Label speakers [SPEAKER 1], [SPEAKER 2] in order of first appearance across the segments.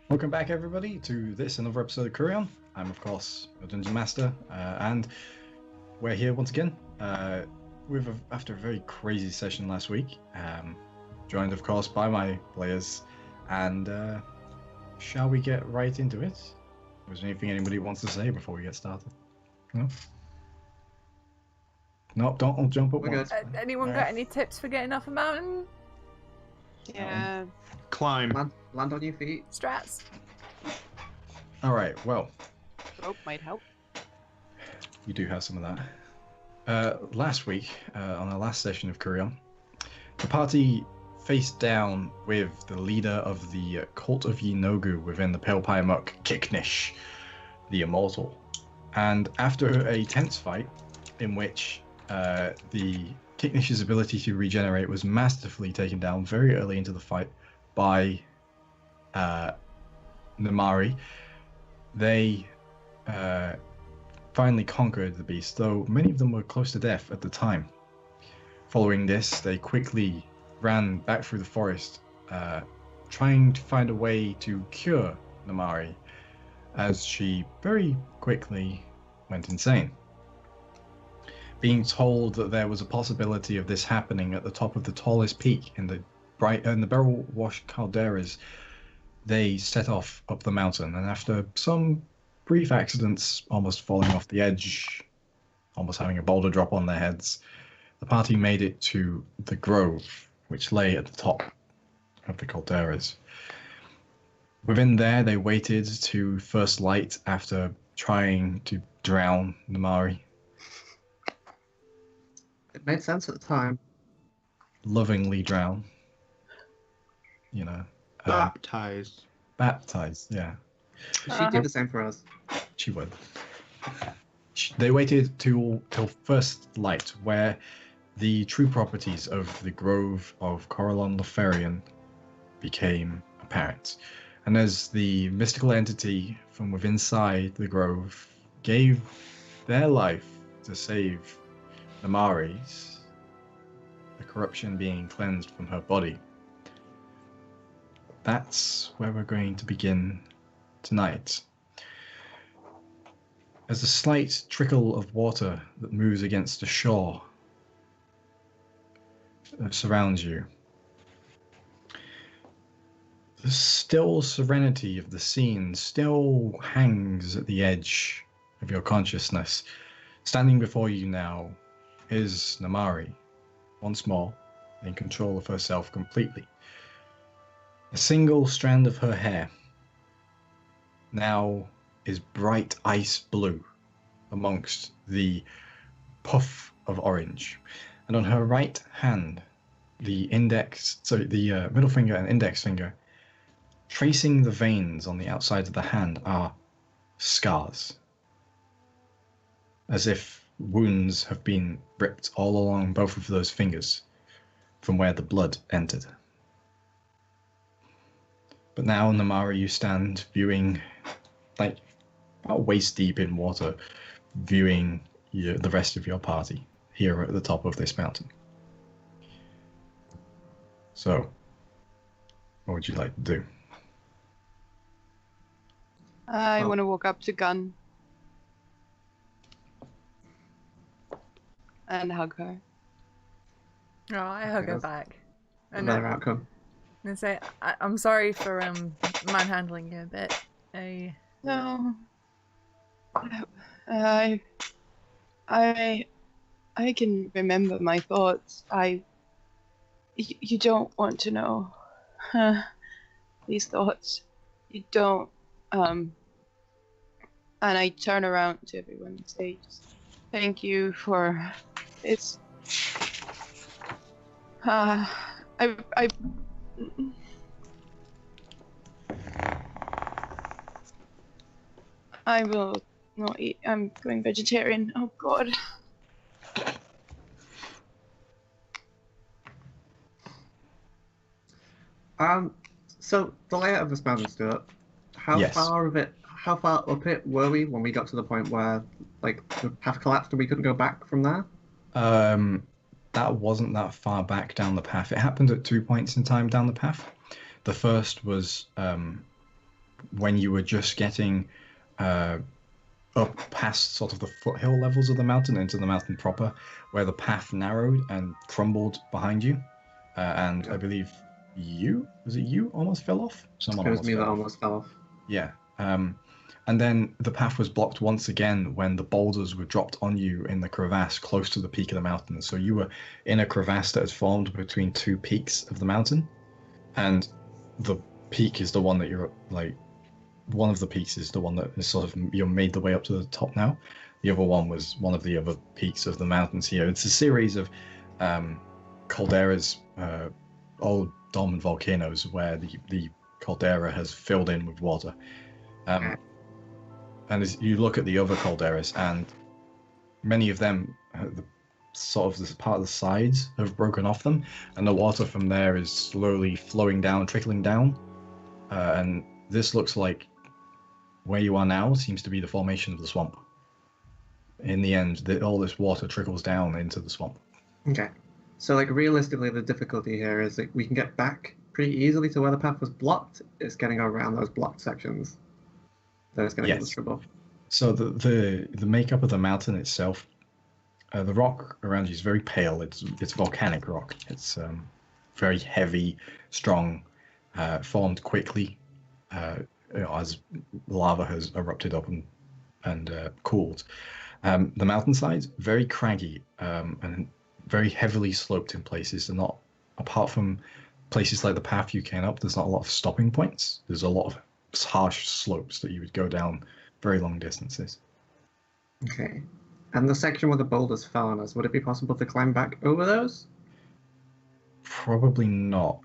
[SPEAKER 1] Welcome back, everybody, to this another episode of Kureon. I'm, of course, your Dungeon Master, and we're here once again. After a very crazy session last week, joined, of course, by my players. And shall we get right into it? Was there anything anybody wants to say before we get started? No. No, don't all jump up once.
[SPEAKER 2] Anyone got any tips for getting off a mountain?
[SPEAKER 3] Yeah.
[SPEAKER 4] Climb.
[SPEAKER 5] Land on your feet.
[SPEAKER 2] Strats.
[SPEAKER 1] All right. Well,
[SPEAKER 3] Rope might help.
[SPEAKER 1] you do have some of that. Last week, on our last session of Kureon, the party faced down with the leader of the cult of Yinogu within the Pale Pyamuk, Kiknish, the Immortal. And after a tense fight, in which the Kiknish's ability to regenerate was masterfully taken down very early into the fight by Namari, they finally conquered the beast, though many of them were close to death at the time. Following this, they quickly ran back through the forest, trying to find a way to cure Namari, as she very quickly went insane. Being told that there was a possibility of this happening at the top of the tallest peak in the Berylwash calderas, they set off up the mountain, and after some brief accidents, almost falling off the edge, almost having a boulder drop on their heads, the party made it to the grove, which lay at the top of the calderas. Within there, they waited to first light after trying to drown Namari.
[SPEAKER 5] It made sense at the time.
[SPEAKER 1] Lovingly drown. You know.
[SPEAKER 4] Baptized.
[SPEAKER 1] Baptized, yeah.
[SPEAKER 5] She'd do the same for us.
[SPEAKER 1] She would. They waited till first light, where the true properties of the Grove of Corellon Leferian became apparent. And as the mystical entity from within inside the Grove gave their life to save Namari's, the corruption being cleansed from her body, that's where we're going to begin tonight. As a slight trickle of water that moves against the shore surrounds you, the still serenity of the scene still hangs at the edge of your consciousness. Standing before you now is Namari, once more in control of herself completely. A single strand of her hair now is bright ice blue amongst the puff of orange. And on her right hand, the middle finger and index finger, tracing the veins on the outside of the hand, are scars. As if wounds have been ripped all along both of those fingers from where the blood entered. But now, Namari, you stand viewing, like, about waist deep in water, viewing the rest of your party here at the top of this mountain. So, what would you like to do?
[SPEAKER 3] I want to walk up to Gun and hug her.
[SPEAKER 2] Oh, I hug her back. And
[SPEAKER 5] Another outcome.
[SPEAKER 2] and say, I'm sorry for manhandling you a bit.
[SPEAKER 3] No. I can remember my thoughts. You don't want to know these thoughts. You don't. And I turn around to everyone and say, thank you for it's. I will not eat. I'm going vegetarian. Oh God.
[SPEAKER 5] So the layout of this mountain, Stuart.
[SPEAKER 1] Yes.
[SPEAKER 5] How far up it were we when we got to the point where, like, the path collapsed and we couldn't go back from there?
[SPEAKER 1] That wasn't that far back down the path. It happened at 2 points in time down the path. The first was when you were just getting up past sort of the foothill levels of the mountain into the mountain proper, where the path narrowed and crumbled behind you, and I believe you almost fell off. Someone
[SPEAKER 5] It was
[SPEAKER 1] almost
[SPEAKER 5] me
[SPEAKER 1] fell
[SPEAKER 5] that
[SPEAKER 1] off.
[SPEAKER 5] almost fell off.
[SPEAKER 1] Yeah. And then the path was blocked once again when the boulders were dropped on you in the crevasse close to the peak of the mountain. So you were in a crevasse that had formed between two peaks of the mountain, and the peak is the one that you're like. One of the peaks is the one that is sort of you're made the way up to the top now. The other one was one of the other peaks of the mountains here. It's a series of calderas, old dormant volcanoes where the caldera has filled in with water. And as you look at the other calderas, and many of them, sort of this part of the sides have broken off them, and the water from there is slowly flowing down, trickling down. And this looks like where you are now seems to be the formation of the swamp. In the end, all this water trickles down into the swamp.
[SPEAKER 5] Okay. So, like, realistically, the difficulty here is that we can get back pretty easily to where the path was blocked. It's getting around those blocked sections that is going to get us trouble.
[SPEAKER 1] So the makeup of the mountain itself, the rock around you is very pale. It's volcanic rock. It's very heavy, strong, formed quickly as lava has erupted up and cooled. The mountainsides very craggy and very heavily sloped in places. They're not, apart from places like the path you came up, there's not a lot of stopping points. There's a lot of harsh slopes that you would go down very long distances.
[SPEAKER 5] Okay. And the section where the boulders fell on us, would it be possible to climb back over those?
[SPEAKER 1] Probably not.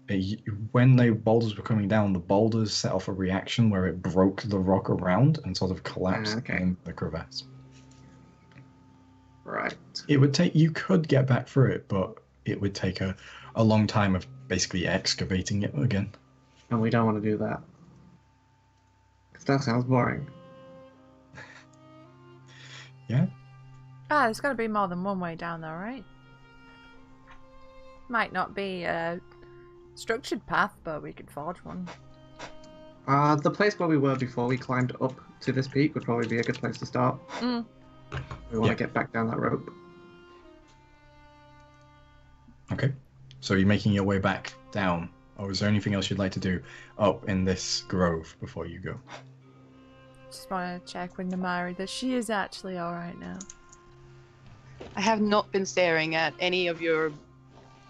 [SPEAKER 1] When the boulders were coming down, the boulders set off a reaction where it broke the rock around and sort of collapsed in the crevasse.
[SPEAKER 5] Right.
[SPEAKER 1] It would take, you could get back through it, but it would take a long time of basically excavating it again.
[SPEAKER 5] And we don't want to do that. Because that sounds boring.
[SPEAKER 1] Yeah?
[SPEAKER 2] There's got to be more than one way down there, right? Might not be a structured path, but we could forge one.
[SPEAKER 5] The place where we were before we climbed up to this peak would probably be a good place to start. We want to get back down that rope.
[SPEAKER 1] Okay. So you're making your way back down, or is there anything else you'd like to do up in this grove before you go?
[SPEAKER 2] Just want to check with Namari that she is actually alright now.
[SPEAKER 3] I have not been staring at any of your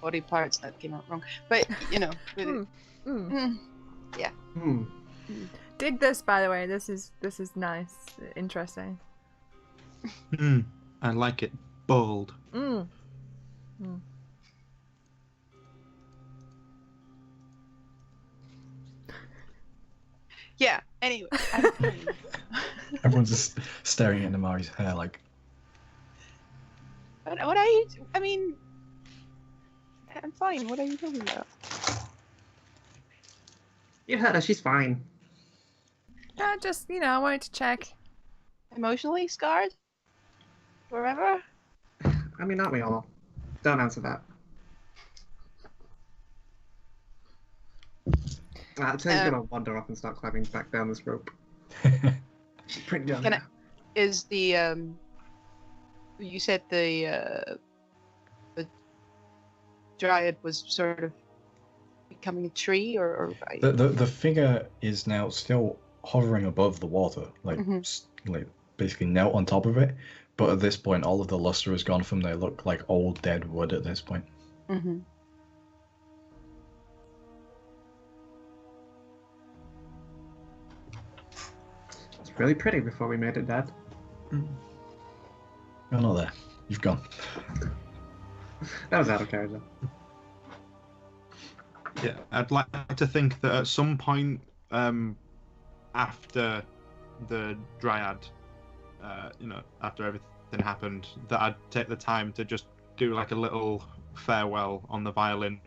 [SPEAKER 3] body parts. That came out wrong. But, you know, with yeah.
[SPEAKER 2] Dig this, by the way. This is nice. Interesting.
[SPEAKER 4] I like it. Bold.
[SPEAKER 3] Yeah, anyway.
[SPEAKER 1] Everyone's just staring at Namari's hair like...
[SPEAKER 3] What are you... I mean... I'm fine. What are you talking about?
[SPEAKER 5] You heard her. She's fine.
[SPEAKER 2] Just, I wanted to check.
[SPEAKER 3] Emotionally scarred? Forever?
[SPEAKER 5] I mean, aren't we all? Don't answer that. Today's gonna wander off and start climbing back down this rope. She's pretty young.
[SPEAKER 3] Is the you said the dryad was sort of becoming a tree, or
[SPEAKER 1] the figure is now still hovering above the water, like like basically knelt on top of it. But at this point, all of the luster has gone from they look like old dead wood at this point.
[SPEAKER 5] It's really pretty before we made it dead.
[SPEAKER 1] You're not there. You've gone.
[SPEAKER 5] That was out of character.
[SPEAKER 4] Yeah, I'd like to think that at some point after the dryad, after everything happened, that I'd take the time to just do like a little farewell on the violin.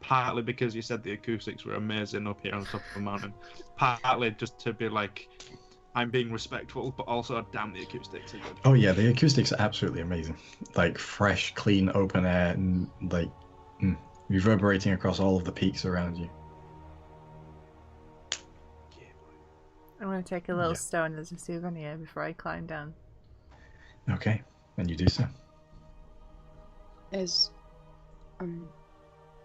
[SPEAKER 4] Partly because you said the acoustics were amazing up here on top of the mountain. Partly just to be like, I'm being respectful, but also, damn, the acoustics are good.
[SPEAKER 1] Oh yeah, the acoustics are absolutely amazing. Like fresh, clean, open air, and like reverberating across all of the peaks around you.
[SPEAKER 2] I'm going to take a little
[SPEAKER 1] Yeah.
[SPEAKER 2] stone as a souvenir before I climb down.
[SPEAKER 1] Okay, and you do so.
[SPEAKER 3] Is I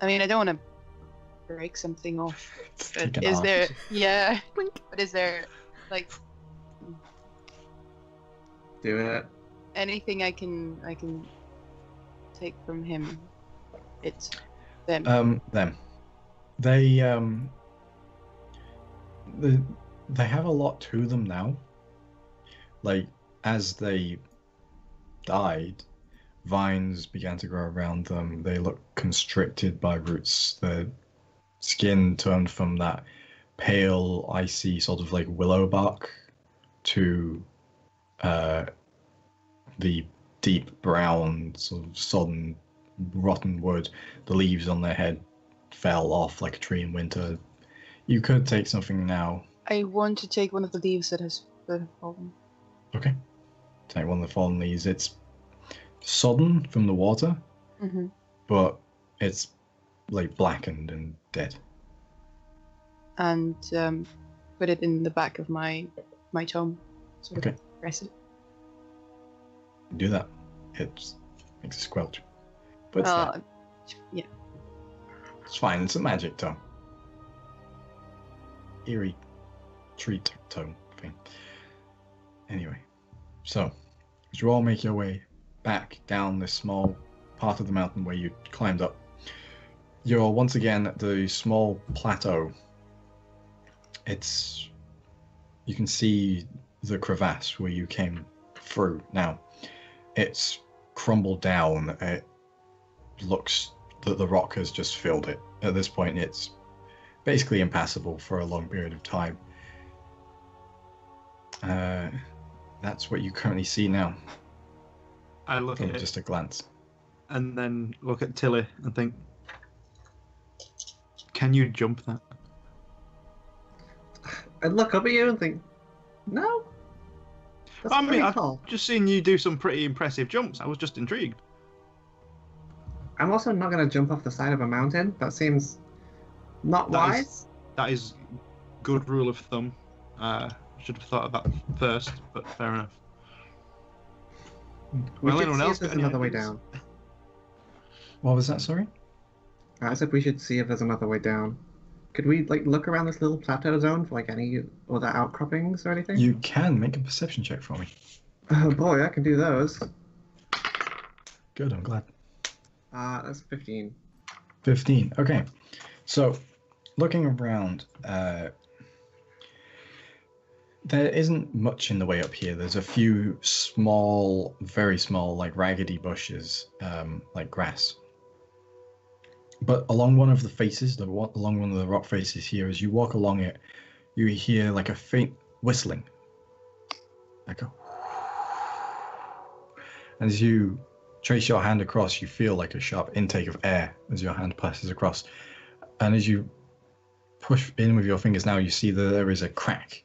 [SPEAKER 3] mean, I don't want to break something off.
[SPEAKER 1] It's
[SPEAKER 3] But
[SPEAKER 1] taken
[SPEAKER 3] is
[SPEAKER 1] off.
[SPEAKER 3] there? Yeah. But is there like
[SPEAKER 5] Do it.
[SPEAKER 3] anything I can take from him? It's them.
[SPEAKER 1] Them. They they have a lot to them now. Like, as they died, vines began to grow around them. They look constricted by roots. Their skin turned from that pale, icy sort of like willow bark to the deep brown, sort of sodden, rotten wood. The leaves on their head fell off like a tree in winter. You could take something now.
[SPEAKER 3] I want to take one of the leaves that has fallen.
[SPEAKER 1] Okay. Take one of the fallen leaves. It's sodden from the water,
[SPEAKER 3] Mm-hmm.
[SPEAKER 1] but it's like blackened and dead.
[SPEAKER 3] And put it in the back of my tome. Sort of
[SPEAKER 1] Okay.
[SPEAKER 3] press it.
[SPEAKER 1] Do that. It makes a squelch. But it's, there.
[SPEAKER 3] Yeah.
[SPEAKER 1] It's fine. It's a magic tome. Eerie tree tome thing. Anyway, so as you all make your way back down this small part of the mountain where you climbed up, you're once again at the small plateau. You can see the crevasse where you came through. Now, it's crumbled down. It looks that the rock has just filled it. At this point, it's basically impassable for a long period of time. That's what you currently see now.
[SPEAKER 4] I look
[SPEAKER 1] From
[SPEAKER 4] at it
[SPEAKER 1] just a glance.
[SPEAKER 4] and then look at Tilly and think, can you jump that?
[SPEAKER 5] I'd look up at you and think, no. That's
[SPEAKER 4] I mean,
[SPEAKER 5] very
[SPEAKER 4] I've
[SPEAKER 5] tall.
[SPEAKER 4] just seen you do some pretty impressive jumps. I was just intrigued.
[SPEAKER 5] I'm also not going to jump off the side of a mountain. That seems not
[SPEAKER 4] That is-
[SPEAKER 5] wise.
[SPEAKER 4] That is good rule of thumb. Should have thought of that first, but fair enough.
[SPEAKER 5] We
[SPEAKER 4] Well,
[SPEAKER 5] should
[SPEAKER 4] anyone
[SPEAKER 5] see
[SPEAKER 4] else
[SPEAKER 5] if there's
[SPEAKER 4] got any
[SPEAKER 5] another way
[SPEAKER 4] ideas?
[SPEAKER 5] down.
[SPEAKER 1] What was that, sorry?
[SPEAKER 5] I said we should see if there's another way down. Could we look around this little plateau zone for any other outcroppings or anything?
[SPEAKER 1] You can make a perception check for me.
[SPEAKER 5] Oh boy, I can do those.
[SPEAKER 1] Good, I'm glad.
[SPEAKER 5] That's 15.
[SPEAKER 1] 15. Okay. So, looking around, there isn't much in the way up here. There's a few small, very small, like raggedy bushes, like grass. But along one of the faces, along one of the rock faces here, as you walk along it, you hear like a faint whistling. Like a... And as you trace your hand across, you feel like a sharp intake of air as your hand passes across. And as you push in with your fingers now, you see that there is a crack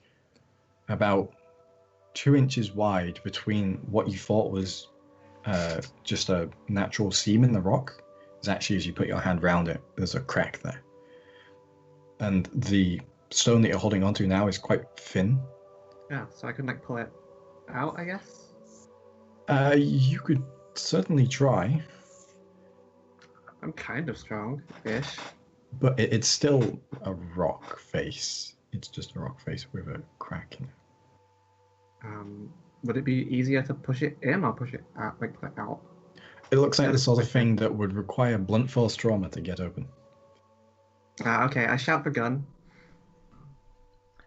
[SPEAKER 1] about 2 inches wide between what you thought was just a natural seam in the rock. Is actually, as you put your hand around it, there's a crack there. And the stone that you're holding onto now is quite thin.
[SPEAKER 5] Yeah, so I can pull it out, I guess.
[SPEAKER 1] You could certainly try,
[SPEAKER 5] I'm kind of strong-ish.
[SPEAKER 1] but it's still a rock face. It's just a rock face with a crack in it.
[SPEAKER 5] Would it be easier to push it in or push it out, pull it out?
[SPEAKER 1] It looks like the sort of thing that would require blunt force trauma to get open.
[SPEAKER 5] Okay, I shout for gun.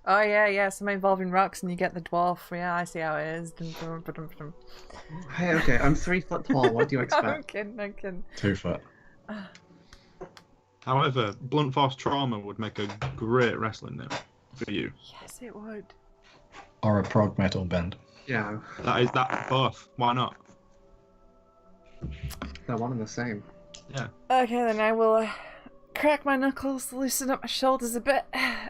[SPEAKER 2] Oh yeah, something involving rocks and you get the dwarf. Yeah, I see how it is.
[SPEAKER 5] Hey, okay, I'm 3 foot tall. What do you expect?
[SPEAKER 2] I'm kidding.
[SPEAKER 1] 2 foot.
[SPEAKER 4] However, blunt force trauma would make a great wrestling name for you.
[SPEAKER 2] Yes, it would.
[SPEAKER 1] Or a prog metal band.
[SPEAKER 5] Yeah,
[SPEAKER 4] That both. Why not?
[SPEAKER 5] they're one and the same.
[SPEAKER 4] Yeah.
[SPEAKER 2] Okay, then I will crack my knuckles, loosen up my shoulders a bit,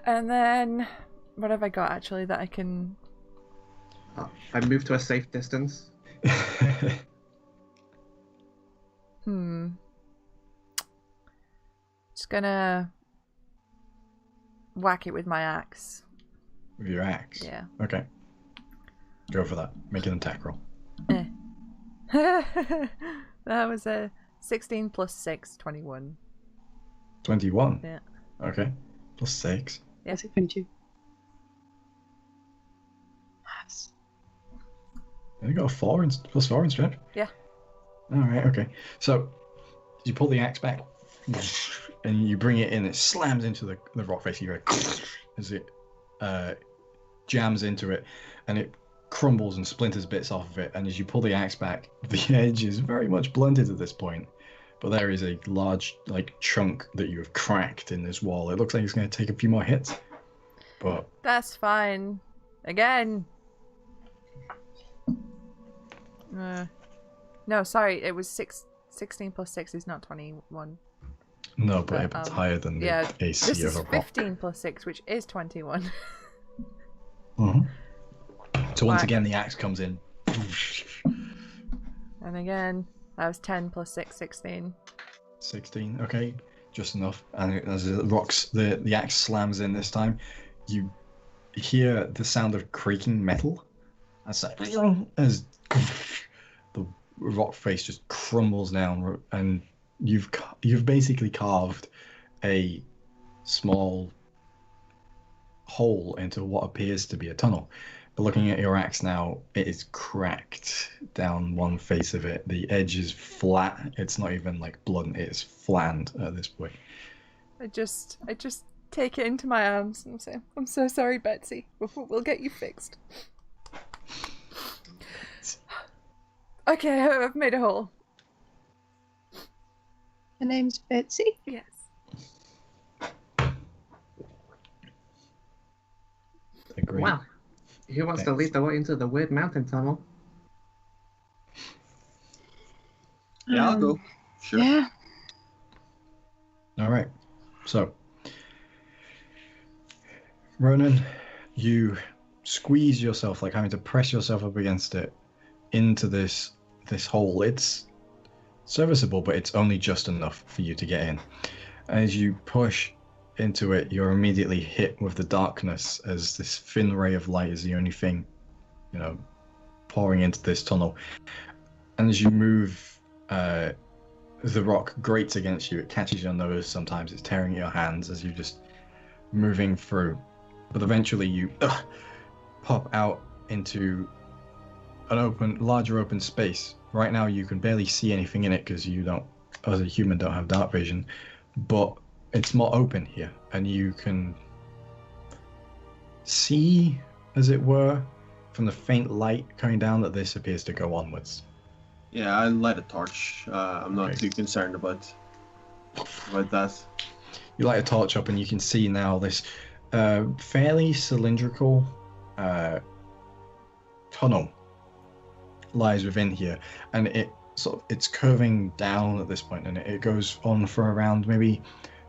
[SPEAKER 2] and then what have I got actually that I can?
[SPEAKER 5] I move to a safe distance.
[SPEAKER 2] Just gonna whack it with my axe.
[SPEAKER 1] with your axe.
[SPEAKER 2] Yeah.
[SPEAKER 1] Okay. Go for that. Make an attack roll.
[SPEAKER 2] That was a 16 plus 6, 21.
[SPEAKER 1] 21.
[SPEAKER 2] Yeah.
[SPEAKER 1] Okay. Plus 6.
[SPEAKER 3] Yes, I couldn't you? Yes.
[SPEAKER 1] And you got a 4 and plus 4 in strength.
[SPEAKER 2] Yeah.
[SPEAKER 1] All right. Okay. So you pull the axe back, and you bring it in. It slams into the rock face. You hear as it jams into it, and it crumbles and splinters bits off of it. And as you pull the axe back, the edge is very much blunted at this point. But there is a large chunk that you have cracked in this wall. It looks like it's going to take a few more hits. But
[SPEAKER 2] that's fine. Again. No, sorry. It was 16 plus 6 is not 21.
[SPEAKER 1] no, but it's higher than the
[SPEAKER 2] Yeah,
[SPEAKER 1] AC
[SPEAKER 2] this
[SPEAKER 1] of
[SPEAKER 2] is
[SPEAKER 1] a rock.
[SPEAKER 2] 15 plus 6, which is 21.
[SPEAKER 1] So once
[SPEAKER 2] Whack.
[SPEAKER 1] again, the axe comes in.
[SPEAKER 2] And again, that was 10 plus 6, 16.
[SPEAKER 1] 16, okay, just enough. And as the axe slams in this time, you hear the sound of creaking metal. As the rock face just crumbles down, and you've basically carved a small hole into what appears to be a tunnel. But looking at your axe now, it is cracked down one face of it. The edge is flat. It's not even blunt. It's flattened at this point.
[SPEAKER 2] I just take it into my arms and say, "I'm so sorry, Betsy. We'll get you fixed." Okay, I've made a hole.
[SPEAKER 3] Her name's Betsy.
[SPEAKER 2] Yes.
[SPEAKER 1] Agree.
[SPEAKER 5] Wow. Who wants to lead the way into the weird mountain tunnel?
[SPEAKER 6] Yeah, I'll go. Sure.
[SPEAKER 3] Yeah.
[SPEAKER 1] All right. So, Ronan, you squeeze yourself, having to press yourself up against it, into this hole. It's serviceable, but it's only just enough for you to get in. As you push into it, you're immediately hit with the darkness, as this thin ray of light is the only thing, pouring into this tunnel. And as you move, the rock grates against you. It catches your nose sometimes. It's tearing at your hands as you're just moving through. But eventually you pop out into an larger open space. Right now you can barely see anything in it because you don't, as a human, don't have dark vision. But it's more open here, and you can see, as it were, from the faint light coming down, that this appears to go onwards.
[SPEAKER 6] Yeah, I light a torch. I'm not
[SPEAKER 1] Okay.
[SPEAKER 6] too concerned about that.
[SPEAKER 1] You light a torch up, and you can see now this fairly cylindrical tunnel lies within here, and it's curving down at this point, and it goes on for around maybe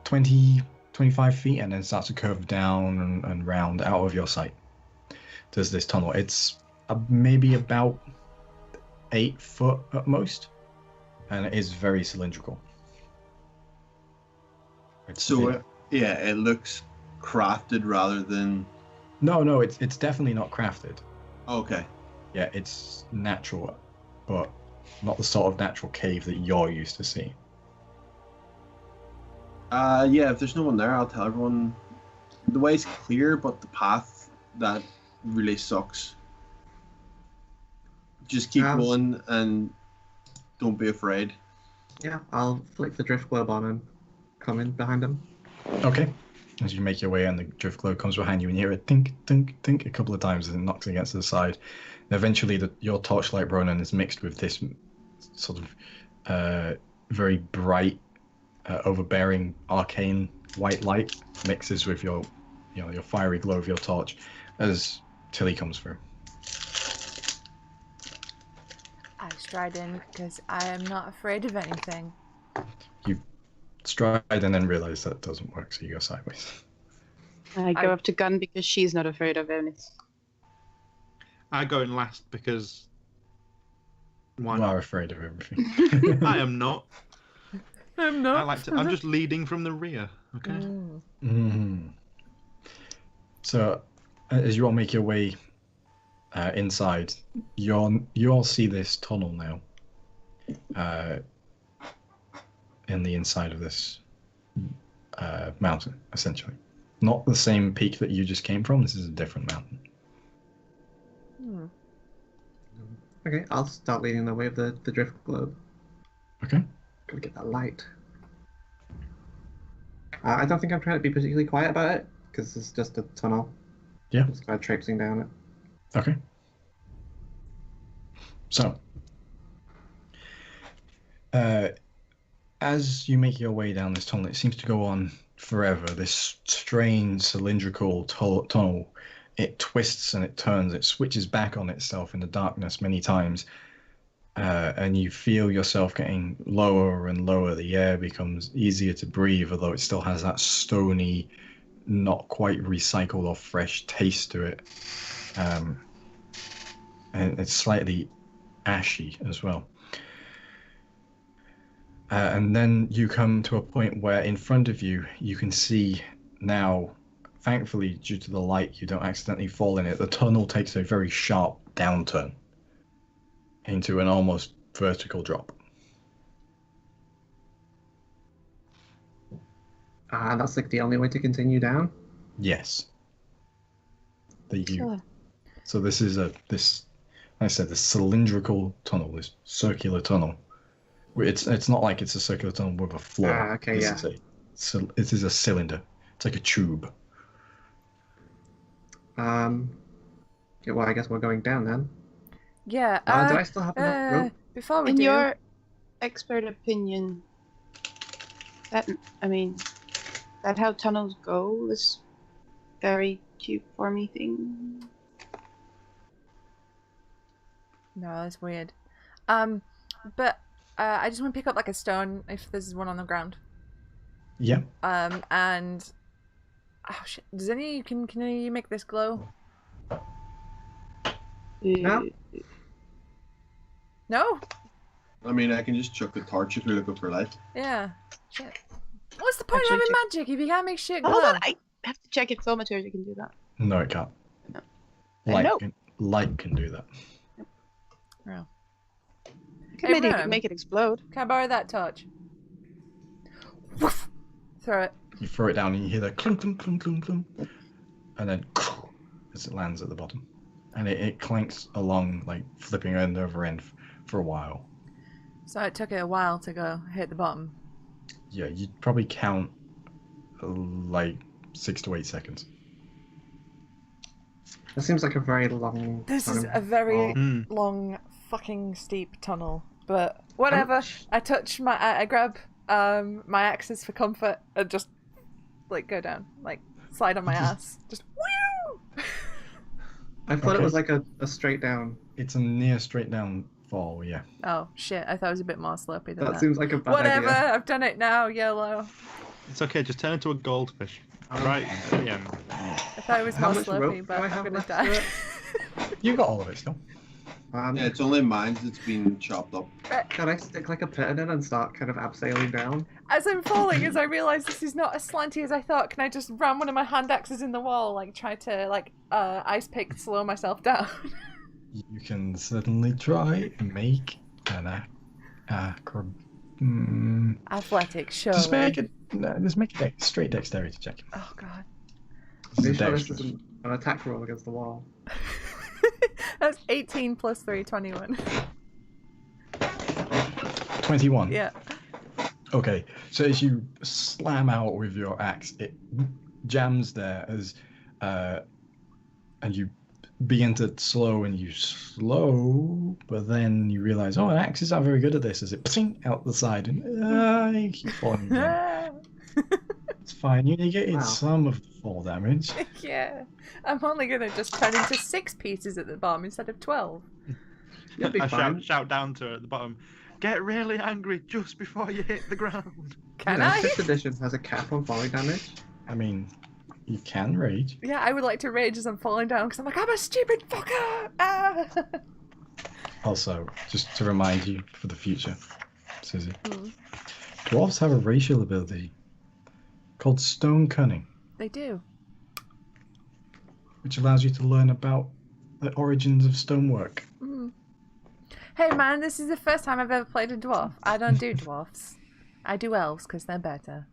[SPEAKER 1] 20, 25 feet, and then starts to curve down and round out of your sight. There's this tunnel. It's maybe about 8 foot at most, and it is very cylindrical. It's
[SPEAKER 6] So,
[SPEAKER 1] thin.
[SPEAKER 6] yeah, it looks crafted rather than...
[SPEAKER 1] No, it's definitely not crafted.
[SPEAKER 6] Okay.
[SPEAKER 1] Yeah, it's natural, but not the sort of natural cave that you're used to seeing.
[SPEAKER 6] Yeah, if there's no one there, I'll tell everyone the way's clear, but the path, that really sucks. Just keep going and don't be afraid.
[SPEAKER 5] Yeah, I'll flick the drift globe on and come in behind him.
[SPEAKER 1] Okay. As you make your way, and the drift globe comes behind you, and you hear it tink, tink, tink a couple of times, and it knocks against the side. And eventually, your torchlight, Ronan, is mixed with this sort of very bright, overbearing, arcane white light, mixes with your fiery glow of your torch, as Tilly comes through.
[SPEAKER 2] I stride in because I am not afraid of anything.
[SPEAKER 1] You stride and then realize that doesn't work, so you go sideways.
[SPEAKER 3] I go up to Gun because she's not afraid of anything.
[SPEAKER 4] I go in last because why
[SPEAKER 1] You
[SPEAKER 4] not?
[SPEAKER 1] are afraid of everything.
[SPEAKER 4] I am not.
[SPEAKER 2] I'm not.
[SPEAKER 4] I'm just leading from the rear. Okay.
[SPEAKER 1] So, as you all make your way inside, you all see this tunnel now. In the inside of this mountain, essentially. Not the same peak that you just came from. This is a different mountain.
[SPEAKER 5] Okay, I'll start leading the way of the drift globe.
[SPEAKER 1] Okay.
[SPEAKER 5] Gotta get that light. I don't think I'm trying to be particularly quiet about it, because it's just a tunnel.
[SPEAKER 1] Yeah.
[SPEAKER 5] Just kind of traipsing down it.
[SPEAKER 1] Okay. So, as you make your way down this tunnel, it seems to go on forever. This strange cylindrical tunnel. It twists and it turns. It switches back on itself in the darkness many times. And you feel yourself getting lower and lower. The air becomes easier to breathe, although it still has that stony, not quite recycled or fresh taste to it. And it's slightly ashy as well. And then you come to a point where in front of you, you can see now, thankfully, due to the light, you don't accidentally fall in it. The tunnel takes a very sharp downturn into an almost vertical drop.
[SPEAKER 5] And that's like the only way to continue down?
[SPEAKER 1] Yes.
[SPEAKER 3] Sure.
[SPEAKER 1] So this is like I said, this cylindrical tunnel, this circular tunnel. It's not like it's a circular tunnel with a floor.
[SPEAKER 5] Okay, yeah.
[SPEAKER 1] It is a cylinder. It's like a tube.
[SPEAKER 5] Yeah, well, I guess we're going down then.
[SPEAKER 2] Yeah.
[SPEAKER 5] Do I still have enough rope?
[SPEAKER 2] Before we
[SPEAKER 3] In
[SPEAKER 2] do,
[SPEAKER 3] your expert opinion, that how tunnels go? This very tube formy thing.
[SPEAKER 2] no, that's weird. But I just want to pick up like a stone if there's one on the ground.
[SPEAKER 1] Yeah.
[SPEAKER 2] And oh shit, can you make this glow?
[SPEAKER 5] No.
[SPEAKER 2] No?
[SPEAKER 6] I mean, I can just chuck a torch if you're looking for light.
[SPEAKER 2] Yeah. Shit. What's the point
[SPEAKER 3] Actually,
[SPEAKER 2] of having magic if you can't make shit glow?
[SPEAKER 3] Hold on, I have to check if thaumaturgy can do that.
[SPEAKER 1] No, it can't.
[SPEAKER 3] No.
[SPEAKER 1] Light can do that.
[SPEAKER 2] Oh.
[SPEAKER 3] I can
[SPEAKER 2] Hey,
[SPEAKER 3] maybe
[SPEAKER 2] Ram.
[SPEAKER 3] make it explode.
[SPEAKER 2] Can I borrow that torch? Woof. Throw it.
[SPEAKER 1] You throw it down and you hear the clunk, clunk, clunk, clunk, clunk, and then as it lands at the bottom. And it clanks along, like flipping end over end for a while.
[SPEAKER 2] So it took it a while to go hit the bottom.
[SPEAKER 1] Yeah, you'd probably count like 6 to 8 seconds.
[SPEAKER 5] That seems like a very long
[SPEAKER 2] This is
[SPEAKER 5] time.
[SPEAKER 2] a very
[SPEAKER 5] Oh.
[SPEAKER 2] long, fucking steep tunnel. But whatever. I touch my. I grab my axes for comfort and just like go down, like slide on my ass. Just woo.
[SPEAKER 5] I thought
[SPEAKER 1] Okay.
[SPEAKER 5] it was like a straight down.
[SPEAKER 1] It's a near straight down fall, yeah.
[SPEAKER 2] Oh shit! I thought it was a bit more slopey than
[SPEAKER 5] That
[SPEAKER 2] that.
[SPEAKER 5] seems like a bad
[SPEAKER 2] Whatever.
[SPEAKER 5] idea.
[SPEAKER 2] I've done it now. Yellow.
[SPEAKER 4] It's okay, just turn into a goldfish. Right at the end.
[SPEAKER 2] I thought it was
[SPEAKER 5] How
[SPEAKER 2] more
[SPEAKER 5] much rope
[SPEAKER 2] slopey,
[SPEAKER 5] do
[SPEAKER 2] but
[SPEAKER 5] I
[SPEAKER 2] I'm
[SPEAKER 5] have
[SPEAKER 2] gonna
[SPEAKER 5] left
[SPEAKER 2] die.
[SPEAKER 5] to it?
[SPEAKER 1] You got all of it still.
[SPEAKER 6] Yeah, it's only mine that's been chopped up.
[SPEAKER 5] Can I stick like a pit in it and start kind of abseiling down?
[SPEAKER 2] As I'm falling, as I realise this is not as slanty as I thought, can I just ram one of my hand axes in the wall, like try to like ice pick slow myself down?
[SPEAKER 1] You can certainly try and make an
[SPEAKER 2] Athletics, surely.
[SPEAKER 1] just make it straight dexterity check.
[SPEAKER 2] Oh god.
[SPEAKER 1] This
[SPEAKER 5] Are you
[SPEAKER 1] is
[SPEAKER 5] sure this
[SPEAKER 1] dexterous.
[SPEAKER 5] isn't an attack roll against the wall?
[SPEAKER 2] That's 18 plus 3, 21.
[SPEAKER 1] 21.
[SPEAKER 2] Yeah.
[SPEAKER 1] Okay, so as you slam out with your axe, it jams there as, and you begin to slow, and you slow, but then you realize, oh, axes aren't very good at this, as it ping out the side, and you keep falling again. It's fine, you negated
[SPEAKER 5] Wow.
[SPEAKER 1] some of the fall damage.
[SPEAKER 2] Yeah. I'm only gonna just turn into 6 pieces at the bottom instead of 12.
[SPEAKER 5] You'll be
[SPEAKER 4] I
[SPEAKER 5] fine.
[SPEAKER 4] shout down to her at the bottom. Get really angry just before you hit the ground.
[SPEAKER 2] Can
[SPEAKER 5] You know,
[SPEAKER 2] I?
[SPEAKER 5] 5th edition has a cap on falling damage.
[SPEAKER 1] I mean, you can rage.
[SPEAKER 2] Yeah, I would like to rage as I'm falling down because I'm like, I'm a stupid fucker! Ah!
[SPEAKER 1] Also, just to remind you for the future, Susie,
[SPEAKER 2] Hmm.
[SPEAKER 1] dwarves have a racial ability called Stone Cunning.
[SPEAKER 2] They do.
[SPEAKER 1] which allows you to learn about the origins of stonework.
[SPEAKER 2] Mm. Hey man, this is the first time I've ever played a dwarf. I don't do dwarfs. I do elves because they're better.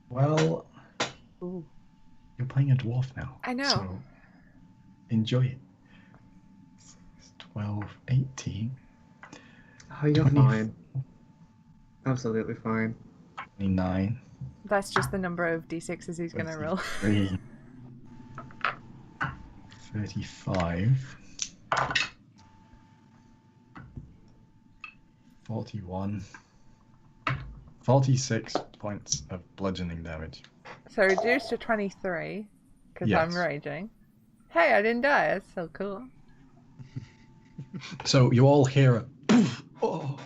[SPEAKER 1] Well,
[SPEAKER 2] Ooh.
[SPEAKER 1] you're playing a dwarf now.
[SPEAKER 2] I know.
[SPEAKER 1] So enjoy it. 12, 18.
[SPEAKER 5] Oh, you're
[SPEAKER 1] 20,
[SPEAKER 5] fine. Absolutely fine.
[SPEAKER 1] 29.
[SPEAKER 2] That's just the number of d6s he's gonna roll.
[SPEAKER 1] 33, 35. 41. 46 points of bludgeoning damage.
[SPEAKER 2] So reduced to 23 because
[SPEAKER 1] Yes.
[SPEAKER 2] I'm raging. Hey, I didn't die. That's so cool.
[SPEAKER 1] So you all hear a poof, oh,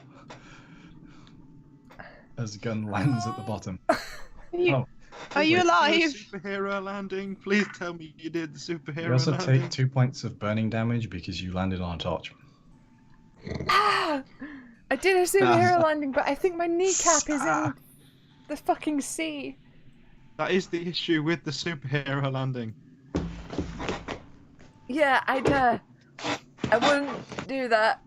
[SPEAKER 1] as gun lands at the bottom.
[SPEAKER 3] Are you alive?
[SPEAKER 4] Superhero landing. Please tell me you did the superhero
[SPEAKER 1] You also
[SPEAKER 4] landing.
[SPEAKER 1] take 2 points of burning damage because you landed on a torch.
[SPEAKER 2] Ah! I did a superhero landing, but I think my kneecap is in the fucking sea.
[SPEAKER 4] That is the issue with the superhero landing.
[SPEAKER 2] Yeah, I wouldn't do that.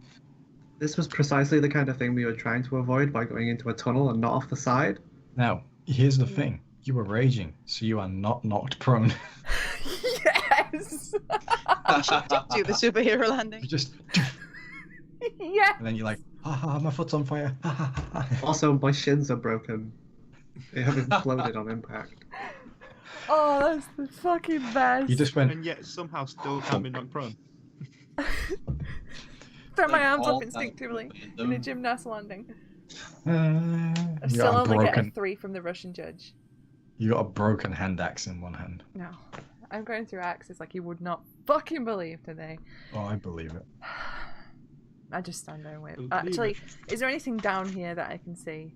[SPEAKER 5] This was precisely the kind of thing we were trying to avoid by going into a tunnel and not off the side.
[SPEAKER 1] Now, here's the thing. You were raging, so you are not knocked prone.
[SPEAKER 2] Yes!
[SPEAKER 3] Do the superhero landing.
[SPEAKER 1] You just...
[SPEAKER 2] Yeah.
[SPEAKER 1] And then you're like, ha ha, my foot's on fire. Ha ha ha.
[SPEAKER 5] Also, my shins are broken. They have imploded on impact.
[SPEAKER 2] Oh, that's the fucking best.
[SPEAKER 1] You just went...
[SPEAKER 4] And yet somehow still can't be knocked prone.
[SPEAKER 2] Throw my
[SPEAKER 6] Like,
[SPEAKER 2] arms
[SPEAKER 6] all
[SPEAKER 2] up
[SPEAKER 6] that
[SPEAKER 2] instinctively in a
[SPEAKER 6] random-
[SPEAKER 2] gymnast landing.
[SPEAKER 1] you
[SPEAKER 2] I still
[SPEAKER 1] got a
[SPEAKER 2] only get a
[SPEAKER 1] broken...
[SPEAKER 2] 3 from the Russian judge.
[SPEAKER 1] You got a broken hand axe in one hand.
[SPEAKER 2] No. I'm going through axes like you would not fucking believe today.
[SPEAKER 1] Oh, I believe it.
[SPEAKER 2] I just stand there and wait.
[SPEAKER 4] Believe
[SPEAKER 2] Actually, is there anything down here that I can see?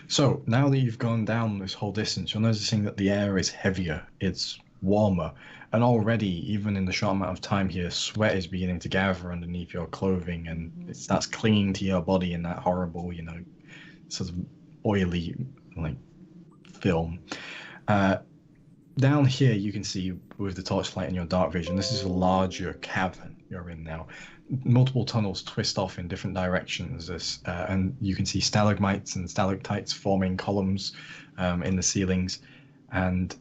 [SPEAKER 1] So, now that you've gone down this whole distance, you're noticing that the air is heavier, it's warmer, and already, even in the short amount of time here, sweat is beginning to gather underneath your clothing, and it starts clinging to your body in that horrible, sort of oily, like, film. Down here, you can see, with the torchlight and your dark vision, this is a larger cavern you're in now. Multiple tunnels twist off in different directions, and you can see stalagmites and stalactites forming columns in the ceilings, and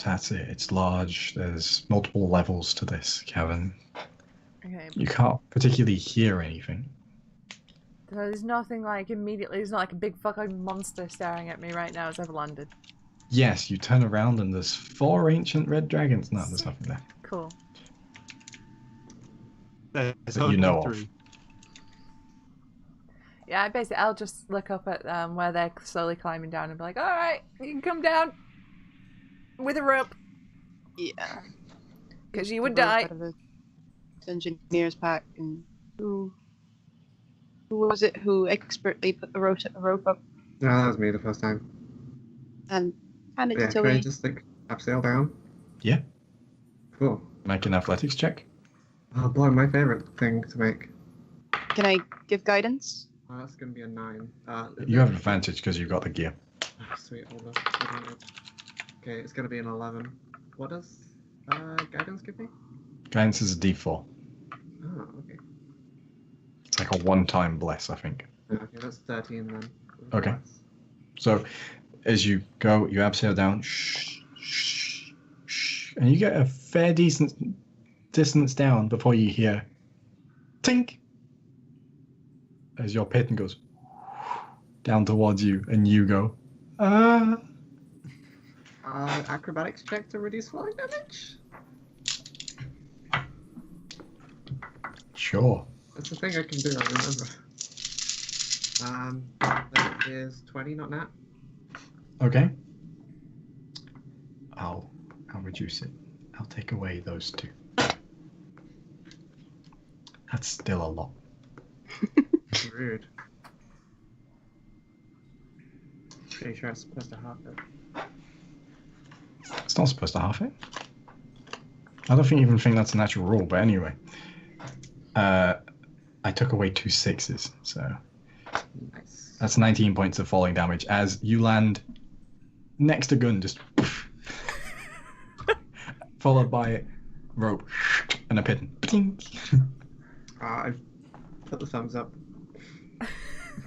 [SPEAKER 1] that's it. It's large. There's multiple levels to this cavern.
[SPEAKER 2] Okay.
[SPEAKER 1] You can't particularly hear anything.
[SPEAKER 2] So there's nothing like immediately, there's not like a big fucking monster staring at me right now as I've landed.
[SPEAKER 1] Yes, you turn around and there's 4 ancient red dragons. No, there's nothing there.
[SPEAKER 2] Cool.
[SPEAKER 4] There's
[SPEAKER 1] That you
[SPEAKER 4] only
[SPEAKER 1] know of.
[SPEAKER 4] 3.
[SPEAKER 2] Yeah, basically I'll just look up at where they're slowly climbing down and be like, alright, you can come down with a rope,
[SPEAKER 3] Yeah.
[SPEAKER 2] because you would
[SPEAKER 3] The rope
[SPEAKER 2] die.
[SPEAKER 3] out of the engineer's pack, and who was it who expertly put the rope up
[SPEAKER 5] No, that was me the first time.
[SPEAKER 3] and handed
[SPEAKER 5] Yeah,
[SPEAKER 3] it to
[SPEAKER 5] can I
[SPEAKER 3] me?
[SPEAKER 5] just like abseil down?
[SPEAKER 1] Yeah.
[SPEAKER 5] Cool.
[SPEAKER 1] Make an athletics check.
[SPEAKER 5] Oh boy, my favorite thing to make.
[SPEAKER 3] Can I give guidance?
[SPEAKER 5] Oh, that's gonna be a 9.
[SPEAKER 1] You have advantage because you've got the gear.
[SPEAKER 5] Oh, sweet, hold on. Okay, it's gonna be an 11. What does guidance give me?
[SPEAKER 1] Guidance is a d4.
[SPEAKER 5] Oh, okay.
[SPEAKER 1] It's like a one-time bless, I think.
[SPEAKER 5] Okay, that's 13 then.
[SPEAKER 1] Okay. So, as you go, you abseil down, shh, shh, shh, and you get a fair decent distance down before you hear tink as your pitten goes down towards you, and you go, ah.
[SPEAKER 5] Acrobatics check to reduce falling damage?
[SPEAKER 1] Sure.
[SPEAKER 5] That's the thing I can do, I remember. That is 20, not nat.
[SPEAKER 1] Okay. I'll reduce it. I'll take away those 2. That's still a lot.
[SPEAKER 5] Rude. Pretty sure it's supposed to half it.
[SPEAKER 1] It's not supposed to half it. I don't even think that's a natural rule, but anyway. I took away 2 6s, so
[SPEAKER 5] Nice.
[SPEAKER 1] that's 19 points of falling damage as you land next to Gun, just followed by rope and a pitten.
[SPEAKER 5] I've put the thumbs up.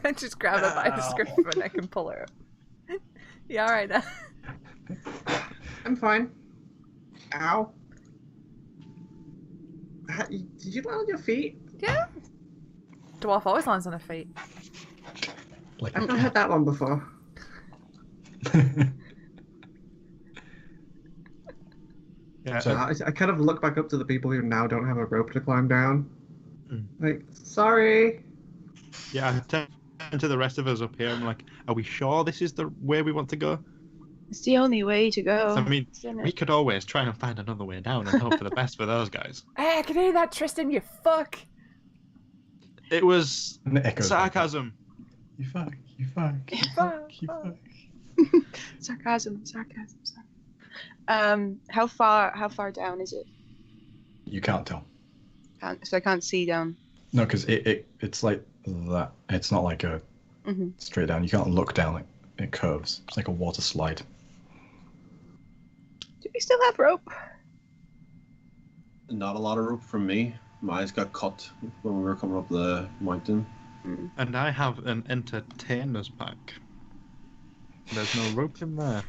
[SPEAKER 2] I just grab her by the scruff of her neck and pull her up. Yeah, alright now.
[SPEAKER 5] I'm fine. Ow. Did you land on your feet?
[SPEAKER 2] Yeah. Dwarf always lands on her feet.
[SPEAKER 1] Like
[SPEAKER 5] I've not heard that one before.
[SPEAKER 4] Yeah.
[SPEAKER 1] So-
[SPEAKER 5] I kind of look back up to the people who now don't have a rope to climb down.
[SPEAKER 4] Mm.
[SPEAKER 5] Like, sorry.
[SPEAKER 4] Yeah, I turn to the rest of us up here. I'm like, are we sure this is the way we want to go?
[SPEAKER 3] It's the only way to go.
[SPEAKER 4] I mean,
[SPEAKER 3] isn't
[SPEAKER 4] we
[SPEAKER 3] it?
[SPEAKER 4] could always try and find another way down and hope for the best for those guys.
[SPEAKER 2] Hey, I can hear that, Tristan, you fuck!
[SPEAKER 4] It was
[SPEAKER 1] And it echoes back.
[SPEAKER 4] sarcasm.
[SPEAKER 1] You fuck, you fuck, you
[SPEAKER 2] Fuck,
[SPEAKER 1] fuck, you
[SPEAKER 2] fuck.
[SPEAKER 1] fuck.
[SPEAKER 3] Sarcasm. How far down is it?
[SPEAKER 1] You can't tell.
[SPEAKER 3] So I can't see down.
[SPEAKER 1] No, because it's like that. It's not like a
[SPEAKER 3] Hmm.
[SPEAKER 1] straight down. You can't look down. It curves. It's like a water slide.
[SPEAKER 3] Do we still have rope?
[SPEAKER 6] Not a lot of rope from me. My eyes got cut when we were coming up the mountain.
[SPEAKER 4] And I have an entertainer's pack. There's no rope in there.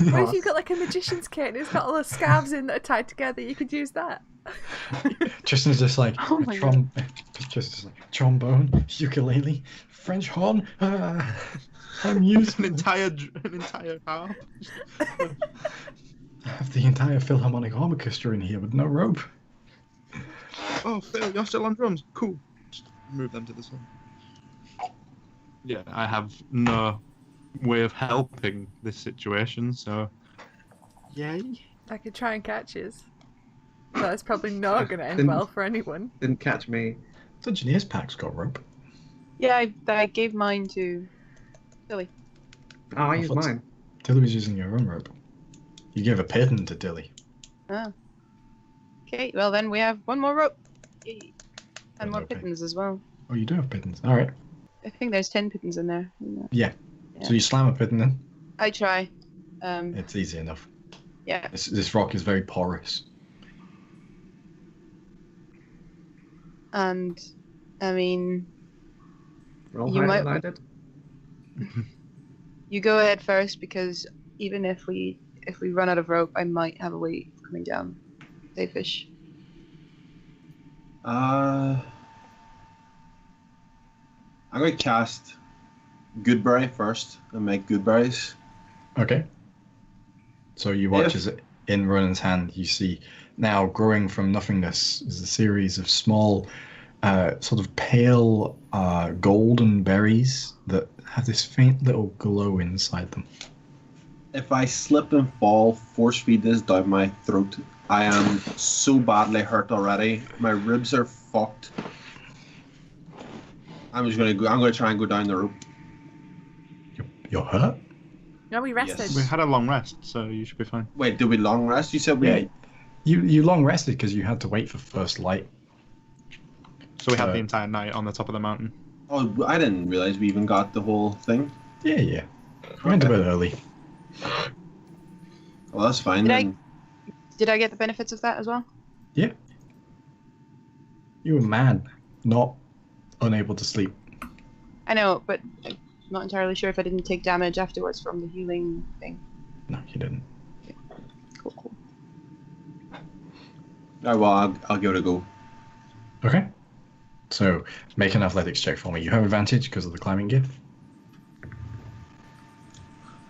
[SPEAKER 2] No, what if you've got like a magician's kit and it's got all the scarves in that are tied together? You could use that.
[SPEAKER 1] Tristan's just like
[SPEAKER 3] Oh my God.
[SPEAKER 1] Tristan's like trombone, ukulele, French horn. I'm
[SPEAKER 4] An
[SPEAKER 1] using
[SPEAKER 4] entire harp.
[SPEAKER 1] I have the entire Philharmonic Orchestra in here with no rope.
[SPEAKER 4] Oh, Phil, you're still on drums. Cool. Just move them to the side. Yeah, I have no way of helping this situation, so yay.
[SPEAKER 2] I could try and catch his. That's probably not going to end well for anyone.
[SPEAKER 5] Didn't catch me.
[SPEAKER 1] The engineer's pack's got rope.
[SPEAKER 3] Yeah, I gave mine to Billy.
[SPEAKER 5] Oh, I used mine.
[SPEAKER 1] Dilly was using your own rope. You gave a pitten to Dilly.
[SPEAKER 3] Oh. Okay, well then we have one more rope. Yay. And more
[SPEAKER 1] Okay.
[SPEAKER 3] pittons as well.
[SPEAKER 1] Oh, you do have pittons. All right.
[SPEAKER 3] I think there's 10 pittons in there. Isn't there?
[SPEAKER 1] Yeah.
[SPEAKER 3] Yeah.
[SPEAKER 1] So you slam a pitten in.
[SPEAKER 3] I try.
[SPEAKER 1] It's easy enough.
[SPEAKER 3] Yeah.
[SPEAKER 1] This rock is very porous.
[SPEAKER 3] And I mean,
[SPEAKER 5] Roll
[SPEAKER 3] You
[SPEAKER 5] higher
[SPEAKER 3] might-
[SPEAKER 5] than I did.
[SPEAKER 3] you go ahead first because even if we run out of rope, I might have a way of coming down. Say fish.
[SPEAKER 6] I'm going to cast Goodberry first and make Goodberries.
[SPEAKER 1] Okay. So you watch
[SPEAKER 6] If-
[SPEAKER 1] as in Ronan's hand, you see now growing from nothingness is a series of small, sort of pale golden berries that have this faint little glow inside them.
[SPEAKER 6] If I slip and fall, force feed this down my throat, I am so badly hurt already. My ribs are fucked. I'm going to try and go down the rope.
[SPEAKER 1] You're hurt?
[SPEAKER 2] No, we rested.
[SPEAKER 6] Yes.
[SPEAKER 4] We had a long rest, so you should be fine.
[SPEAKER 6] Wait, did we long rest? You said we.
[SPEAKER 1] Yeah. You long rested because you had to wait for first light.
[SPEAKER 4] So we had
[SPEAKER 1] Uh,
[SPEAKER 4] the entire night on the top of the mountain.
[SPEAKER 6] Oh, I didn't realize we even got the whole thing.
[SPEAKER 1] Yeah. You went to bed early.
[SPEAKER 6] Well, that's fine
[SPEAKER 3] Did I-
[SPEAKER 6] then.
[SPEAKER 3] Did I get the benefits of that as well?
[SPEAKER 1] You were mad, not unable to sleep.
[SPEAKER 3] I know, but I'm not entirely sure if I didn't take damage afterwards from the healing thing.
[SPEAKER 1] No, you didn't.
[SPEAKER 3] Cool.
[SPEAKER 6] Oh, well, I'll give it a go.
[SPEAKER 1] Okay. So make an athletics check for me. You have advantage because of the climbing gear.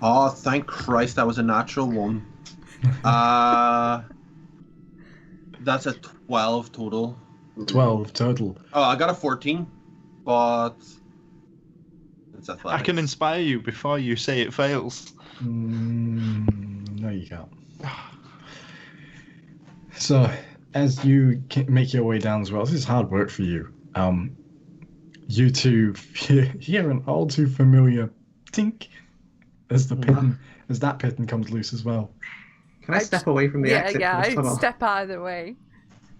[SPEAKER 6] Oh, thank Christ, that was a natural one. That's a 12 total.
[SPEAKER 1] 12 total.
[SPEAKER 6] Oh, I got a 14, but it's
[SPEAKER 4] I
[SPEAKER 6] athletics.
[SPEAKER 4] can inspire you before you say it fails.
[SPEAKER 1] No, you can't. So, as you make your way down as well, this is hard work for you. You two hear an all too familiar tink as the pitten, as that pitten comes loose as well.
[SPEAKER 5] Can I step away from the
[SPEAKER 2] Yeah,
[SPEAKER 5] exit
[SPEAKER 2] yeah,
[SPEAKER 5] from this
[SPEAKER 2] I'd
[SPEAKER 5] tunnel?
[SPEAKER 2] step out of the way.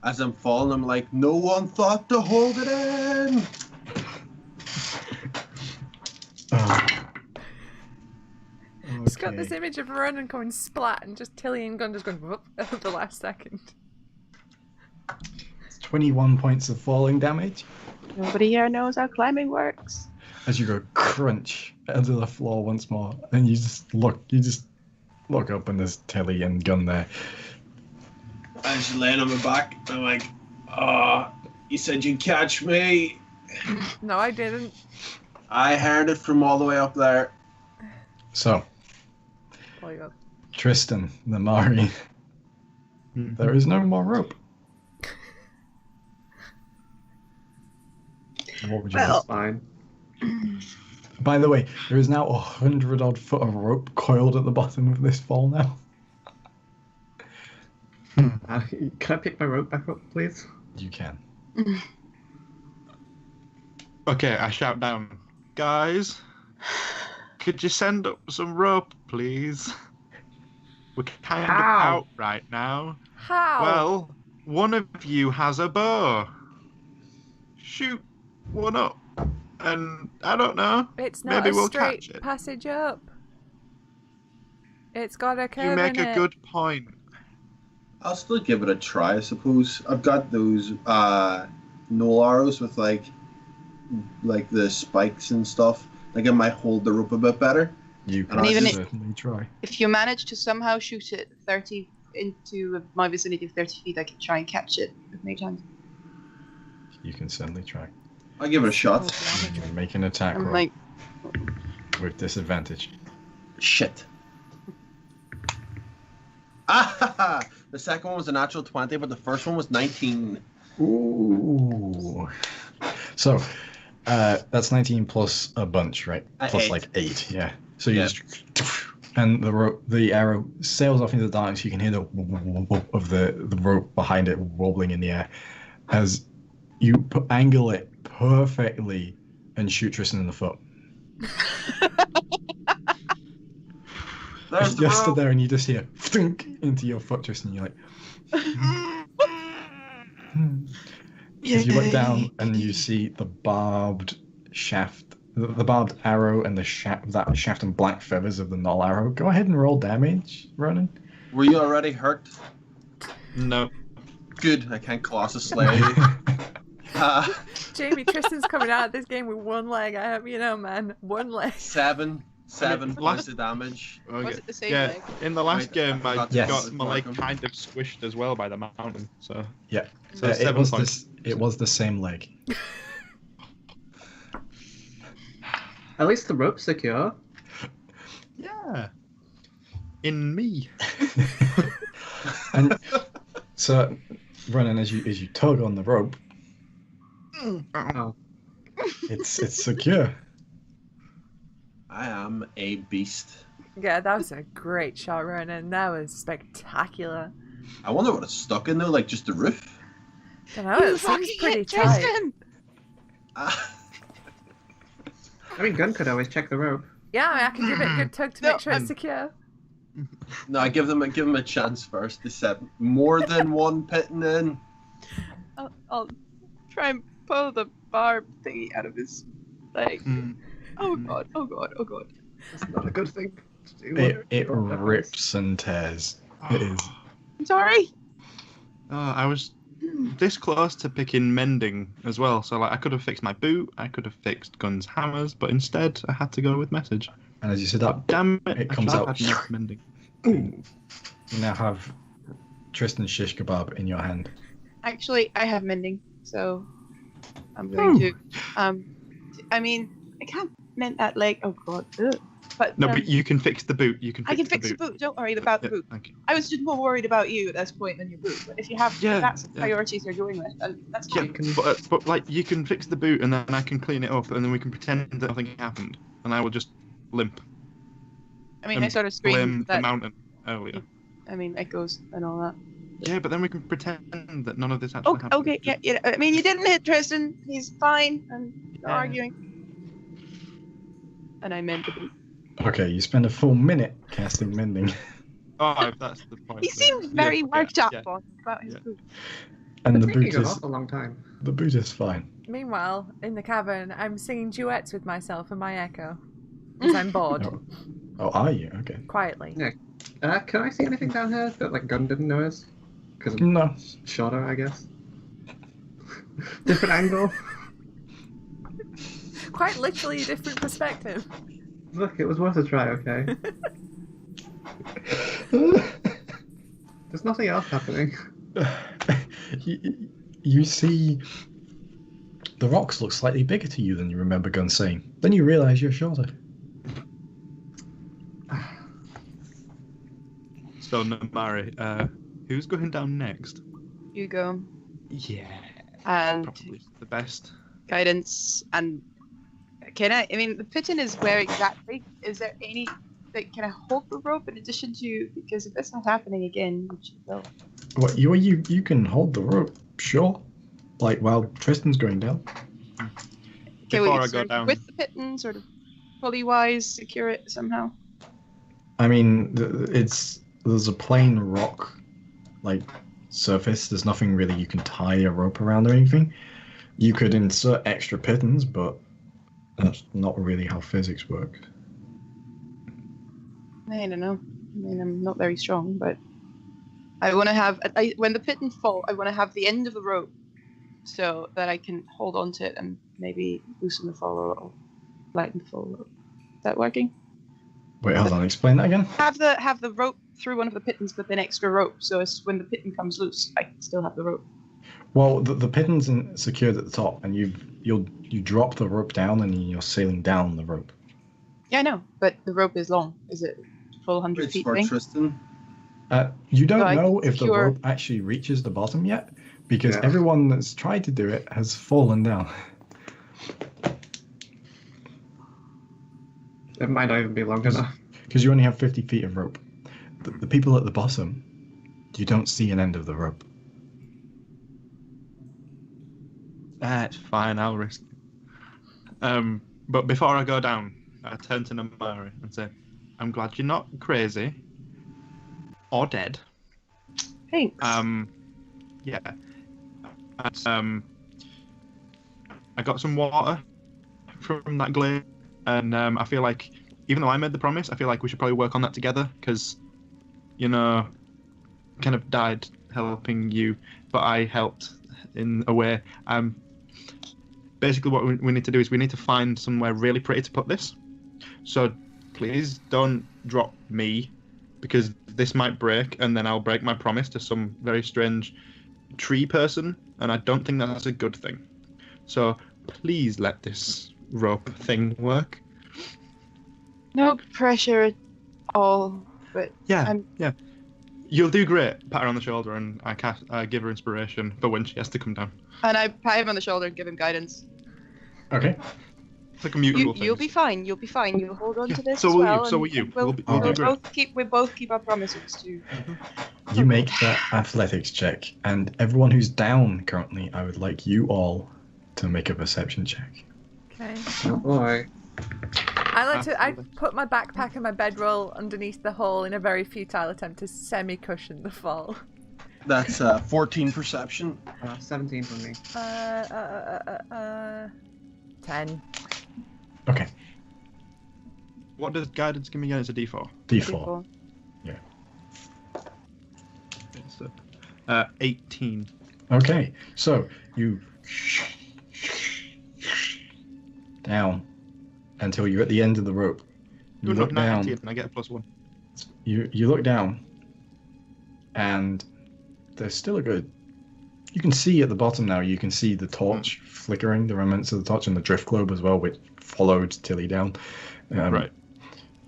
[SPEAKER 6] As I'm falling, I'm like, no one thought to hold it in.
[SPEAKER 1] Oh,
[SPEAKER 2] got this
[SPEAKER 1] Okay.
[SPEAKER 2] image of Ronan going splat and just Tilly and Gun just going whoop at the last second.
[SPEAKER 1] It's 21 points of falling damage
[SPEAKER 3] Nobody here knows how climbing works.
[SPEAKER 1] as you go crunch onto the floor once more, and you just look up and there's Tilly and Gun there.
[SPEAKER 6] I'm just laying on my back. I'm like, you said you'd catch me.
[SPEAKER 2] No, I didn't.
[SPEAKER 6] I heard it from all the way up there.
[SPEAKER 1] So,
[SPEAKER 2] Oh my god.
[SPEAKER 1] Tristan, Namari, there is no more rope. What would you
[SPEAKER 3] Well-
[SPEAKER 5] That's fine.
[SPEAKER 1] By the way, there is now 100-odd foot of rope coiled at the bottom of this fall now.
[SPEAKER 5] Can I pick my rope back up, please?
[SPEAKER 1] You can.
[SPEAKER 4] Okay, I shout down, guys. Could you send up some rope, please? We're kind of
[SPEAKER 5] How?
[SPEAKER 4] out right now.
[SPEAKER 2] How?
[SPEAKER 4] Well, one of you has a bow. Shoot one up, and I don't know.
[SPEAKER 2] it's not
[SPEAKER 4] maybe
[SPEAKER 2] a
[SPEAKER 4] we'll
[SPEAKER 2] straight
[SPEAKER 4] catch it.
[SPEAKER 2] passage up. It's got a curve
[SPEAKER 4] You make
[SPEAKER 2] in
[SPEAKER 4] a
[SPEAKER 2] it.
[SPEAKER 4] good point.
[SPEAKER 6] I'll still give it a try, I suppose. I've got those null arrows with like the spikes and stuff. Like I might hold the rope a bit better.
[SPEAKER 1] You can
[SPEAKER 6] And even
[SPEAKER 1] certainly try.
[SPEAKER 3] If you manage to somehow shoot it 30 into my vicinity of 30 feet, I can try and catch it with mage hand.
[SPEAKER 1] You can certainly try.
[SPEAKER 6] I'll give it a shot.
[SPEAKER 1] You can make an attack
[SPEAKER 3] I'm
[SPEAKER 1] roll
[SPEAKER 3] like,
[SPEAKER 1] with disadvantage.
[SPEAKER 6] Shit. Ah! The second one was a natural 20, but the first one was 19.
[SPEAKER 1] Ooh. So, that's 19 plus a bunch, right? Plus
[SPEAKER 6] 8.
[SPEAKER 1] like 8, yeah. So you
[SPEAKER 6] Yeah.
[SPEAKER 1] just... And the arrow sails off into the darkness. You can hear the whoop of the rope behind it wobbling in the air as you angle it perfectly and shoot Tristan in the foot.
[SPEAKER 6] There's the
[SPEAKER 1] Just stood
[SPEAKER 6] rope.
[SPEAKER 1] there and you just hear thunk into your foot, Tristan. You're like... As you look down and you see the barbed shaft, the barbed arrow and that shaft and black feathers of the null arrow. Go ahead and roll damage, Ronan.
[SPEAKER 6] Were you already hurt?
[SPEAKER 4] No.
[SPEAKER 6] Good, I can't Colossus Slay you.
[SPEAKER 2] Jamie, Tristan's coming out of this game with one leg. I hope you know, man. One leg.
[SPEAKER 6] 7
[SPEAKER 4] last-
[SPEAKER 6] points of damage.
[SPEAKER 3] was
[SPEAKER 4] Okay.
[SPEAKER 3] it the same
[SPEAKER 4] Yeah,
[SPEAKER 3] leg?
[SPEAKER 4] in the last
[SPEAKER 6] Wait,
[SPEAKER 4] game, I
[SPEAKER 6] forgot
[SPEAKER 1] Yes.
[SPEAKER 4] got my leg
[SPEAKER 6] Welcome.
[SPEAKER 4] kind of squished as well by the mountain. So
[SPEAKER 1] Yeah.
[SPEAKER 4] So
[SPEAKER 1] it
[SPEAKER 4] 7
[SPEAKER 1] was
[SPEAKER 4] points.
[SPEAKER 1] it was the same leg.
[SPEAKER 5] At least the rope's secure.
[SPEAKER 4] Yeah. In me.
[SPEAKER 1] And so, Ronan, as you tug on the rope,
[SPEAKER 5] Oh.
[SPEAKER 1] it's secure.
[SPEAKER 6] I am a beast.
[SPEAKER 2] Yeah, that was a great shot, Ronan. That was spectacular.
[SPEAKER 6] I wonder what it's stuck in though, like just the roof.
[SPEAKER 2] Don't know, it
[SPEAKER 3] fucking
[SPEAKER 2] seems pretty
[SPEAKER 3] hit
[SPEAKER 2] tight.
[SPEAKER 3] Tristan!
[SPEAKER 6] Ah,
[SPEAKER 5] I mean, Gun could always check the rope.
[SPEAKER 2] Yeah, I can give it a good tug to
[SPEAKER 3] No,
[SPEAKER 2] make sure it's secure.
[SPEAKER 6] no, I give them a chance first. They said more than one pitting in.
[SPEAKER 3] I'll try and pull the barb thingy out of his leg.
[SPEAKER 4] Mm.
[SPEAKER 3] Oh god, oh god, oh god.
[SPEAKER 5] That's not a good thing to do.
[SPEAKER 1] It rips and tears. It is.
[SPEAKER 3] I'm sorry.
[SPEAKER 4] Oh, I was this close to picking mending as well. So like, I could have fixed my boot. I could have fixed Gun's hammers, but instead I had to go with message.
[SPEAKER 1] And as you said that,
[SPEAKER 4] Damn it!
[SPEAKER 1] It
[SPEAKER 4] I
[SPEAKER 1] comes
[SPEAKER 4] should have
[SPEAKER 1] out.
[SPEAKER 4] had enough mending.
[SPEAKER 1] you now have Tristan's shish kebab in your hand.
[SPEAKER 3] Actually, I have mending, so I'm going to. I mean, I can't mend that leg. Oh god. Ugh. But,
[SPEAKER 4] No, but you can fix the boot. You can.
[SPEAKER 3] I can
[SPEAKER 4] fix
[SPEAKER 3] fix the boot. Don't worry about the
[SPEAKER 4] Yeah,
[SPEAKER 3] boot.
[SPEAKER 4] thank you.
[SPEAKER 3] I was just more worried about you at this point than your boot. But if you have,
[SPEAKER 4] Yeah,
[SPEAKER 3] if that's the
[SPEAKER 4] yeah.
[SPEAKER 3] priorities you're going with, then that's
[SPEAKER 4] Yeah,
[SPEAKER 3] fine.
[SPEAKER 4] but like you can fix the boot and then I can clean it up and then we can pretend that nothing happened and I will just limp.
[SPEAKER 3] I mean, I sort of
[SPEAKER 4] Blame
[SPEAKER 3] screamed
[SPEAKER 4] the
[SPEAKER 3] that.
[SPEAKER 4] mountain earlier.
[SPEAKER 3] I mean, echoes and all that.
[SPEAKER 4] Yeah, but then we can pretend that none of this actually
[SPEAKER 3] Okay,
[SPEAKER 4] happened.
[SPEAKER 3] okay, yeah, yeah. I mean, you didn't hit Tristan. He's fine. I'm not
[SPEAKER 4] Yeah.
[SPEAKER 3] arguing. And I meant the boot.
[SPEAKER 1] Okay, you spend a full minute casting mending,
[SPEAKER 4] Oh, if that's the point.
[SPEAKER 3] He
[SPEAKER 4] then-
[SPEAKER 3] seemed very
[SPEAKER 4] yeah,
[SPEAKER 3] worked up
[SPEAKER 4] yeah.
[SPEAKER 3] about his
[SPEAKER 4] Yeah.
[SPEAKER 3] boot.
[SPEAKER 1] and
[SPEAKER 5] It's
[SPEAKER 1] the boot
[SPEAKER 5] taking
[SPEAKER 1] is
[SPEAKER 5] a long time.
[SPEAKER 1] fine.
[SPEAKER 2] Meanwhile, in the cavern, I'm singing duets with myself and my echo. Because I'm bored.
[SPEAKER 1] Oh. Oh, are you? Okay.
[SPEAKER 2] quietly.
[SPEAKER 5] Yeah. Can I see anything down here that like Gunn didn't notice? Because
[SPEAKER 1] No.
[SPEAKER 5] shorter, I guess. Different angle.
[SPEAKER 2] Quite literally a different perspective.
[SPEAKER 5] Look, it was worth a try. Okay. There's nothing else happening.
[SPEAKER 1] You see, the rocks look slightly bigger to you than you remember Gunn saying. Then you realise you're shorter.
[SPEAKER 4] So, Namari, who's going down next?
[SPEAKER 3] You go.
[SPEAKER 4] Yeah,
[SPEAKER 3] And
[SPEAKER 4] probably the best.
[SPEAKER 3] guidance and I mean the pitten is where exactly? Is there any that can I hold the rope in addition to, because if that's not happening again, we should go.
[SPEAKER 1] What you can hold the rope, sure. Like while Tristan's going down.
[SPEAKER 3] Can
[SPEAKER 4] Before
[SPEAKER 3] we
[SPEAKER 4] I
[SPEAKER 3] sort
[SPEAKER 4] go
[SPEAKER 3] of
[SPEAKER 4] down,
[SPEAKER 3] with the pitten, sort of pulley-wise, secure it somehow?
[SPEAKER 1] I mean, there's a plain rock, like surface. There's nothing really you can tie a rope around or anything. You could insert extra pittons, but that's not really how physics works.
[SPEAKER 3] I don't know. I mean, I'm not very strong, but I want to have when the pitten fall, I want to have the end of the rope so that I can hold on to it and maybe loosen the fall a little, lighten the fall a little. Is that working?
[SPEAKER 1] Wait, hold on. Explain that again.
[SPEAKER 3] Have the rope through one of the pittons with an extra rope, so as when the pitten comes loose, I can still have the rope.
[SPEAKER 1] Well, the pitton's secured at the top, and you drop the rope down, and you're sailing down the rope.
[SPEAKER 3] Yeah, I know, but the rope is long. Is it full 100
[SPEAKER 6] It's
[SPEAKER 3] feet
[SPEAKER 6] for
[SPEAKER 3] thing?
[SPEAKER 6] Tristan.
[SPEAKER 1] You don't
[SPEAKER 3] So I
[SPEAKER 1] know
[SPEAKER 3] can
[SPEAKER 1] if the
[SPEAKER 3] secure-
[SPEAKER 1] rope actually reaches the bottom yet, because
[SPEAKER 5] Yeah.
[SPEAKER 1] everyone that's tried to do it has fallen down.
[SPEAKER 5] It might not even be long enough.
[SPEAKER 1] Because you only have 50 feet of rope. The people at the bottom, you don't see an end of the rope.
[SPEAKER 4] It's fine. I'll risk it. But before I go down, I turn to Namari and say, "I'm glad you're not crazy or dead."
[SPEAKER 3] Thanks.
[SPEAKER 4] Yeah. And, I got some water from that glade, and I feel like, even though I made the promise, I feel like we should probably work on that together, because, kind of died helping you, but I helped in a way. Basically what we need to do is we need to find somewhere really pretty to put this. So please don't drop me, because this might break, and then I'll break my promise to some very strange tree person, and I don't think that's a good thing. So please let this rope thing work.
[SPEAKER 3] No pressure at all, but
[SPEAKER 4] Yeah. You'll do great. Pat her on the shoulder, and I give her inspiration for when she has to come down.
[SPEAKER 3] and I pat him on the shoulder and give him guidance.
[SPEAKER 1] Okay.
[SPEAKER 4] It's like a mutable
[SPEAKER 3] You'll
[SPEAKER 4] thing.
[SPEAKER 3] be fine. You'll be fine. You hold on
[SPEAKER 4] Yeah,
[SPEAKER 3] to this
[SPEAKER 4] so
[SPEAKER 3] as
[SPEAKER 4] will you,
[SPEAKER 3] well.
[SPEAKER 4] so
[SPEAKER 3] and
[SPEAKER 4] will you.
[SPEAKER 3] We'll,
[SPEAKER 4] We'll be- we'll
[SPEAKER 1] do
[SPEAKER 4] great.
[SPEAKER 3] we both keep our promises too.
[SPEAKER 1] You make that athletics check, and everyone who's down currently, I would like you all to make a perception check.
[SPEAKER 2] Okay.
[SPEAKER 5] Oh boy.
[SPEAKER 2] I put my backpack and my bedroll underneath the hole in a very futile attempt to semi-cushion the fall.
[SPEAKER 6] That's 14 perception.
[SPEAKER 5] 17 for me.
[SPEAKER 2] 10.
[SPEAKER 1] Okay.
[SPEAKER 4] What does guidance give me again? It's a D4.
[SPEAKER 1] D4.
[SPEAKER 4] It's 18.
[SPEAKER 1] Okay. So you down until you're at the end of the rope. You
[SPEAKER 4] Good
[SPEAKER 1] look
[SPEAKER 4] luck,
[SPEAKER 1] down.
[SPEAKER 4] 19, and I get a +1.
[SPEAKER 1] You look down, and there's still a good. You can see at the bottom now. You can see the torch flickering, the remnants of the torch, and the drift globe as well, which followed Tilly down.
[SPEAKER 4] Right.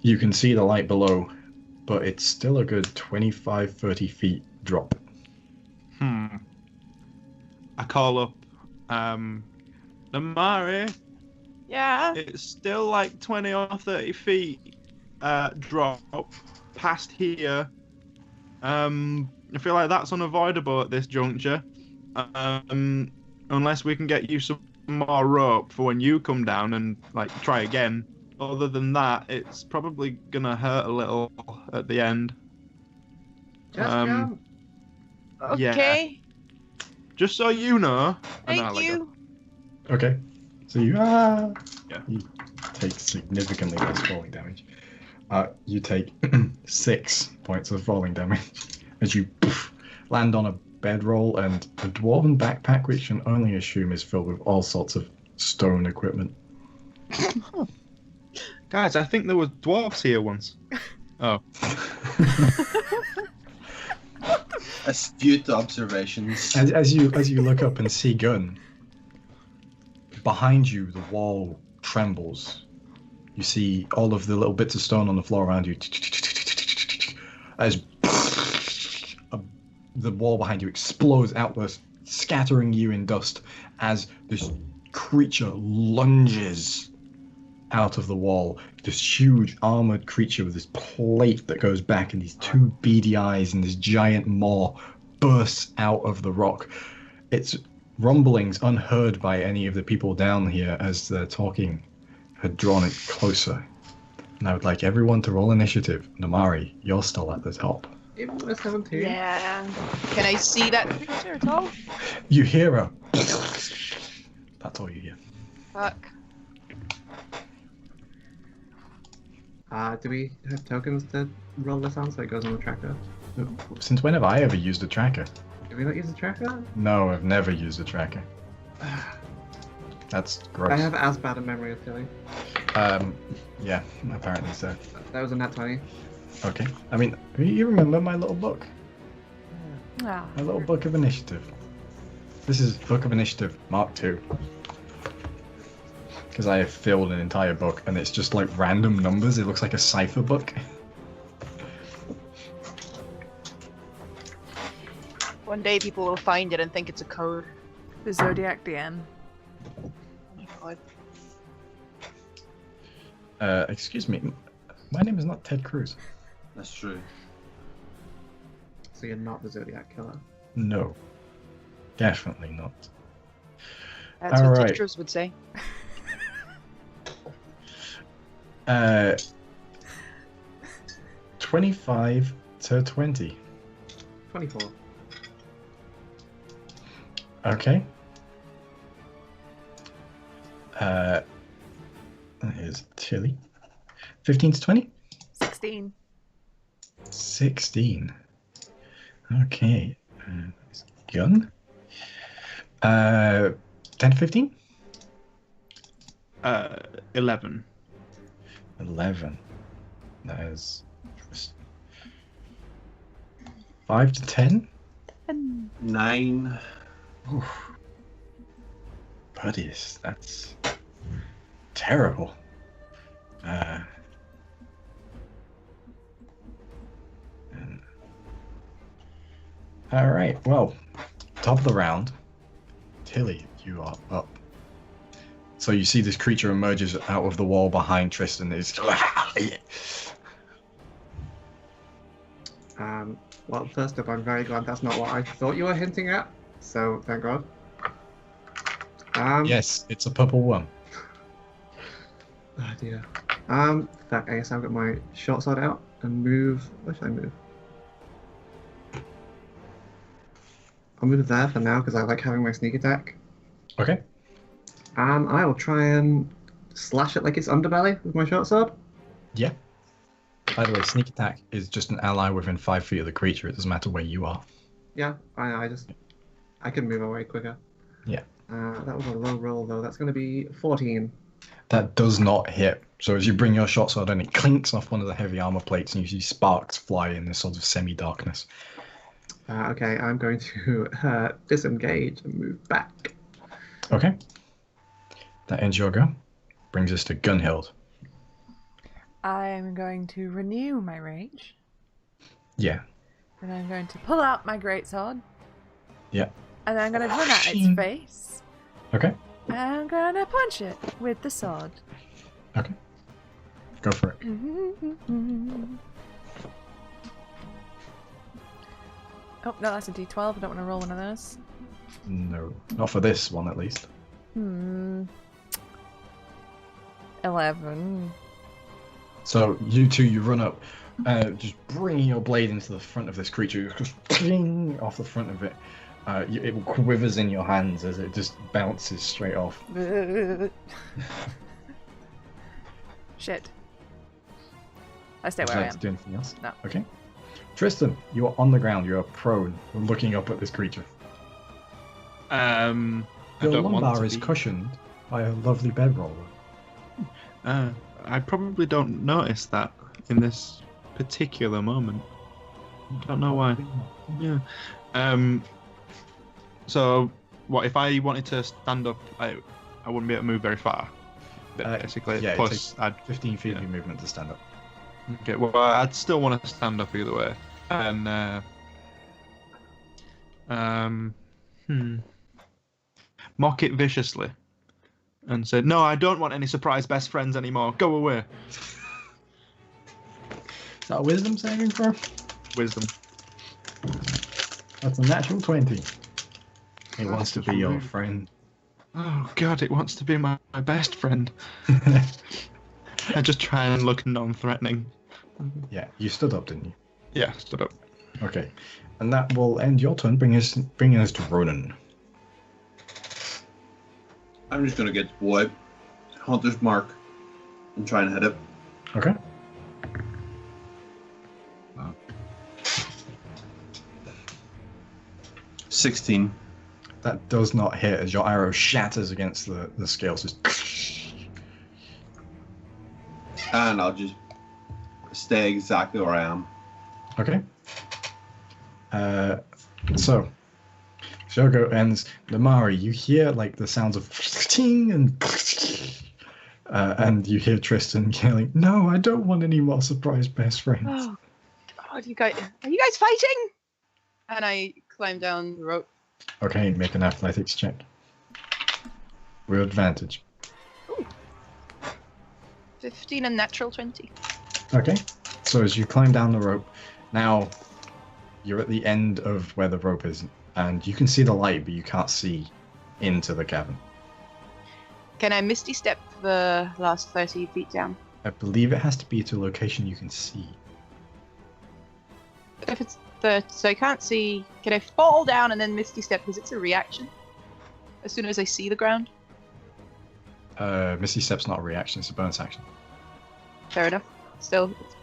[SPEAKER 1] You can see the light below, but it's still a good 25, 30 feet drop.
[SPEAKER 4] I call up Namari.
[SPEAKER 3] Yeah.
[SPEAKER 4] It's still like 20 or 30 feet drop past here. I feel like that's unavoidable at this juncture. Unless we can get you some more rope for when you come down and like try again. Other than that, it's probably gonna hurt a little at the end.
[SPEAKER 5] Just go.
[SPEAKER 3] Okay.
[SPEAKER 4] Just so you know. And then I
[SPEAKER 3] Thank
[SPEAKER 4] let go.
[SPEAKER 3] you.
[SPEAKER 1] Okay. So you
[SPEAKER 4] Yeah.
[SPEAKER 1] you take significantly less falling damage. You take 6 points of falling damage as you land on a bedroll and a dwarven backpack, which you can only assume is filled with all sorts of stone equipment.
[SPEAKER 4] Guys, I think there were dwarves here once. Oh.
[SPEAKER 6] Astute observations.
[SPEAKER 1] As you look up and see Gun, behind you the wall trembles. You see all of the little bits of stone on the floor around you as the wall behind you explodes outwards, scattering you in dust as this creature lunges out of the wall. This huge armored creature with this plate that goes back and these 2 beady eyes and this giant maw bursts out of the rock. Its rumblings, unheard by any of the people down here as they're talking, had drawn it closer. And I would like everyone to roll initiative. Namari, you're still at the top.
[SPEAKER 5] Even with 17.
[SPEAKER 3] Yeah. Can I see that creature at all?
[SPEAKER 1] You hear a... That's all you hear.
[SPEAKER 3] Fuck.
[SPEAKER 5] Do we have tokens to roll this on so it goes on the tracker?
[SPEAKER 1] Since when have I ever used a tracker?
[SPEAKER 5] Did we not use a tracker?
[SPEAKER 1] No, I've never used a tracker. That's gross.
[SPEAKER 5] I have as bad a memory as Tilly.
[SPEAKER 1] Yeah, apparently so.
[SPEAKER 5] That was a nat 20.
[SPEAKER 1] Okay. I mean, you remember my little book?
[SPEAKER 2] Ah.
[SPEAKER 1] My little book of initiative. This is Book of Initiative Mark II. Because I have filled an entire book and it's just like random numbers. It looks like a cipher book.
[SPEAKER 3] One day people will find it and think it's a code.
[SPEAKER 2] The Zodiac DN.
[SPEAKER 3] Oh my god.
[SPEAKER 1] Excuse me. My name is not Ted Cruz.
[SPEAKER 6] That's true.
[SPEAKER 5] So you're not the Zodiac Killer.
[SPEAKER 1] No. Definitely not.
[SPEAKER 3] That's
[SPEAKER 1] All
[SPEAKER 3] what
[SPEAKER 1] right.
[SPEAKER 3] teachers would say.
[SPEAKER 1] 25 to 20.
[SPEAKER 5] 24.
[SPEAKER 1] Okay. That is Tilly. 15 to 20?
[SPEAKER 2] 16.
[SPEAKER 1] 16. Okay. Gun. 10 to 15?
[SPEAKER 4] 11.
[SPEAKER 1] 11. That is 5 to 10?
[SPEAKER 6] 9.
[SPEAKER 1] Oof. Buddies, that's terrible. All right, well, top of the round. Tilly, you are up. So you see this creature emerges out of the wall behind Tristan. It's
[SPEAKER 5] Well, first up, I'm very glad that's not what I thought you were hinting at. So, thank God.
[SPEAKER 1] Yes, it's a purple one.
[SPEAKER 5] Oh dear. Fuck, I guess I've got my short sword out and move. Where should I move? I'll move there for now because I like having my sneak attack.
[SPEAKER 1] Okay.
[SPEAKER 5] I will try and slash it like it's underbelly with my short sword.
[SPEAKER 1] Yeah. By the way, sneak attack is just an ally within 5 feet of the creature. It doesn't matter where you are.
[SPEAKER 5] Yeah, I can move away quicker.
[SPEAKER 1] Yeah.
[SPEAKER 5] That was a low roll though. That's going to be 14.
[SPEAKER 1] That does not hit. So as you bring your short sword in, it clinks off one of the heavy armor plates, and you see sparks fly in this sort of semi-darkness.
[SPEAKER 5] Okay, I'm going to disengage and move back.
[SPEAKER 1] Okay. That ends your go. Brings us to Gunnhild.
[SPEAKER 2] I'm going to renew my rage.
[SPEAKER 1] Yeah.
[SPEAKER 2] And I'm going to pull out my greatsword.
[SPEAKER 1] Yeah.
[SPEAKER 2] And I'm going to run at its face.
[SPEAKER 1] Okay.
[SPEAKER 2] And I'm going to punch it with the sword.
[SPEAKER 1] Okay. Go for it.
[SPEAKER 2] Oh, no, that's a d12. I don't want to roll one of those.
[SPEAKER 1] No. Not for this one, at least.
[SPEAKER 2] 11.
[SPEAKER 1] So you two, you run up, just bringing your blade into the front of this creature, just ping off the front of it. It quivers in your hands as it just bounces straight off.
[SPEAKER 2] Shit. I stay
[SPEAKER 1] Would
[SPEAKER 2] where
[SPEAKER 1] you
[SPEAKER 2] I
[SPEAKER 1] like
[SPEAKER 2] am.
[SPEAKER 1] to do anything else?
[SPEAKER 2] No.
[SPEAKER 1] Okay. Tristan, you are on the ground. You are prone, looking up at this creature.
[SPEAKER 4] I
[SPEAKER 1] Your
[SPEAKER 4] don't want
[SPEAKER 1] lumbar
[SPEAKER 4] to
[SPEAKER 1] is
[SPEAKER 4] be...
[SPEAKER 1] cushioned by a lovely bedroll.
[SPEAKER 4] I probably don't notice that in this particular moment. Don't know why. Yeah. So, what if I wanted to stand up? I wouldn't be able to move very far. Basically,
[SPEAKER 1] Yeah,
[SPEAKER 4] plus
[SPEAKER 1] it takes
[SPEAKER 4] I'd
[SPEAKER 1] 15 feet
[SPEAKER 4] yeah.
[SPEAKER 1] of your movement to stand up.
[SPEAKER 4] Okay, well, I'd still want to stand up either way. And, mock it viciously. And say, no, I don't want any surprise best friends anymore. Go away.
[SPEAKER 1] Is that a wisdom saving throw?
[SPEAKER 4] Wisdom.
[SPEAKER 1] That's a natural 20. It
[SPEAKER 4] That's
[SPEAKER 1] wants to
[SPEAKER 4] just
[SPEAKER 1] be your
[SPEAKER 4] rude.
[SPEAKER 1] friend.
[SPEAKER 4] Oh, God, it wants to be my best friend. I just try and look non-threatening.
[SPEAKER 1] Yeah, you stood up, didn't you?
[SPEAKER 4] Yeah, stood up.
[SPEAKER 1] Okay. And that will end your turn, bringing us to Ronan.
[SPEAKER 6] I'm just gonna get the boy, Hunter's Mark, and try and hit it.
[SPEAKER 1] Okay.
[SPEAKER 6] 16.
[SPEAKER 1] That does not hit as your arrow shatters against the scales. Just...
[SPEAKER 6] And I'll just stay exactly where I am.
[SPEAKER 1] Okay. So, Shogo ends. Namari, you hear like the sounds of ting and you hear Tristan yelling, "No, I don't want any more surprise best friends."
[SPEAKER 3] Oh, God, are you guys fighting? And I climb down the rope.
[SPEAKER 1] Okay, make an athletics check. With advantage.
[SPEAKER 3] Ooh. 15 and natural 20.
[SPEAKER 1] Okay. So as you climb down the rope, now you're at the end of where the rope is, and you can see the light, but you can't see into the cavern.
[SPEAKER 3] Can I Misty Step the last 30 feet down?
[SPEAKER 1] I believe it has to be to a location you can see.
[SPEAKER 3] If it's so I can't see. Can I fall down and then Misty Step because it's a reaction? As soon as I see the ground?
[SPEAKER 1] Misty Step's not a reaction, it's a bonus action.
[SPEAKER 3] Fair enough. Still, it's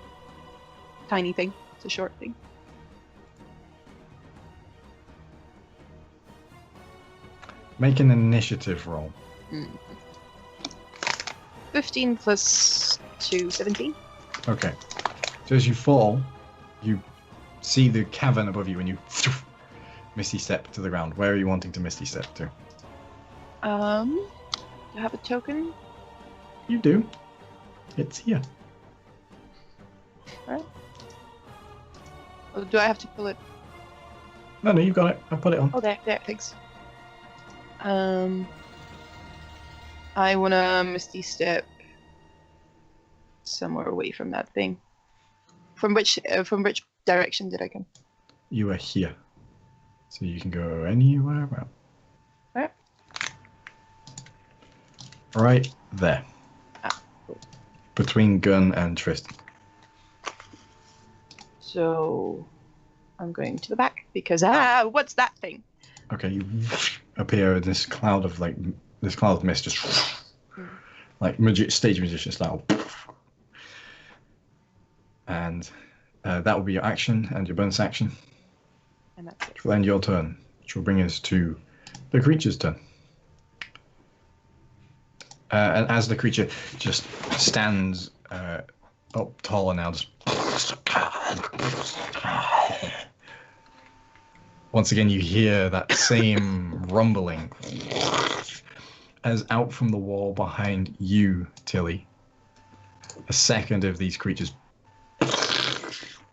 [SPEAKER 3] a tiny thing. It's a short thing.
[SPEAKER 1] Make an initiative roll.
[SPEAKER 3] 15 plus 2, 17.
[SPEAKER 1] Okay. So as you fall, you see the cavern above you and you Misty Step to the ground. Where are you wanting to Misty Step to?
[SPEAKER 3] Do I have a token?
[SPEAKER 1] You do. It's here.
[SPEAKER 3] Alright. Oh, do I have to pull it?
[SPEAKER 1] No, you got it. I put it on.
[SPEAKER 3] Oh, there, thanks. I wanna Misty Step somewhere away from that thing. From which direction did I come?
[SPEAKER 1] You are here. So you can go anywhere around.
[SPEAKER 3] Alright.
[SPEAKER 1] Right there.
[SPEAKER 3] Ah, cool.
[SPEAKER 1] Between Gun and Tristan.
[SPEAKER 3] So I'm going to the back because what's that thing?
[SPEAKER 1] Okay, you appear in this cloud of mist, just like stage magician style. And that will be your action and your bonus action.
[SPEAKER 3] And that's it.
[SPEAKER 1] Which will end your turn, which will bring us to the creature's turn. And as the creature just stands up tall and now just... Once again, you hear that same rumbling as out from the wall behind you, Tilly, a second of these creatures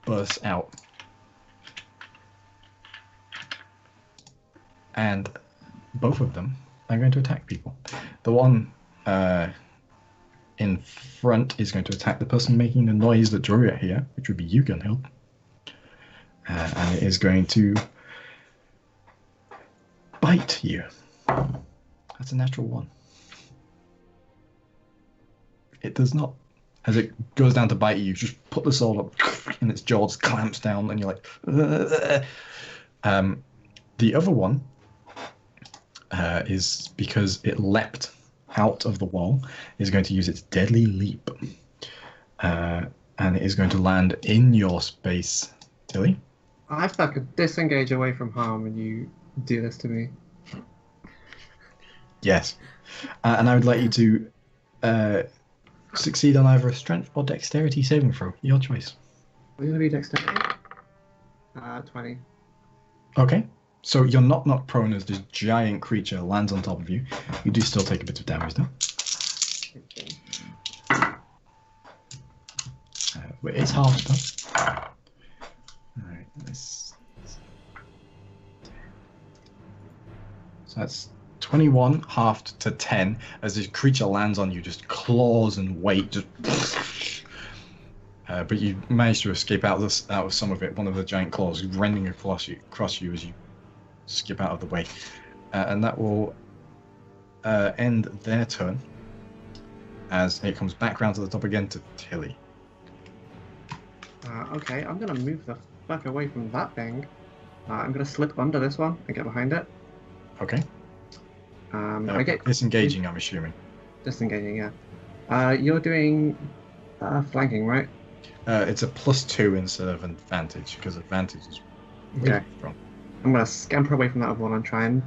[SPEAKER 1] bursts out. And both of them are going to attack people. The one in front is going to attack the person making the noise that drew it here, which would be you, Gunnhild. And it is going to bite you. That's a natural 1. It does not. As it goes down to bite you, you just put the sword up and its jaw just clamps down and you're like... The other one is because it leapt out of the wall, is going to use its deadly leap. And And it is going to land in your space, Tilly.
[SPEAKER 5] I fucking disengage away from harm when you do this to me.
[SPEAKER 1] Yes. And I would like you to succeed on either a strength or dexterity saving throw. Your choice.
[SPEAKER 5] We're gonna be dexterity. 20.
[SPEAKER 1] Okay. So you're not prone as this giant creature lands on top of you. You do still take a bit of damage though.
[SPEAKER 5] 15.
[SPEAKER 1] But it's half though. Alright, so that's 21 halved to 10 as this creature lands on you, just claws and weight, just. But you manage to escape out of some of it. One of the giant claws rending across you as you skip out of the way, and that will end their turn. As it comes back round to the top again to Tilly.
[SPEAKER 5] Okay, I'm gonna move the fuck away from that thing. I'm gonna slip under this one and get behind it.
[SPEAKER 1] Okay.
[SPEAKER 5] I get
[SPEAKER 1] disengaging, I'm assuming.
[SPEAKER 5] Disengaging, yeah. You're doing flanking, right?
[SPEAKER 1] It's a +2 instead of advantage, because advantage is really
[SPEAKER 5] Okay.
[SPEAKER 1] strong.
[SPEAKER 5] I'm gonna scamper away from that other one and try and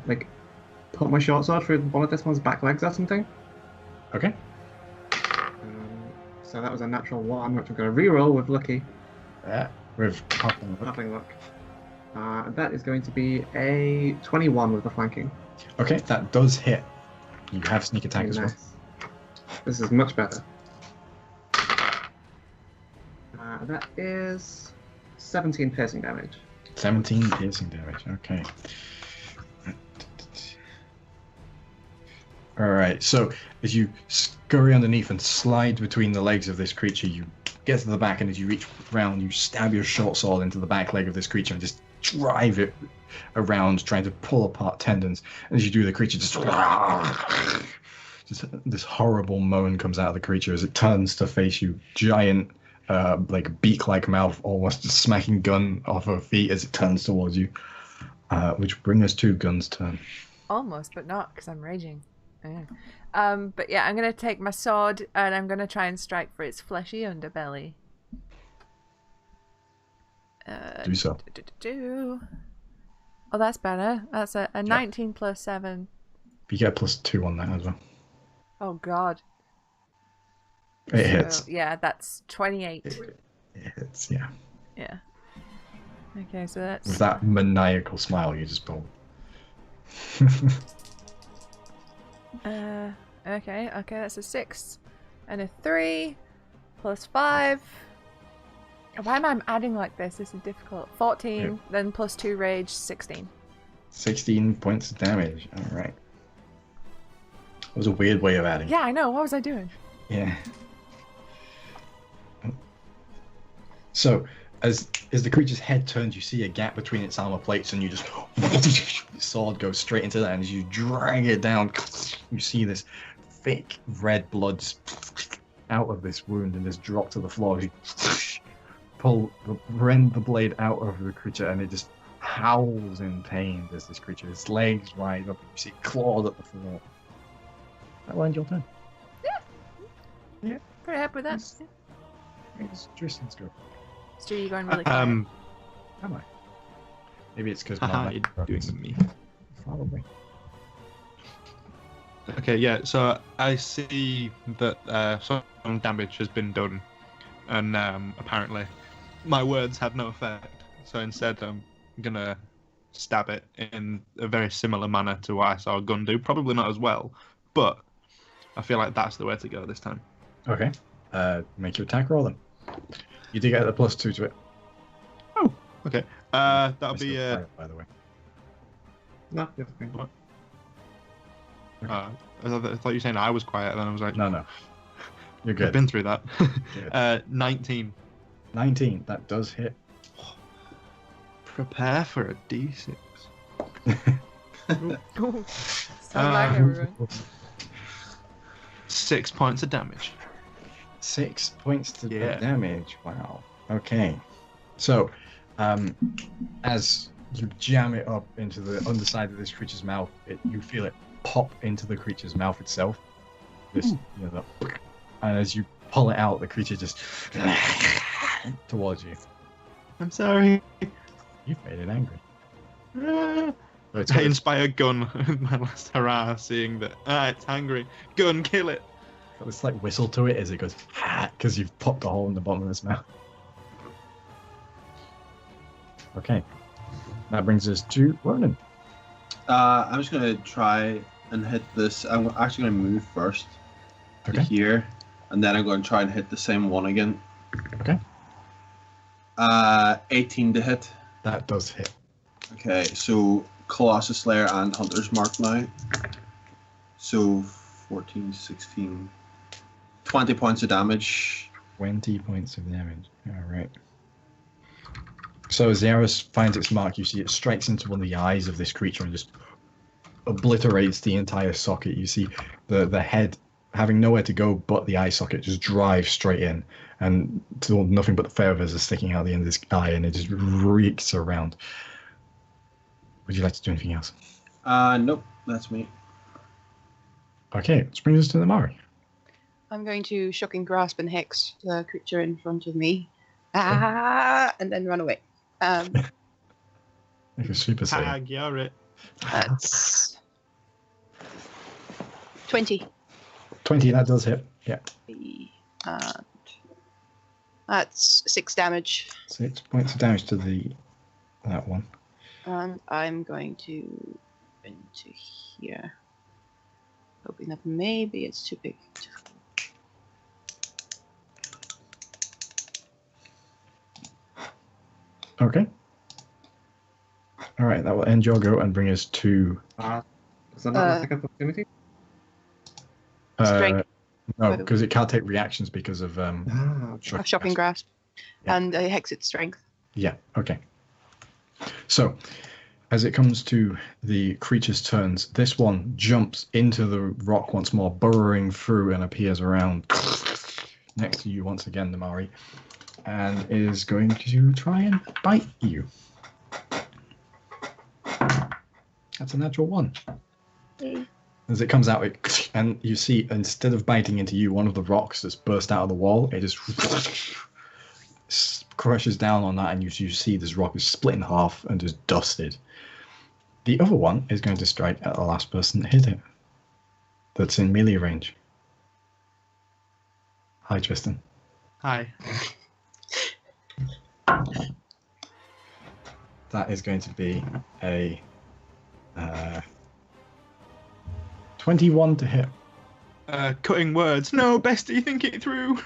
[SPEAKER 5] put my short sword through one of this one's back legs or something.
[SPEAKER 1] Okay.
[SPEAKER 5] So that was a natural 1, which I'm gonna reroll with lucky.
[SPEAKER 1] Yeah. With
[SPEAKER 5] Halfling luck. That is going to be a 21 with the flanking.
[SPEAKER 1] Okay, that does hit. You have sneak attack as well.
[SPEAKER 5] Nice. This is much better. That is 17 piercing damage.
[SPEAKER 1] 17 piercing damage. Okay. Alright, so as you scurry underneath and slide between the legs of this creature, you get to the back, and as you reach round, you stab your short sword into the back leg of this creature and just drive it around, trying to pull apart tendons. And as you do, the creature just this horrible moan comes out of the creature as it turns to face you. Giant, beak-like mouth, almost smacking Gun off her feet as it turns towards you. Which brings us to Gun's turn.
[SPEAKER 2] Almost, but not, because I'm raging. Yeah. But yeah, I'm going to take my sword and I'm going to try and strike for its fleshy underbelly.
[SPEAKER 1] Do so.
[SPEAKER 2] Oh, that's better. That's a 19 plus 7.
[SPEAKER 1] You get +2 on that as well.
[SPEAKER 2] Oh, God.
[SPEAKER 1] It hits.
[SPEAKER 2] Yeah, that's 28.
[SPEAKER 1] It hits, yeah.
[SPEAKER 2] Yeah. Okay, so that's...
[SPEAKER 1] With that maniacal smile you just pulled.
[SPEAKER 2] Okay, that's a 6 and a 3 plus 5. Why am I adding like this? This is difficult. 14,
[SPEAKER 1] Yep.
[SPEAKER 2] then plus 2 rage, 16.
[SPEAKER 1] 16 points of damage. Alright. That was a weird way of adding.
[SPEAKER 2] Yeah, I know. What was I doing?
[SPEAKER 1] Yeah. So, as the creature's head turns, you see a gap between its armor plates, and you just your sword goes straight into that, and as you drag it down, you see this thick red blood out of this wound and just drop to the floor. You rend the blade out of the creature, and it just howls in pain as this creature, its legs rise up, and you see claws at the floor. That'll end your turn.
[SPEAKER 2] Pretty happy with that.
[SPEAKER 1] Yes. It's Tristan's go.
[SPEAKER 2] Stu, you going really quiet?
[SPEAKER 1] Am I? Maybe it's because
[SPEAKER 4] Haha,
[SPEAKER 1] my
[SPEAKER 4] you're doing with me.
[SPEAKER 1] Probably.
[SPEAKER 4] Okay, yeah, so I see that some damage has been done, and apparently my words had no effect, so instead I'm gonna stab it in a very similar manner to what I saw Gun do. Probably not as well, but I feel like that's the way to go this time.
[SPEAKER 1] Okay. Make your attack roll then. You did get a +2 to it.
[SPEAKER 4] Oh, okay. That'll
[SPEAKER 1] Missed
[SPEAKER 4] be
[SPEAKER 1] the fire, by the way.
[SPEAKER 5] No, you're fine.
[SPEAKER 4] What? I thought you were saying I was quiet, and then I was like,
[SPEAKER 1] No. You're
[SPEAKER 4] I've
[SPEAKER 1] good.
[SPEAKER 4] been through that.
[SPEAKER 1] Good.
[SPEAKER 4] 19.
[SPEAKER 1] 19. That does hit.
[SPEAKER 4] Prepare for a D6.
[SPEAKER 2] Sound like everyone.
[SPEAKER 4] 6 points of damage.
[SPEAKER 1] 6 points to
[SPEAKER 4] Yeah.
[SPEAKER 1] damage. Wow. Okay. So, as you jam it up into the underside of this creature's mouth, you feel it pop into the creature's mouth itself. This, and as you pull it out, the creature just towards you.
[SPEAKER 4] I'm sorry.
[SPEAKER 1] You've made it angry.
[SPEAKER 4] Ah.
[SPEAKER 1] So it's
[SPEAKER 4] I
[SPEAKER 1] got its,
[SPEAKER 4] inspire gun with my last hurrah, seeing that it's angry. Gun, kill it.
[SPEAKER 1] got this like whistle to it as it goes because you've popped a hole in the bottom of its mouth. Okay, that brings us to Ronan.
[SPEAKER 6] I'm just gonna try and hit this. I'm actually gonna move first to
[SPEAKER 1] Okay.
[SPEAKER 6] here, and then I'm going to try and hit the same one again.
[SPEAKER 1] Okay.
[SPEAKER 6] 18 to hit.
[SPEAKER 1] That does hit.
[SPEAKER 6] Okay, so Colossus Slayer and Hunter's Mark now. So 14, 16, 20 points of damage.
[SPEAKER 1] 20 points of damage. All right. So as the arrow finds its mark, you see it strikes into one of the eyes of this creature and just obliterates the entire socket. You see the head having nowhere to go but the eye socket just drives straight in, and till nothing but the feathers are sticking out the end of this eye, and it just reeks around. Would you like to do anything else?
[SPEAKER 6] Nope, that's me.
[SPEAKER 1] Okay, let's bring us to Namari.
[SPEAKER 3] I'm going to shocking grasp and hex the creature in front of me. And then run away.
[SPEAKER 1] Like a super saiyan.
[SPEAKER 4] Tag, you're it.
[SPEAKER 3] That's 20.
[SPEAKER 1] 20, that does hit. Yeah.
[SPEAKER 3] And that's 6 damage.
[SPEAKER 1] 6 points of damage to that one.
[SPEAKER 3] And I'm going to into here. Hoping that maybe it's too big to fall.
[SPEAKER 1] Okay. All right, that will end your go and bring us to.
[SPEAKER 5] Is that not a second opportunity?
[SPEAKER 3] Strike.
[SPEAKER 1] No, because it can't take reactions because of
[SPEAKER 3] Shocking grasp.
[SPEAKER 1] Yeah.
[SPEAKER 3] And hex its strength.
[SPEAKER 1] Yeah. Okay. So, as it comes to the creature's turns, this one jumps into the rock once more, burrowing through, and appears around next to you once again, Namari, and is going to try and bite you. That's a natural 1. As it comes out, and you see, instead of biting into you, one of the rocks that's burst out of the wall, it just crushes down on that, and you see this rock is split in half and just dusted. The other one is going to strike at the last person that hit it. That's in melee range. Hi, Tristan.
[SPEAKER 4] Hi.
[SPEAKER 1] That is going to be a 21 to hit.
[SPEAKER 4] Cutting words. No, bestie, think it through.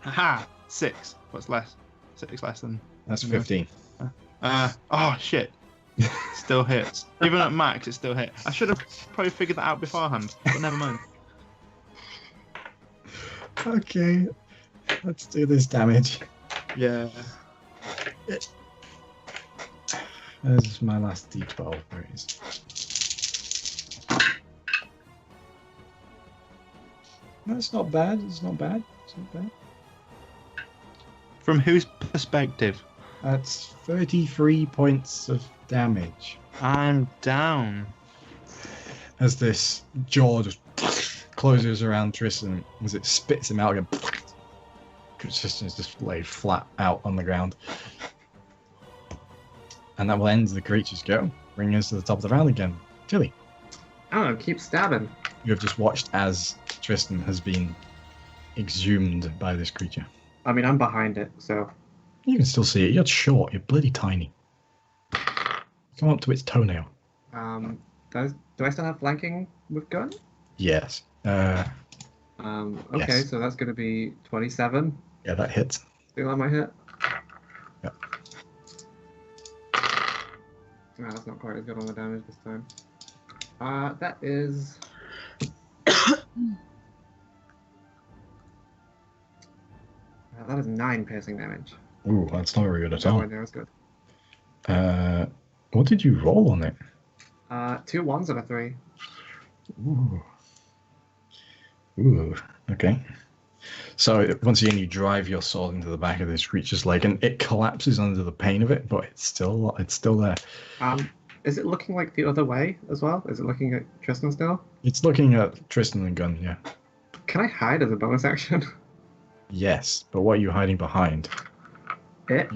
[SPEAKER 4] Haha. 6. What's less? 6 less than.
[SPEAKER 1] That's 15.
[SPEAKER 4] Oh shit. Still hits. Even at max, it still hit. I should have probably figured that out beforehand, but never mind.
[SPEAKER 1] Okay, let's do this damage.
[SPEAKER 4] Yeah.
[SPEAKER 1] There's my last d12. There it is. That's not bad. It's not bad. It's not bad.
[SPEAKER 4] From whose perspective?
[SPEAKER 1] That's 33 points of damage.
[SPEAKER 4] I'm down.
[SPEAKER 1] As this jaw just closes around Tristan, as it spits him out again. Tristan's just laid flat out on the ground. And that will end the creature's go, bringing us to the top of the round again. Tilly,
[SPEAKER 5] I don't know, keep stabbing.
[SPEAKER 1] you have just watched as Tristan has been exhumed by this creature.
[SPEAKER 5] I mean, I'm behind it, so.
[SPEAKER 1] You can still see it. You're short. You're bloody tiny. Come up to its toenail.
[SPEAKER 5] Do I still have flanking with gun?
[SPEAKER 1] Yes.
[SPEAKER 5] Okay,
[SPEAKER 1] Yes.
[SPEAKER 5] so that's going to be 27.
[SPEAKER 1] Yeah, that hits.
[SPEAKER 5] Think that might hit?
[SPEAKER 1] Yep.
[SPEAKER 5] No, that's not quite as good on the damage this time. That is... that is 9 piercing damage.
[SPEAKER 1] Ooh, that's not very good at
[SPEAKER 5] Nowhere
[SPEAKER 1] all.
[SPEAKER 5] near as good.
[SPEAKER 1] What did you roll on it?
[SPEAKER 5] 2 1s and a 3.
[SPEAKER 1] Ooh. Ooh. Okay. So once again, you drive your sword into the back of this creature's leg, and it collapses under the pain of it, but it's still there.
[SPEAKER 5] Is it looking like the other way as well? Is it looking at Tristan still?
[SPEAKER 1] It's looking at Tristan and Gunn, yeah.
[SPEAKER 5] Can I hide as a bonus action?
[SPEAKER 1] Yes, but what are you hiding behind?
[SPEAKER 5] It?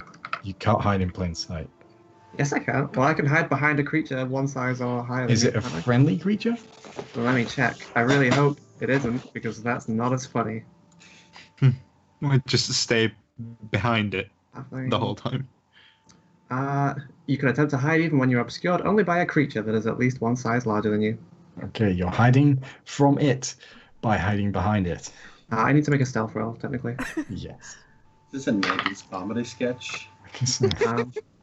[SPEAKER 1] You can't hide in plain sight.
[SPEAKER 5] Yes, I can. Well, I can hide behind a creature one size or higher.
[SPEAKER 1] Is it a
[SPEAKER 5] can't I?
[SPEAKER 1] friendly creature?
[SPEAKER 5] Well, let me check. I really hope it isn't, because that's not as funny.
[SPEAKER 4] We just stay behind it
[SPEAKER 5] Halfling.
[SPEAKER 4] the whole time.
[SPEAKER 5] You can attempt to hide even when you're obscured only by a creature that is at least one size larger than you.
[SPEAKER 1] Okay, you're hiding from it by hiding behind it.
[SPEAKER 5] I need to make a stealth roll, technically.
[SPEAKER 1] Yes.
[SPEAKER 6] This is a 90s comedy sketch.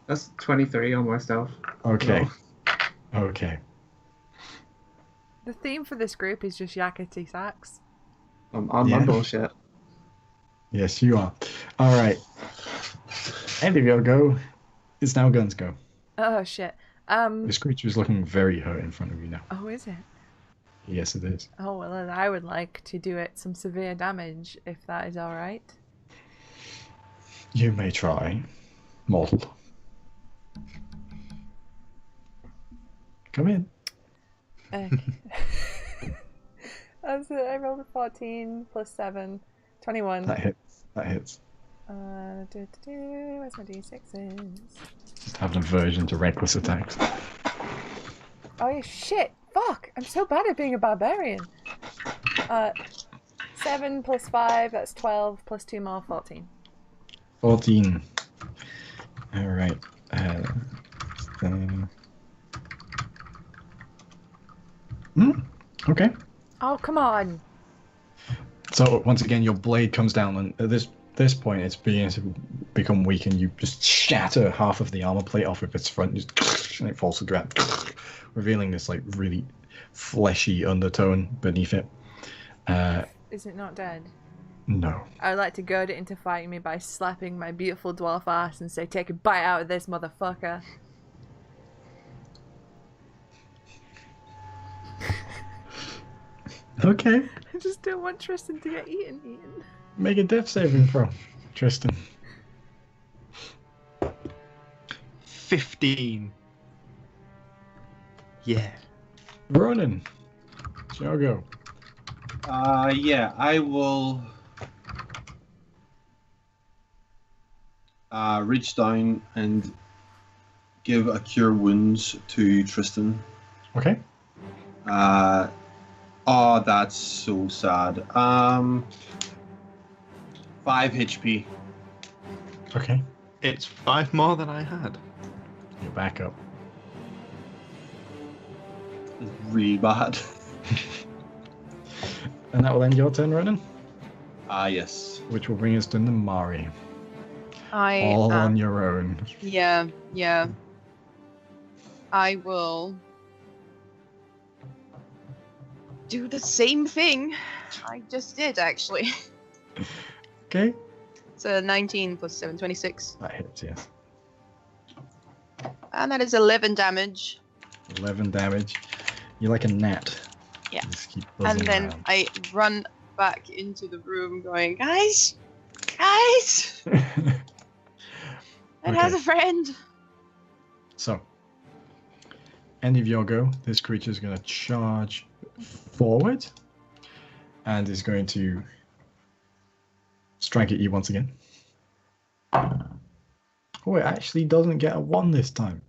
[SPEAKER 5] That's 23 on my stealth.
[SPEAKER 1] Okay.
[SPEAKER 5] roll.
[SPEAKER 1] Okay.
[SPEAKER 2] The theme for this group is just yakety sax.
[SPEAKER 5] I'm on
[SPEAKER 1] Yeah.
[SPEAKER 5] my bullshit.
[SPEAKER 1] Yes, you are. All right. End of your go. It's now Gunn's go.
[SPEAKER 2] Oh shit.
[SPEAKER 1] This creature is looking very hurt in front of you now.
[SPEAKER 2] Oh, is it?
[SPEAKER 1] Yes, it is.
[SPEAKER 2] Oh well, then I would like to do it some severe damage if that is all right.
[SPEAKER 1] You may try. Mortal. Come in.
[SPEAKER 2] Okay. I rolled a 14 plus 7, 21.
[SPEAKER 1] That hits. That hits.
[SPEAKER 2] Where's my d6s?
[SPEAKER 1] Just have an aversion to reckless attacks.
[SPEAKER 2] Oh yeah, shit! Fuck! I'm so bad at being a barbarian. 7 plus 5, that's 12, plus 2 more, 14.
[SPEAKER 1] 14. All right. Okay.
[SPEAKER 2] Oh, come on!
[SPEAKER 1] So once again, your blade comes down, and at this point, it's beginning to become weak, and you just shatter half of the armor plate off of its front, and it falls to the ground, revealing this like really fleshy undertone beneath it.
[SPEAKER 2] Is it not dead?
[SPEAKER 1] No.
[SPEAKER 2] I would like to goad it into fighting me by slapping my beautiful dwarf ass and say, "Take a bite out of this, motherfucker."
[SPEAKER 1] Okay.
[SPEAKER 2] I just don't want Tristan to get eaten.
[SPEAKER 1] Make a death saving throw, Tristan.
[SPEAKER 4] 15. Yeah.
[SPEAKER 1] Ronan. It's your go.
[SPEAKER 6] Yeah, I will reach down and give a cure wounds to Tristan.
[SPEAKER 1] Okay.
[SPEAKER 6] Oh, that's so sad. 5 HP.
[SPEAKER 1] Okay.
[SPEAKER 4] It's 5 more than I had.
[SPEAKER 1] You're back up.
[SPEAKER 6] It's really bad.
[SPEAKER 1] And that will end your turn, Ronan.
[SPEAKER 6] Yes.
[SPEAKER 1] Which will bring us to Namari. All on your own.
[SPEAKER 3] Yeah. I will do the same thing I just did, actually.
[SPEAKER 1] Okay.
[SPEAKER 3] It's a 19 plus 7, 26.
[SPEAKER 1] That hits, yes.
[SPEAKER 3] And that is 11 damage.
[SPEAKER 1] 11 damage. You're like a gnat.
[SPEAKER 3] Yeah.
[SPEAKER 1] Just keep
[SPEAKER 3] And
[SPEAKER 1] buzzing
[SPEAKER 3] then
[SPEAKER 1] around.
[SPEAKER 3] I run back into the room going, guys! It has a friend!
[SPEAKER 1] So, end of your go. This creature is going to charge forward and is going to strike at you once again. Oh, it actually doesn't get a 1 this time.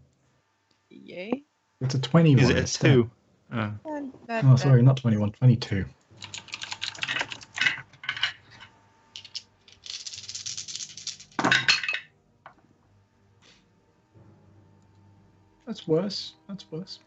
[SPEAKER 3] Yay.
[SPEAKER 1] It's a 21.
[SPEAKER 4] Is it a
[SPEAKER 1] instead.
[SPEAKER 4] 2?
[SPEAKER 1] Oh, sorry, not 21, 22. That's worse. That's worse.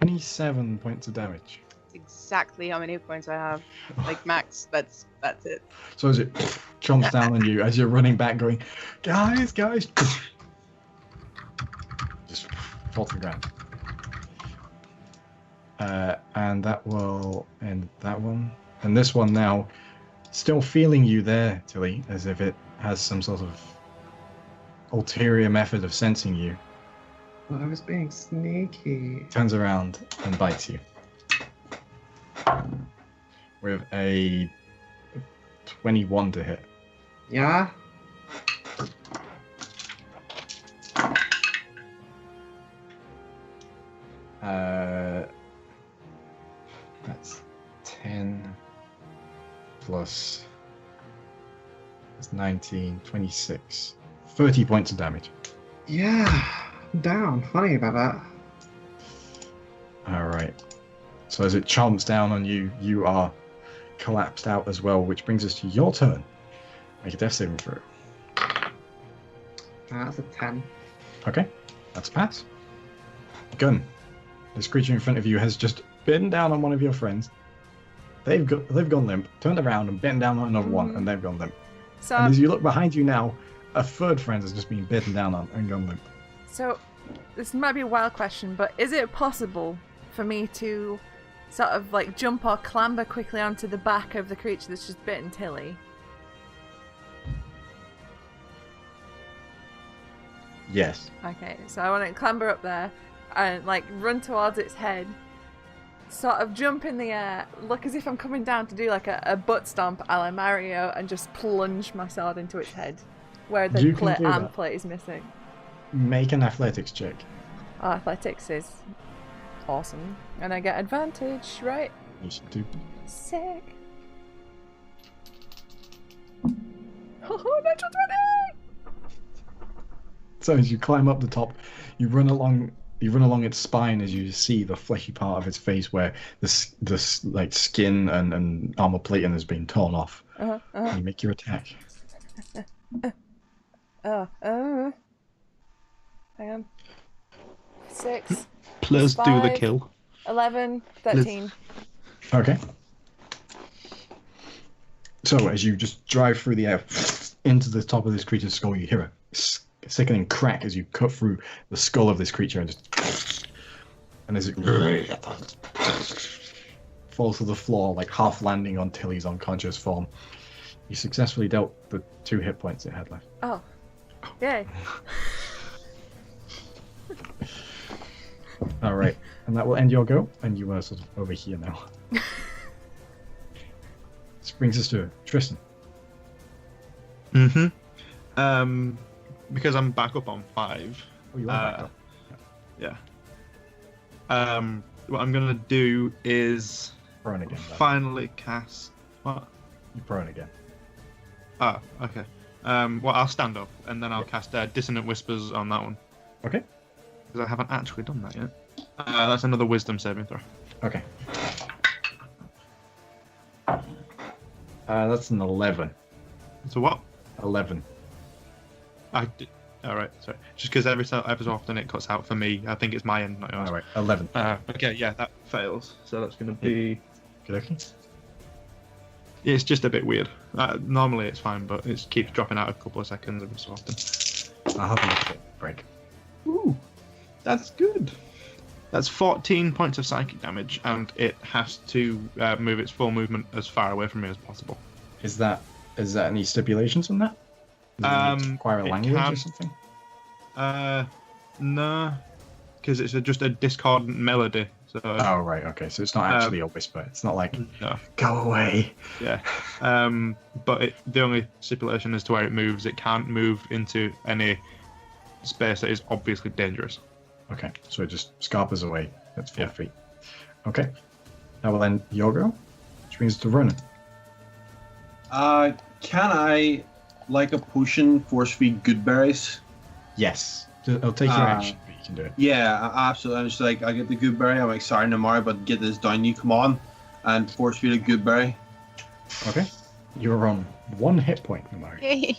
[SPEAKER 1] "27 points of damage."
[SPEAKER 3] That's exactly how many points I have. Like, max. That's it.
[SPEAKER 1] So as it chomps down on you, as you're running back, going, guys, just fall to the ground. And that will end that one. And this one now, still feeling you there, Tilly, as if it has some sort of ulterior method of sensing you,
[SPEAKER 5] Well, I was being sneaky.
[SPEAKER 1] turns around and bites you. with a 21 to hit.
[SPEAKER 5] Yeah.
[SPEAKER 1] That's 10 plus. That's 19, 26. 30 points of damage.
[SPEAKER 5] Yeah. I'm down. Funny about that.
[SPEAKER 1] Alright. So as it chomps down on you, you are collapsed out as well, which brings us to your turn. Make a death saving throw.
[SPEAKER 5] That's a 10.
[SPEAKER 1] Okay, that's a pass. Gun. This creature in front of you has just bitten down on one of your friends. They've gone limp, turned around and bitten down on another one, and they've gone limp.
[SPEAKER 2] So,
[SPEAKER 1] And as you look behind you now, a third friend has just been bitten down on and gone limp.
[SPEAKER 2] so this might be a wild question, but is it possible for me to sort of like jump or clamber quickly onto the back of the creature that's just bitten Tilly?
[SPEAKER 1] Yes.
[SPEAKER 2] Okay, so I want to clamber up there and like run towards its head, sort of jump in the air, look as if I'm coming down to do like a butt stomp a la Mario, and just plunge my sword into its head where the
[SPEAKER 1] You can
[SPEAKER 2] plate
[SPEAKER 1] do
[SPEAKER 2] and
[SPEAKER 1] that.
[SPEAKER 2] plate is missing.
[SPEAKER 1] Make an athletics check.
[SPEAKER 2] Oh, athletics is awesome, and I get advantage, right?
[SPEAKER 1] You should do.
[SPEAKER 2] Sick. Oh, natural 20!
[SPEAKER 1] So as you climb up the top, you run along its spine as you see the fleshy part of its face where the like skin and armor plating has been torn off. And you make your attack.
[SPEAKER 2] Hang on. 6,
[SPEAKER 4] Please do the
[SPEAKER 2] 5,
[SPEAKER 4] kill.
[SPEAKER 2] 11, 13.
[SPEAKER 1] Okay. So as you just drive through the air into the top of this creature's skull, you hear a sickening crack as you cut through the skull of this creature and as it falls to the floor, like half landing on Tilly's unconscious form. You successfully dealt the 2 hit points it had left.
[SPEAKER 2] Oh. Yay.
[SPEAKER 1] Alright, and that will end your go, and you are sort of over here now. This brings us to Tristan.
[SPEAKER 4] Because I'm back up on 5.
[SPEAKER 1] Oh, you are back up.
[SPEAKER 4] Yeah. What I'm gonna do is
[SPEAKER 1] Prone again.
[SPEAKER 4] finally cast. What?
[SPEAKER 1] You're prone again.
[SPEAKER 4] Oh, okay. Well, I'll stand up and then I'll cast Dissonant Whispers on that one.
[SPEAKER 1] Okay.
[SPEAKER 4] Because I haven't actually done that yet. That's another Wisdom saving throw.
[SPEAKER 1] Okay. That's an 11.
[SPEAKER 4] So what?
[SPEAKER 1] 11.
[SPEAKER 4] Alright, sorry. Just because every so often it cuts out for me. I think it's my end, not yours.
[SPEAKER 1] Alright, 11.
[SPEAKER 4] Okay, yeah, that fails. So that's going to be...
[SPEAKER 1] Good, okay.
[SPEAKER 4] Yeah, it's just a bit weird. Normally it's fine, but it keeps dropping out a couple of seconds every so often.
[SPEAKER 1] I'll have a look at it. Break.
[SPEAKER 4] Ooh, that's good. That's 14 points of psychic damage, and it has to move its full movement as far away from me as possible.
[SPEAKER 1] Is that any stipulations on that? Does it need to require a
[SPEAKER 4] it
[SPEAKER 1] language or
[SPEAKER 4] can-
[SPEAKER 1] something?
[SPEAKER 4] No, because it's just a discordant melody. So
[SPEAKER 1] Oh, right, okay. So it's not actually a whisper. It's not like,
[SPEAKER 4] no,
[SPEAKER 1] go away.
[SPEAKER 4] yeah. But the only stipulation as to where it moves, it can't move into any space that is obviously dangerous.
[SPEAKER 1] Okay, so it just scarpers away. That's 4
[SPEAKER 4] Yeah.
[SPEAKER 1] feet. Okay. That will end your go, which means to Ronan.
[SPEAKER 6] Can I, like a potion, force feed good berries?
[SPEAKER 1] Yes. It'll take your action, but you can do it.
[SPEAKER 6] Yeah, absolutely. I'm just like, I get the good berry. I'm like, sorry, Namari, but get this down. You come on, and force feed a good berry.
[SPEAKER 1] Okay. You're on 1 hit point, Namari.
[SPEAKER 3] Yay.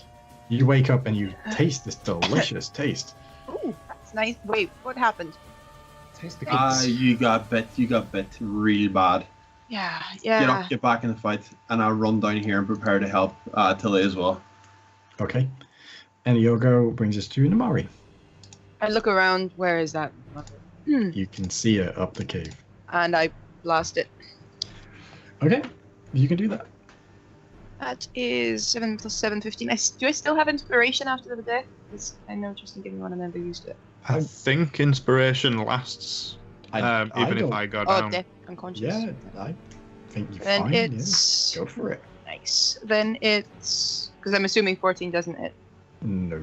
[SPEAKER 1] You wake up and you taste this delicious taste.
[SPEAKER 3] Ooh, that's nice. Wait, what happened?
[SPEAKER 5] Taste the goods.
[SPEAKER 6] You got bit. You got bit real bad.
[SPEAKER 3] Yeah,
[SPEAKER 6] Get
[SPEAKER 3] yeah.
[SPEAKER 6] up, get back in the fight, and I'll run down here and prepare to help Tilly as well.
[SPEAKER 1] Okay. And your go brings us to Namari.
[SPEAKER 3] I look around. Where is that?
[SPEAKER 1] You can see it up the cave.
[SPEAKER 3] And I blast it.
[SPEAKER 1] Okay. You can do that.
[SPEAKER 3] That is 7 plus 7, 15. Do I still have inspiration after the death? Because I know Tristan gave me one and never used it.
[SPEAKER 4] I think inspiration lasts, even if
[SPEAKER 1] don't-
[SPEAKER 4] I go
[SPEAKER 3] Oh,
[SPEAKER 4] down.
[SPEAKER 3] death unconscious.
[SPEAKER 1] Yeah, I think you're
[SPEAKER 3] Then
[SPEAKER 1] fine.
[SPEAKER 3] it's
[SPEAKER 1] Yeah. Go for it.
[SPEAKER 3] nice. Then it's because I'm assuming 14 doesn't hit.
[SPEAKER 1] No.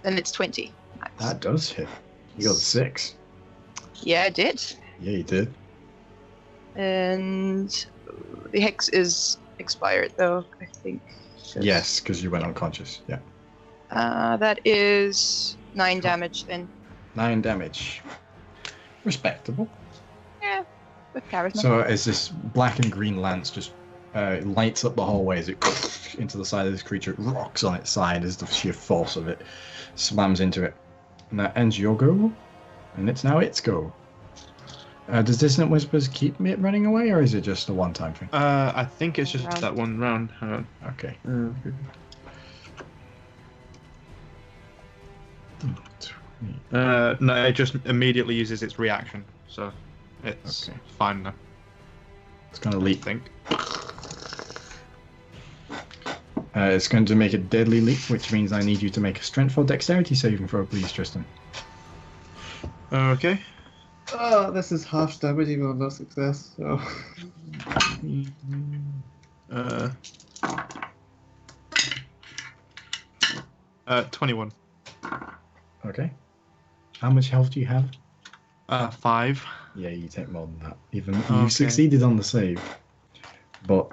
[SPEAKER 3] Then it's 20. Nice.
[SPEAKER 1] That does hit. You got a 6.
[SPEAKER 3] Yeah, I did.
[SPEAKER 1] Yeah, you did.
[SPEAKER 3] And the hex is expired though, I think.
[SPEAKER 1] Yes, because you went unconscious. Yeah.
[SPEAKER 3] That is 9 damage then.
[SPEAKER 1] 9 damage. Respectable.
[SPEAKER 3] Yeah, with charisma.
[SPEAKER 1] So as this black and green lance just lights up the hallway as it into the side of this creature, it rocks on its side as the sheer force of it slams into it. And that ends your go, and it's now its go. Does Dissonant Whispers keep it running away, or is it just a one-time thing?
[SPEAKER 4] I think it's just that one round. Hang on.
[SPEAKER 1] Okay.
[SPEAKER 4] No, it just immediately uses its reaction, so it's
[SPEAKER 1] Okay.
[SPEAKER 4] fine now.
[SPEAKER 1] It's going to
[SPEAKER 4] I
[SPEAKER 1] leap.
[SPEAKER 4] think.
[SPEAKER 1] It's going to make a deadly leap, which means I need you to make a strength or dexterity saving throw, please, Tristan.
[SPEAKER 4] Okay.
[SPEAKER 5] Oh, this is half damage even on no success. So.
[SPEAKER 4] 21.
[SPEAKER 1] Okay. How much health do you have?
[SPEAKER 4] 5.
[SPEAKER 1] Yeah, you take more than that. Even
[SPEAKER 4] Okay.
[SPEAKER 1] you succeeded on the save, but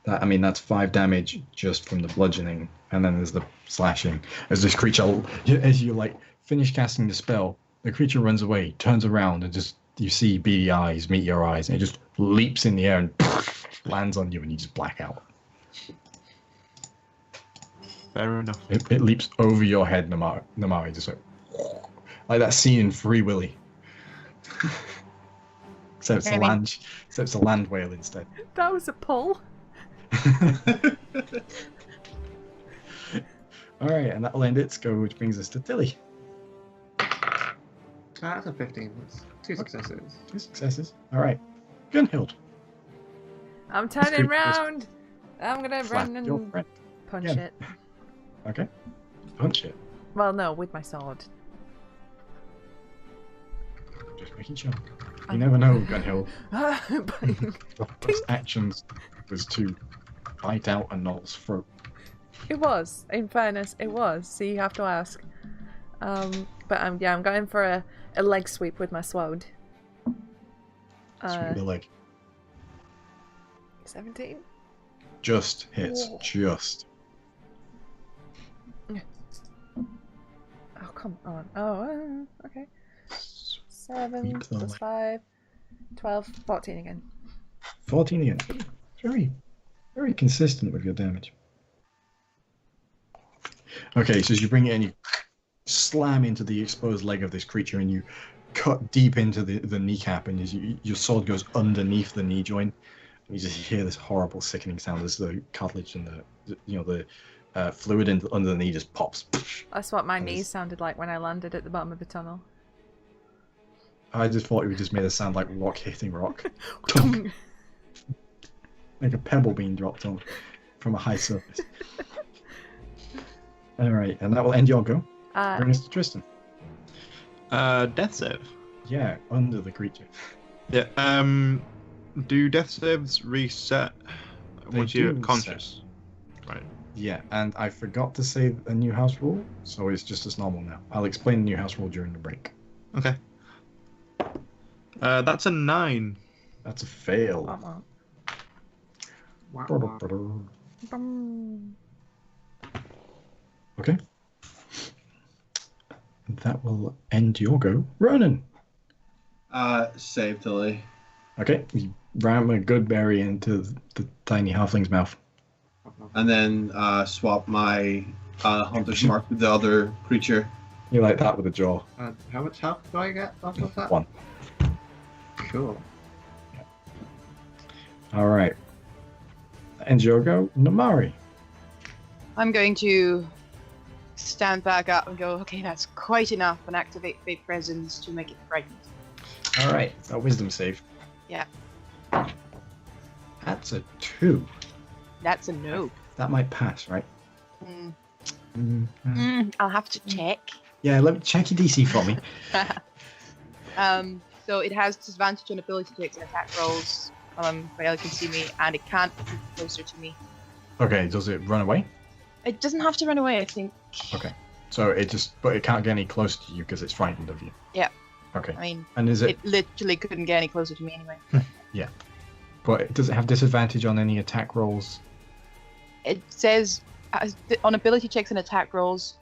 [SPEAKER 1] that's 5 damage just from the bludgeoning, and then there's the slashing. As this creature, as you finish casting the spell, the creature runs away, turns around, and just you see beady eyes meet your eyes, and it just leaps in the air and lands on you, and you just black out.
[SPEAKER 4] Fair enough.
[SPEAKER 1] It leaps over your head, Namari, just like that scene in Free Willy. Except it's a land whale instead.
[SPEAKER 2] That was a pull.
[SPEAKER 1] Alright, and that'll end its go, which brings us to Tilly.
[SPEAKER 5] That's a 15. That's 2 successes.
[SPEAKER 1] 2 successes. Alright. Gunnhild.
[SPEAKER 2] I'm turning
[SPEAKER 1] creep-
[SPEAKER 2] round. I'm gonna
[SPEAKER 1] Slap
[SPEAKER 2] run
[SPEAKER 1] your
[SPEAKER 2] and
[SPEAKER 1] friend.
[SPEAKER 2] punch
[SPEAKER 1] Yeah.
[SPEAKER 2] it.
[SPEAKER 1] Okay. Punch it.
[SPEAKER 2] Well, no, with my sword.
[SPEAKER 1] Just making sure. You never know, Gunnhild.
[SPEAKER 2] But-
[SPEAKER 1] Your first actions was to bite out a knoll's throat.
[SPEAKER 2] It was, in fairness, it was. So you have to ask. But I'm going for a leg sweep with my sword.
[SPEAKER 1] Sweep the leg.
[SPEAKER 2] 17.
[SPEAKER 1] Just hits.
[SPEAKER 2] Whoa.
[SPEAKER 1] Just.
[SPEAKER 2] Oh, come on. Oh, okay. 7
[SPEAKER 1] Sweep the
[SPEAKER 2] plus
[SPEAKER 1] leg.
[SPEAKER 2] 5, 12, 14 again.
[SPEAKER 1] 14 again. Very, very consistent with your damage. Okay, so as you bring it in, you slam into the exposed leg of this creature, and you cut deep into the kneecap, and as your sword goes underneath the knee joint, and you just hear this horrible, sickening sound as the cartilage and the fluid under the knee just pops.
[SPEAKER 2] That's what my
[SPEAKER 1] And
[SPEAKER 2] knees
[SPEAKER 1] it's-
[SPEAKER 2] sounded like when I landed at the bottom of the tunnel.
[SPEAKER 1] I just thought it would just made a sound like rock hitting rock, like a pebble being dropped on from a high surface. All right, and that will end your go. Bring us to Tristan.
[SPEAKER 4] Death save.
[SPEAKER 1] Yeah, under the creature.
[SPEAKER 4] Yeah. Do death saves reset
[SPEAKER 1] They
[SPEAKER 4] once
[SPEAKER 1] do
[SPEAKER 4] you're
[SPEAKER 1] reset.
[SPEAKER 4] conscious? Right.
[SPEAKER 1] Yeah, and I forgot to say a new house rule, so it's just as normal now. I'll explain the new house rule during the break.
[SPEAKER 4] Okay. That's a 9.
[SPEAKER 1] That's a fail.
[SPEAKER 2] Bum.
[SPEAKER 1] Okay. That will end your go. Ronan!
[SPEAKER 6] Save Tilly.
[SPEAKER 1] Okay, you ram a good berry into the tiny halfling's mouth.
[SPEAKER 6] And then swap my Hunter's Mark with the other creature.
[SPEAKER 1] You like that with a jaw.
[SPEAKER 5] How much health do I get off of that?
[SPEAKER 1] 1.
[SPEAKER 5] Cool.
[SPEAKER 1] Alright. Ends your go. Namari.
[SPEAKER 3] I'm going to stand back up and go, okay, that's quite enough, and activate Fate Presence to make it frightened.
[SPEAKER 1] Alright, a wisdom save.
[SPEAKER 3] Yeah.
[SPEAKER 1] That's a 2.
[SPEAKER 3] That's a no.
[SPEAKER 1] That might pass, right?
[SPEAKER 3] I'll have to check.
[SPEAKER 1] Yeah, let me check your DC for me.
[SPEAKER 3] So it has disadvantage on ability checks and attack rolls Where it can see me, and it can't move closer to me.
[SPEAKER 1] Okay, does it run away?
[SPEAKER 3] It doesn't have to run away, I think.
[SPEAKER 1] Okay. So but it can't get any closer to you because it's frightened of you.
[SPEAKER 3] Yeah.
[SPEAKER 1] Okay.
[SPEAKER 3] I mean,
[SPEAKER 1] And is
[SPEAKER 3] it literally couldn't get any closer to me anyway.
[SPEAKER 1] But does it have disadvantage on any attack rolls?
[SPEAKER 3] It says on ability checks and attack rolls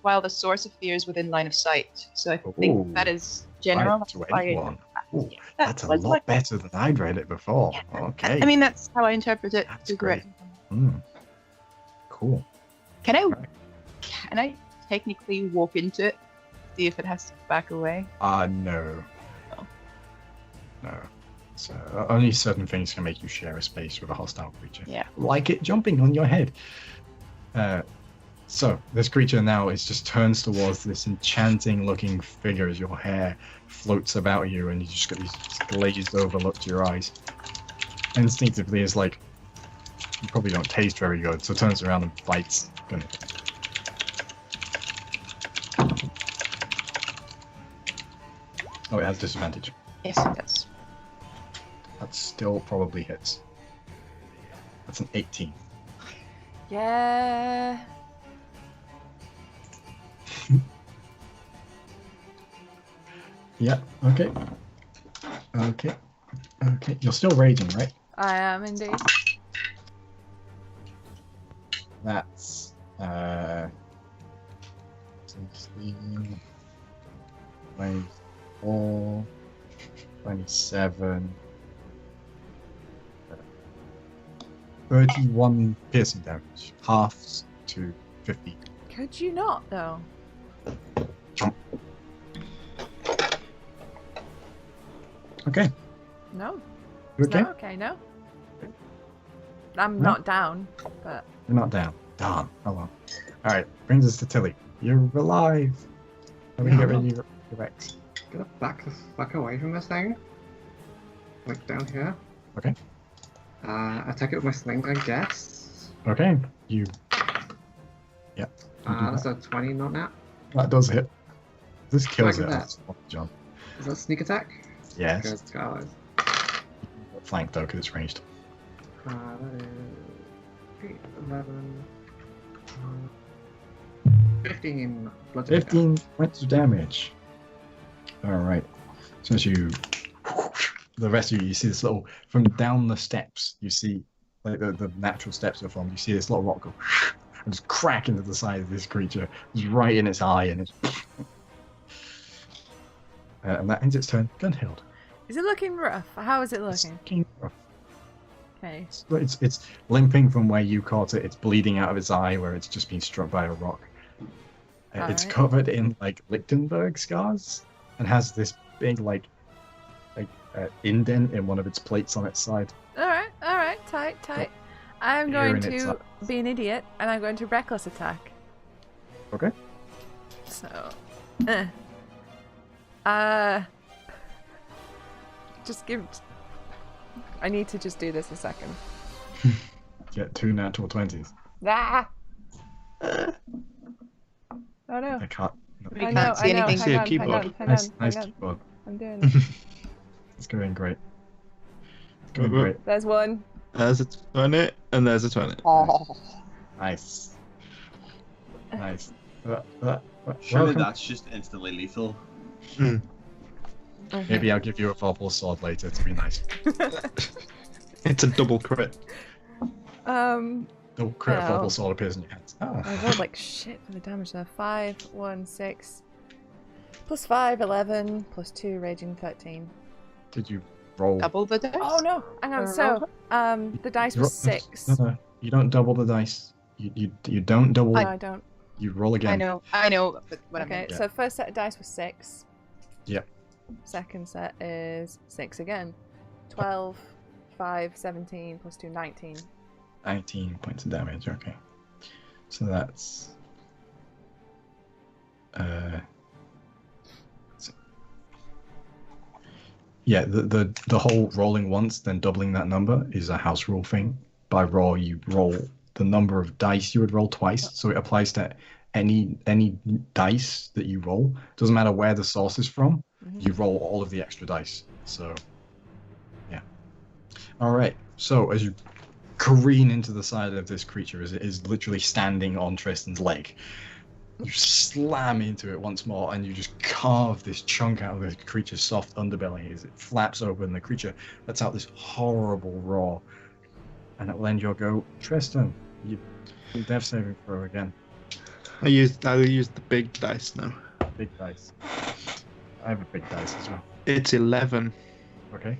[SPEAKER 3] while the source of fear is within line of sight. So I think
[SPEAKER 1] Ooh.
[SPEAKER 3] that is general.
[SPEAKER 1] Right, to
[SPEAKER 3] That's why-
[SPEAKER 1] anyone. Ooh,
[SPEAKER 3] yeah,
[SPEAKER 1] that's a
[SPEAKER 3] was
[SPEAKER 1] lot
[SPEAKER 3] like-
[SPEAKER 1] better than I'd read it before.
[SPEAKER 3] Yeah.
[SPEAKER 1] Okay.
[SPEAKER 3] I mean, that's how I interpret it.
[SPEAKER 1] That's
[SPEAKER 3] to correct.
[SPEAKER 1] Cool.
[SPEAKER 3] Can I?
[SPEAKER 1] Right.
[SPEAKER 3] Can I technically walk into it, see if it has to back away?
[SPEAKER 1] No.
[SPEAKER 3] Oh.
[SPEAKER 1] No. So only certain things can make you share a space with a hostile creature.
[SPEAKER 3] Yeah.
[SPEAKER 1] Like it jumping on your head. So this creature now just turns towards this enchanting looking figure as your hair floats about you and you just get these glazed over look to your eyes. Instinctively it's like you probably don't taste very good, so it turns around and bites. Oh, it has disadvantage.
[SPEAKER 3] Yes, it does.
[SPEAKER 1] That still probably hits. That's an 18.
[SPEAKER 2] Yeah.
[SPEAKER 1] Yeah, okay. Okay. Okay. You're still raging, right?
[SPEAKER 2] I am indeed.
[SPEAKER 1] That's 16, 24, 27, 31 piercing damage, halves to 50.
[SPEAKER 2] Could you not, though?
[SPEAKER 1] Okay,
[SPEAKER 2] No.
[SPEAKER 1] you okay?
[SPEAKER 2] No, okay, no. I'm
[SPEAKER 1] No?
[SPEAKER 2] not down, but
[SPEAKER 1] You're not down. Darn. Oh well. Alright, brings us to Tilly. You're alive. Let me
[SPEAKER 5] Yeah,
[SPEAKER 1] get rid
[SPEAKER 5] I'm
[SPEAKER 1] of your Rex.
[SPEAKER 5] Gonna back the fuck away from this thing. Like down here.
[SPEAKER 1] Okay.
[SPEAKER 5] Attack it with my sling, I guess.
[SPEAKER 1] Okay, you. Yep. You do
[SPEAKER 5] That's a 20, not nat.
[SPEAKER 1] that does hit. This kills
[SPEAKER 5] Like
[SPEAKER 1] it.
[SPEAKER 5] that.
[SPEAKER 1] That's one jump.
[SPEAKER 5] Is that sneak attack?
[SPEAKER 1] Yes.
[SPEAKER 5] Good, Scarlet.
[SPEAKER 1] Flank though, because it's ranged.
[SPEAKER 5] That is 8, 11, 15 bludgeoning damage.
[SPEAKER 1] 15 points of damage. Alright. So as you. The rest of you see this little. From down the steps, you see. Like the natural steps are formed, you see this little rock go. And just crack into the side of this creature. Just right in its eye, and it's. And that ends its turn. Gunnhild.
[SPEAKER 2] is it looking rough? How is it
[SPEAKER 1] It's
[SPEAKER 2] looking?
[SPEAKER 1] looking rough.
[SPEAKER 2] Okay.
[SPEAKER 1] It's limping from where you caught it. It's bleeding out of its eye where it's just been struck by a rock. It's
[SPEAKER 2] Alright.
[SPEAKER 1] covered in like Lichtenberg scars and has this big like indent in one of its plates on its side.
[SPEAKER 2] Alright, tight. I'm
[SPEAKER 1] Here
[SPEAKER 2] going
[SPEAKER 1] in its
[SPEAKER 2] to be an idiot and I'm going to reckless attack.
[SPEAKER 1] Okay.
[SPEAKER 2] So, just give. I need to just do this a second.
[SPEAKER 1] Get 2 natural 20s.
[SPEAKER 2] Ah! Oh no!
[SPEAKER 1] I can't. No.
[SPEAKER 3] We
[SPEAKER 2] I
[SPEAKER 3] can't
[SPEAKER 2] know,
[SPEAKER 3] see
[SPEAKER 2] I know.
[SPEAKER 3] anything.
[SPEAKER 4] See a
[SPEAKER 2] Hang on,
[SPEAKER 4] keyboard.
[SPEAKER 2] hang
[SPEAKER 1] Nice
[SPEAKER 2] on.
[SPEAKER 1] keyboard.
[SPEAKER 2] I'm doing it.
[SPEAKER 1] It's going great. It's going great.
[SPEAKER 2] There's one.
[SPEAKER 4] There's a 20, and there's a 20.
[SPEAKER 3] Oh.
[SPEAKER 1] Nice. Nice.
[SPEAKER 6] Surely
[SPEAKER 1] Welcome.
[SPEAKER 6] that's just instantly lethal.
[SPEAKER 2] Okay.
[SPEAKER 1] Maybe I'll give you a purple sword later to be nice.
[SPEAKER 4] It's a double crit.
[SPEAKER 1] Don't crit a
[SPEAKER 2] Oh.
[SPEAKER 1] purple sword appears in your hands.
[SPEAKER 2] I
[SPEAKER 1] Ah.
[SPEAKER 2] rolled like shit for the damage there. 5, 1, 6. Plus 5, 11. Plus 2, raging 13.
[SPEAKER 1] Did you roll?
[SPEAKER 3] Double the dice.
[SPEAKER 2] Oh no! Hang on. So, the dice
[SPEAKER 1] You
[SPEAKER 2] was 6.
[SPEAKER 1] No, you don't double the dice. You don't double.
[SPEAKER 2] No, I don't.
[SPEAKER 1] You roll again.
[SPEAKER 3] I know, but what I
[SPEAKER 2] Okay,
[SPEAKER 3] meant.
[SPEAKER 2] so first set of dice was 6.
[SPEAKER 1] Yep.
[SPEAKER 2] Second set is 6 again. 12, 5, 17, plus 2, 19.
[SPEAKER 1] 19 points of damage. Okay. So that's. Yeah, the whole rolling once then doubling that number is a house rule thing. By roll, you roll the number of dice you would roll twice, so it applies to any dice that you roll. Doesn't matter where the source is from.
[SPEAKER 2] Mhm.
[SPEAKER 1] You roll all of the extra dice. So, yeah. All right. So as you careen into the side of this creature, as it is literally standing on Tristan's leg, you slam into it once more, and you just carve this chunk out of the creature's soft underbelly as it flaps open. The creature lets out this horrible roar, and it will end your go. Tristan, you death saving throw again.
[SPEAKER 4] I used the big dice now.
[SPEAKER 1] Big dice. I have a big dice as well.
[SPEAKER 4] It's 11,
[SPEAKER 1] Okay.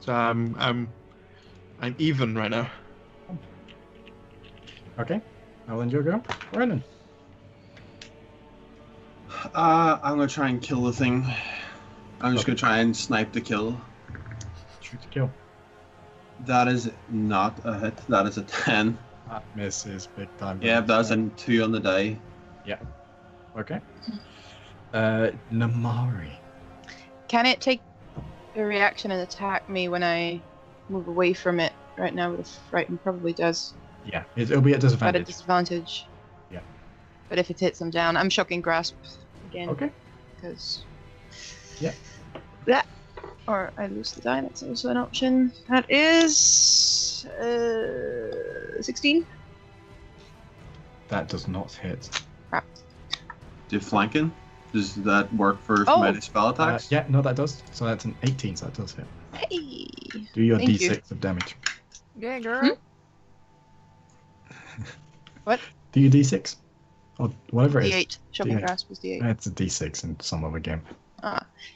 [SPEAKER 4] so I'm even right now.
[SPEAKER 1] Okay. I'll end your go. Brennan.
[SPEAKER 6] I'm gonna try and kill the thing. I'm just gonna try and snipe the kill.
[SPEAKER 1] Shoot to kill.
[SPEAKER 6] That is not a hit. That is a 10.
[SPEAKER 1] That misses big time.
[SPEAKER 6] Yeah, that's a 2 on the die.
[SPEAKER 1] Okay. Namari.
[SPEAKER 3] Can it take a reaction and attack me when I move away from it right now with a frighten? Probably does.
[SPEAKER 1] Yeah, it'll be at
[SPEAKER 3] But at
[SPEAKER 1] disadvantage.
[SPEAKER 3] disadvantage.
[SPEAKER 1] Yeah.
[SPEAKER 3] But if it hits, I'm down. I'm shocking grasp again.
[SPEAKER 1] Okay.
[SPEAKER 3] Because.
[SPEAKER 1] Yeah.
[SPEAKER 3] That. Or I lose the die. That's also an option. That is 16.
[SPEAKER 1] That does not hit.
[SPEAKER 3] Crap.
[SPEAKER 6] Do flanking? Does that work for
[SPEAKER 3] Oh.
[SPEAKER 6] melee spell attacks?
[SPEAKER 1] Yeah, no, that does. So that's an 18, so that does hit.
[SPEAKER 3] Hey.
[SPEAKER 1] Do your
[SPEAKER 3] Thank
[SPEAKER 1] d6
[SPEAKER 3] you.
[SPEAKER 1] of damage.
[SPEAKER 2] Yeah, girl.
[SPEAKER 3] What?
[SPEAKER 1] Do your d6? Or whatever it is.
[SPEAKER 3] D8. Shocking
[SPEAKER 1] D8.
[SPEAKER 3] grasp is D8.
[SPEAKER 1] It's a d6 in some other game.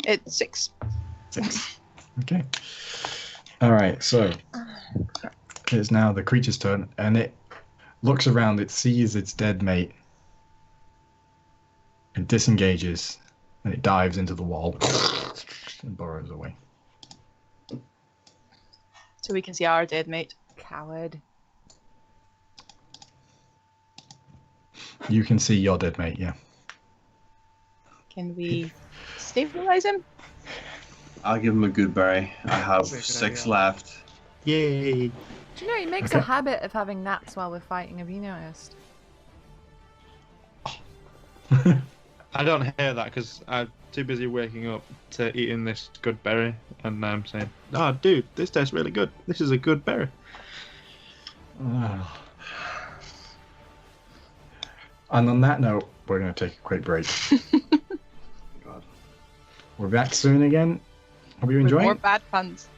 [SPEAKER 3] It's 6.
[SPEAKER 1] 6. Okay. Alright, so it's now the creature's turn, and it looks around, it sees its dead mate. It disengages, and it dives into the wall and burrows away.
[SPEAKER 3] So we can see our dead mate.
[SPEAKER 2] Coward.
[SPEAKER 1] You can see your dead mate, yeah.
[SPEAKER 3] Can we stabilize him?
[SPEAKER 6] I'll give him a good berry. I have
[SPEAKER 4] That's a good
[SPEAKER 6] 6
[SPEAKER 4] idea.
[SPEAKER 6] left.
[SPEAKER 4] Yay!
[SPEAKER 2] Do you know he makes
[SPEAKER 1] Okay.
[SPEAKER 2] a habit of having naps while we're fighting? Have you noticed?
[SPEAKER 4] I don't hear that because I'm too busy waking up to eating this good berry, and I'm saying, "Oh, dude, this tastes really good. This is a good berry."
[SPEAKER 1] Ah. And on that note, we're going to take a quick break.
[SPEAKER 6] God.
[SPEAKER 1] We're back soon again. Hope you
[SPEAKER 3] With
[SPEAKER 1] enjoy.
[SPEAKER 3] more bad puns.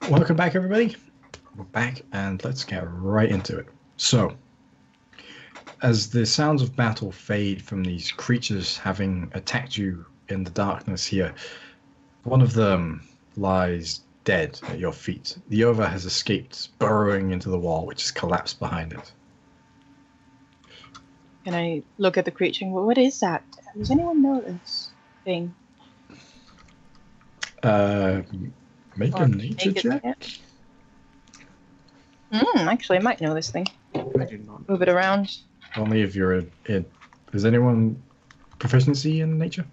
[SPEAKER 1] welcome back, everybody. We're back, and let's get right into it. So, as the sounds of battle fade from these creatures having attacked you in the darkness here, one of them lies dead at your feet. The other has escaped, burrowing into the wall, which has collapsed behind it.
[SPEAKER 3] Can I look at the creature? Well, what is that? Does anyone know this thing?
[SPEAKER 1] Make a nature check.
[SPEAKER 3] Actually, I might know this thing.
[SPEAKER 5] I do not.
[SPEAKER 3] Move it around.
[SPEAKER 1] Only if you're in. Is anyone proficiency in nature?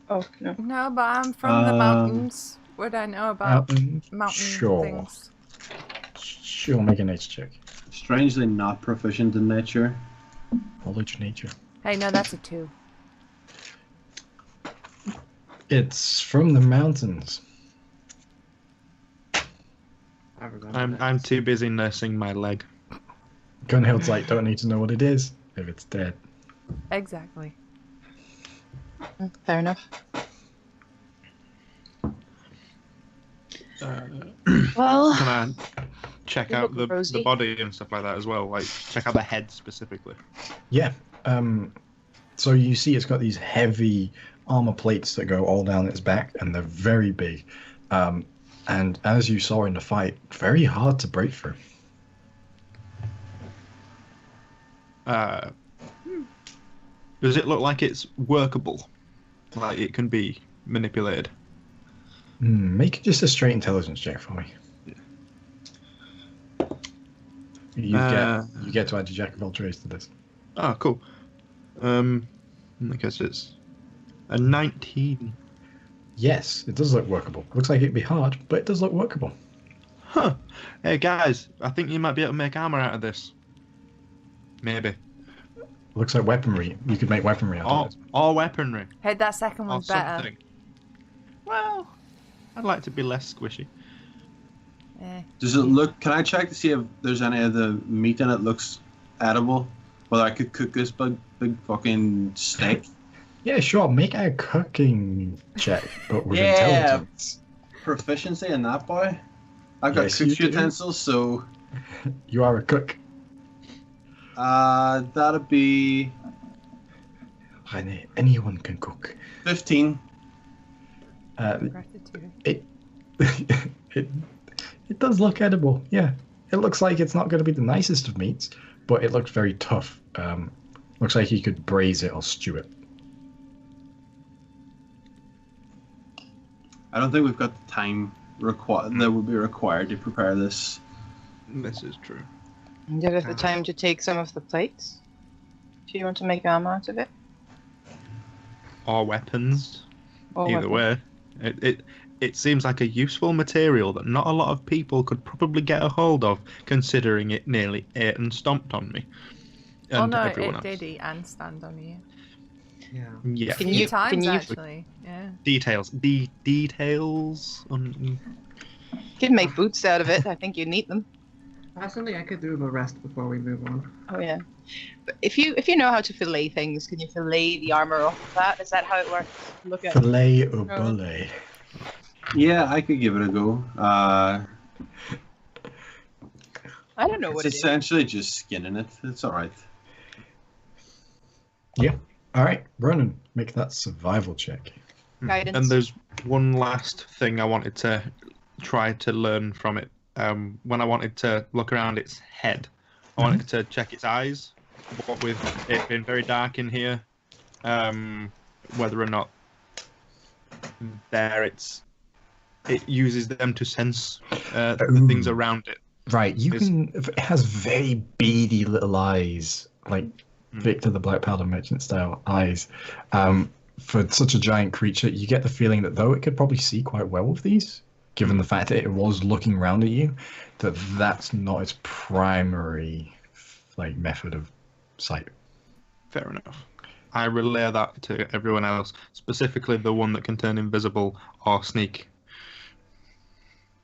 [SPEAKER 3] Oh, no.
[SPEAKER 2] No, but I'm from the mountains. What I know about mountain
[SPEAKER 1] Sure.
[SPEAKER 2] things.
[SPEAKER 1] Sure, make a nature check.
[SPEAKER 6] Strangely not proficient in nature.
[SPEAKER 1] Knowledge nature.
[SPEAKER 2] Hey, no, that's a 2.
[SPEAKER 1] It's from the mountains.
[SPEAKER 5] I remember
[SPEAKER 4] I'm
[SPEAKER 5] that.
[SPEAKER 4] too busy nursing my leg.
[SPEAKER 1] Gunnhild's like, don't need to know what it is if it's dead.
[SPEAKER 2] Exactly.
[SPEAKER 3] Fair enough. Well,
[SPEAKER 4] Can I check
[SPEAKER 3] You
[SPEAKER 4] out
[SPEAKER 3] look
[SPEAKER 4] the
[SPEAKER 3] rosy.
[SPEAKER 4] body and stuff like that as well? Like, check out the head specifically.
[SPEAKER 1] Yeah. So you see it's got these heavy armor plates that go all down its back, and they're very big. And as you saw in the fight, very hard to break through.
[SPEAKER 4] Does it look like it's workable? Like it can be manipulated?
[SPEAKER 1] Make just a straight intelligence check for me. You get to add your Jack of all trades to this.
[SPEAKER 4] Oh, cool. I guess it's a 19.
[SPEAKER 1] Yes, it does look workable. Looks like it'd be hard, but it does look workable.
[SPEAKER 4] Huh. Hey guys, I think you might be able to make armor out of this. Maybe.
[SPEAKER 1] Looks like weaponry. You could make weaponry out of it.
[SPEAKER 4] Or weaponry.
[SPEAKER 2] Hey, that second
[SPEAKER 4] Or
[SPEAKER 2] one's better.
[SPEAKER 4] something. Well, I'd like to be less squishy.
[SPEAKER 6] Does it look? Can I check to see if there's any of the meat in it looks edible? Whether I could cook this big fucking steak?
[SPEAKER 1] Yeah, sure. Make a cooking check, but with
[SPEAKER 6] Yeah.
[SPEAKER 1] intelligence.
[SPEAKER 6] Proficiency in that boy. I've got
[SPEAKER 1] Yes, you
[SPEAKER 6] cooking
[SPEAKER 1] do.
[SPEAKER 6] utensils, so
[SPEAKER 1] You are a cook.
[SPEAKER 6] that'd be
[SPEAKER 1] Anyone can cook.
[SPEAKER 6] 15.
[SPEAKER 2] Gratitude.
[SPEAKER 1] It does look edible. Yeah, it looks like it's not going to be the nicest of meats, but it looks very tough. Looks like you could braise it or stew it.
[SPEAKER 6] I don't think we've got the time that would be required to prepare this.
[SPEAKER 4] This is true.
[SPEAKER 3] do you have the time to take some of the plates? If you want to make armor out of it?
[SPEAKER 4] Or weapons.
[SPEAKER 3] Or
[SPEAKER 4] Either
[SPEAKER 3] weapon?
[SPEAKER 4] way. It seems like a useful material that not a lot of people could probably get a hold of, considering it nearly ate and stomped on me.
[SPEAKER 2] Oh
[SPEAKER 4] And
[SPEAKER 2] no,
[SPEAKER 4] everyone
[SPEAKER 2] it
[SPEAKER 4] else.
[SPEAKER 2] did eat and stand on you.
[SPEAKER 5] Yeah.
[SPEAKER 4] Yeah.
[SPEAKER 2] A
[SPEAKER 3] Can
[SPEAKER 2] few
[SPEAKER 3] you-
[SPEAKER 2] times,
[SPEAKER 3] can you-
[SPEAKER 2] actually. Yeah.
[SPEAKER 4] Details. Details.
[SPEAKER 3] You can make boots out of it. I think you need them.
[SPEAKER 5] Personally, I could do the rest before we move on.
[SPEAKER 3] Oh yeah. But if you know how to fillet things, can you fillet the armor off of that? Is that how it works? Look at.
[SPEAKER 1] Filet au bullet.
[SPEAKER 6] Yeah, I could give it a go.
[SPEAKER 3] I don't know what
[SPEAKER 6] It's
[SPEAKER 3] it is.
[SPEAKER 6] essentially just skinning it. It's alright.
[SPEAKER 1] All right, Ronan, make that survival check.
[SPEAKER 3] Guidance.
[SPEAKER 4] And there's one last thing I wanted to try to learn from it. When I wanted to look around its head, I wanted to check its eyes. What with it being very dark in here, whether or not it uses them to sense the things around it.
[SPEAKER 1] Right, it has very beady little eyes, like Victor the Black Powder Merchant style eyes. For such a giant creature, you get the feeling that though it could probably see quite well with these, given the fact that it was looking around at you, that's not its primary method of sight.
[SPEAKER 4] Fair enough. I relay that to everyone else, specifically the one that can turn invisible or sneak.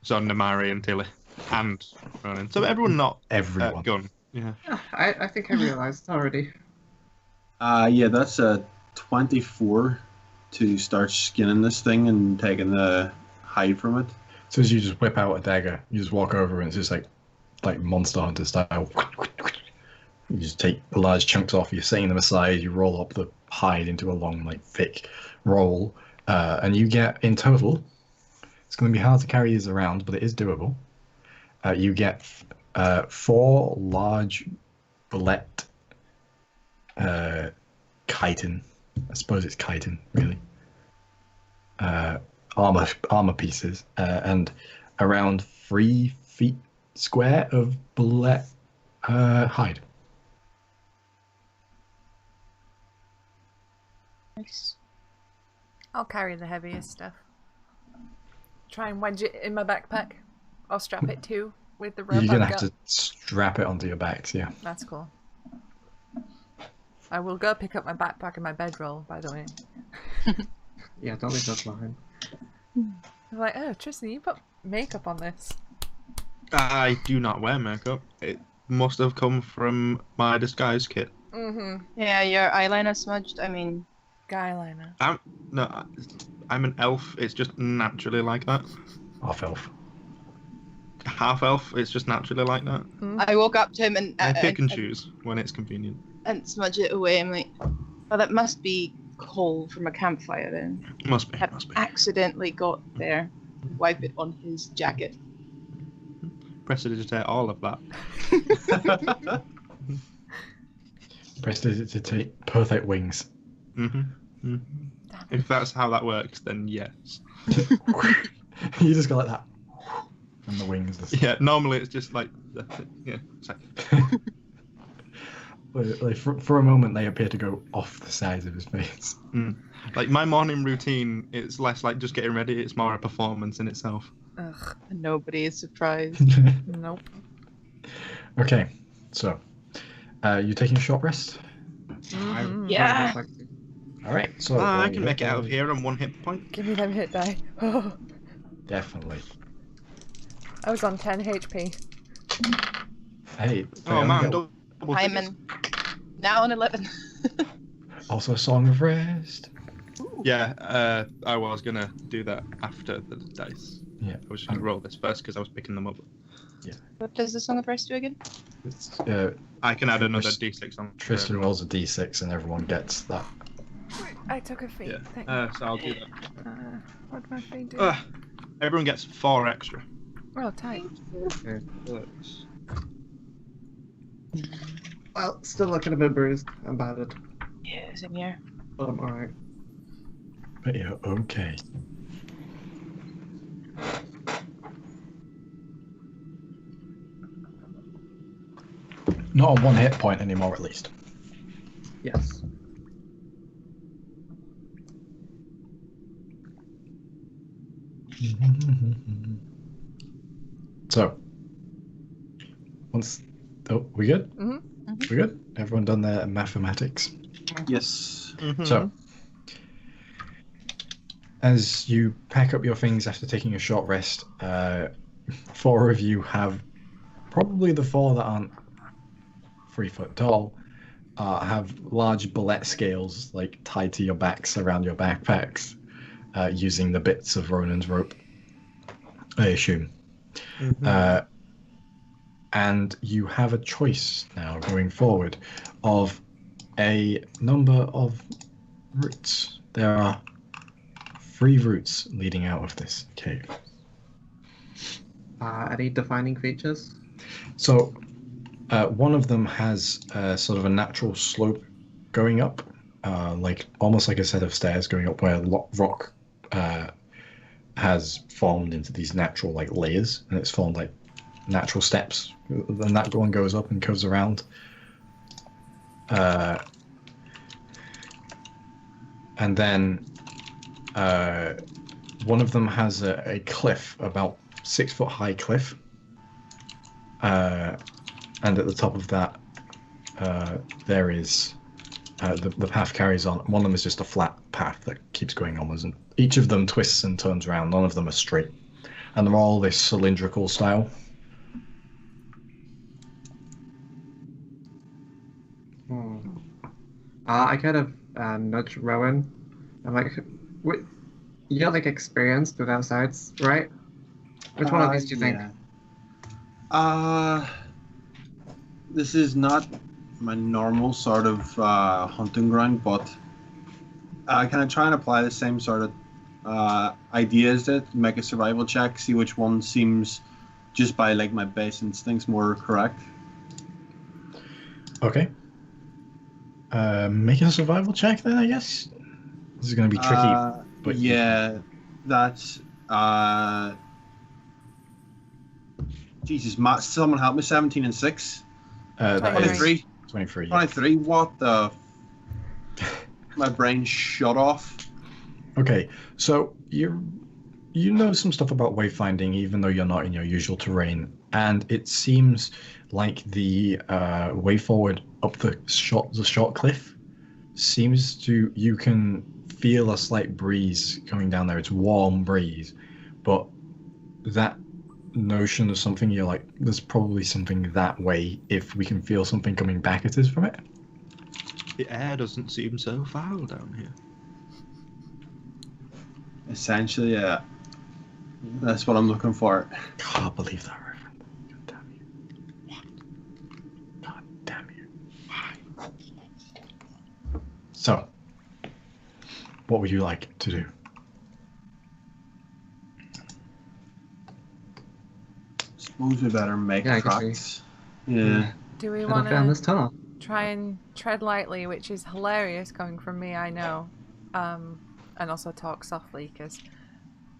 [SPEAKER 4] So Namari and Tilly and Ronan. So everyone not
[SPEAKER 1] Everyone.
[SPEAKER 4] Gun. Yeah.
[SPEAKER 5] I think I realized already.
[SPEAKER 6] Yeah, that's a 24 to start skinning this thing and taking the hide from it.
[SPEAKER 1] So as you just whip out a dagger, you just walk over and it's just like Monster Hunter style. You just take the large chunks off, you're setting them aside, you roll up the hide into a long, like, thick roll, and you get, in total, it's going to be hard to carry these around, but it is doable. You get 4 large bullet chitin. I suppose it's chitin, really. Armor pieces, and around 3 feet square of bullet hide.
[SPEAKER 3] Nice.
[SPEAKER 2] I'll carry the heaviest stuff. Try and wedge it in my backpack. I'll strap it too with the rope.
[SPEAKER 1] You're gonna
[SPEAKER 2] I've
[SPEAKER 1] have
[SPEAKER 2] got.
[SPEAKER 1] to strap it onto your backs, yeah.
[SPEAKER 2] That's cool. I will go pick up my backpack and my bedroll, by the way.
[SPEAKER 5] Yeah, don't leave those behind.
[SPEAKER 2] I'm like, oh, Tristan, you put makeup on this.
[SPEAKER 4] I do not wear makeup. It must have come from my disguise kit.
[SPEAKER 2] Mm-hmm.
[SPEAKER 3] Yeah, your eyeliner smudged. I mean,
[SPEAKER 2] Guy liner.
[SPEAKER 4] I'm an elf. It's just naturally like that.
[SPEAKER 1] Half elf.
[SPEAKER 4] Half elf. It's just naturally like that.
[SPEAKER 3] I walk up to him and
[SPEAKER 4] I pick and choose when it's convenient.
[SPEAKER 3] and smudge it away. I'm like, well, that must be coal from a campfire then.
[SPEAKER 4] Must be.
[SPEAKER 3] I've
[SPEAKER 4] Must be.
[SPEAKER 3] accidentally got there. Wipe it on his jacket.
[SPEAKER 4] Prestidigitate all of that.
[SPEAKER 1] Prestidigitate perfect wings.
[SPEAKER 4] Mm-hmm. If that's how that works, then yes.
[SPEAKER 1] You just go like that. And the wings. Just...
[SPEAKER 4] Yeah, normally it's just like, yeah. It's like...
[SPEAKER 1] for a moment, they appear to go off the sides of his face.
[SPEAKER 4] Like my morning routine, it's less like just getting ready. It's more a performance in itself.
[SPEAKER 2] Ugh.
[SPEAKER 3] Nobody is surprised.
[SPEAKER 2] Nope.
[SPEAKER 1] Okay, so you taking a short rest?
[SPEAKER 2] Mm-hmm.
[SPEAKER 3] Yeah.
[SPEAKER 1] All right. So
[SPEAKER 4] I can make it out of here on 1 hit point.
[SPEAKER 2] Give me them hit die.
[SPEAKER 1] Definitely.
[SPEAKER 2] I was on 10 HP.
[SPEAKER 1] Hey.
[SPEAKER 4] Oh man, double
[SPEAKER 3] I'm
[SPEAKER 4] digits.
[SPEAKER 3] in. Now on 11.
[SPEAKER 1] Also a song of rest.
[SPEAKER 4] Yeah, I was gonna do that after the dice.
[SPEAKER 1] Yeah.
[SPEAKER 4] I was just gonna roll this first because I was picking them up.
[SPEAKER 3] What does the Song of Rest do again?
[SPEAKER 1] It's,
[SPEAKER 4] I can add another d6 on.
[SPEAKER 1] Tristan
[SPEAKER 4] for
[SPEAKER 1] rolls a d6 and everyone gets that.
[SPEAKER 2] I took a feat.
[SPEAKER 4] everyone.
[SPEAKER 2] Thank
[SPEAKER 4] Yeah, so I'll do that.
[SPEAKER 2] what did my feat do?
[SPEAKER 4] Everyone gets 4 extra.
[SPEAKER 2] Oh, tight.
[SPEAKER 5] Okay. Well, still looking a bit bruised and battered,
[SPEAKER 3] Yeah, same here.
[SPEAKER 5] but I'm alright.
[SPEAKER 1] But yeah, okay. Not on 1 hit point anymore, at least.
[SPEAKER 5] Yes.
[SPEAKER 1] So, once. Oh, we good?
[SPEAKER 2] Mm-hmm.
[SPEAKER 1] We good? Everyone done their mathematics?
[SPEAKER 6] Yes.
[SPEAKER 1] So, as you pack up your things after taking a short rest, 4 of you have probably the 4 that aren't 3 foot tall have large bullet scales like tied to your backs around your backpacks, using the bits of Ronan's rope, I assume. And you have a choice now going forward of a number of routes. There are 3 routes leading out of this cave.
[SPEAKER 5] Any defining features?
[SPEAKER 1] So, one of them has sort of a natural slope going up, like almost like a set of stairs going up where rock has formed into these natural like layers, and it's formed like natural steps. Then that one goes up and goes around. And then one of them has a cliff, about 6 foot high cliff. And at the top of that, there is the path carries on. One of them is just a flat path that keeps going onwards, and each of them twists and turns around. None of them are straight, and they're all this cylindrical style.
[SPEAKER 5] I kind of nudge Rowan. I'm like, you're like experienced with outsides, right? Which one of these do you think?
[SPEAKER 6] This is not my normal sort of hunting ground, but I kind of try and apply the same sort of ideas to make a survival check, see which one seems, just by like my base instincts, more correct.
[SPEAKER 1] Okay. Make a survival check then, I guess. This is going to be tricky. But
[SPEAKER 6] yeah, that's Jesus, Matt, someone help me. 17 and 6.
[SPEAKER 1] That
[SPEAKER 2] 23.
[SPEAKER 1] is 23. Yeah.
[SPEAKER 6] 23. What the? My brain shut off.
[SPEAKER 1] Okay, so you know some stuff about wayfinding, even though you're not in your usual terrain, and it seems like the way forward up the short cliff seems to, you can feel a slight breeze coming down there. It's warm breeze, but that notion of something, you're like, there's probably something that way if we can feel something coming back at us from it.
[SPEAKER 4] The air doesn't seem so foul down here.
[SPEAKER 6] Essentially, yeah. That's what I'm looking for.
[SPEAKER 1] Can't believe that, Reverend. God damn you. What? God damn you. Why? So, what would you like to do?
[SPEAKER 6] Suppose we better make
[SPEAKER 5] Yeah, I guess
[SPEAKER 6] tracks. Yeah.
[SPEAKER 2] Do we
[SPEAKER 5] Should
[SPEAKER 2] want
[SPEAKER 5] have found this
[SPEAKER 2] to
[SPEAKER 5] tunnel.
[SPEAKER 2] try and tread lightly, which is hilarious coming from me, I know, and also talk softly, because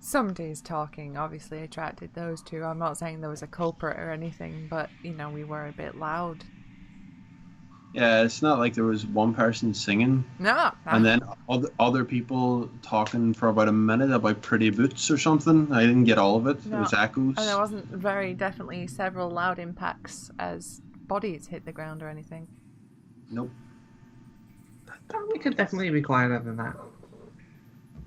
[SPEAKER 2] somebody's talking obviously attracted those two. I'm not saying there was a culprit or anything, but, you know, we were a bit loud.
[SPEAKER 6] Yeah, it's not like there was one person singing
[SPEAKER 2] No.
[SPEAKER 6] and then other people talking for about a minute about pretty boots or something. I didn't get all of it.
[SPEAKER 2] No.
[SPEAKER 6] It was echoes.
[SPEAKER 2] And there wasn't very definitely several loud impacts as bodies hit the ground or anything.
[SPEAKER 6] Nope.
[SPEAKER 5] We could definitely be quieter than that.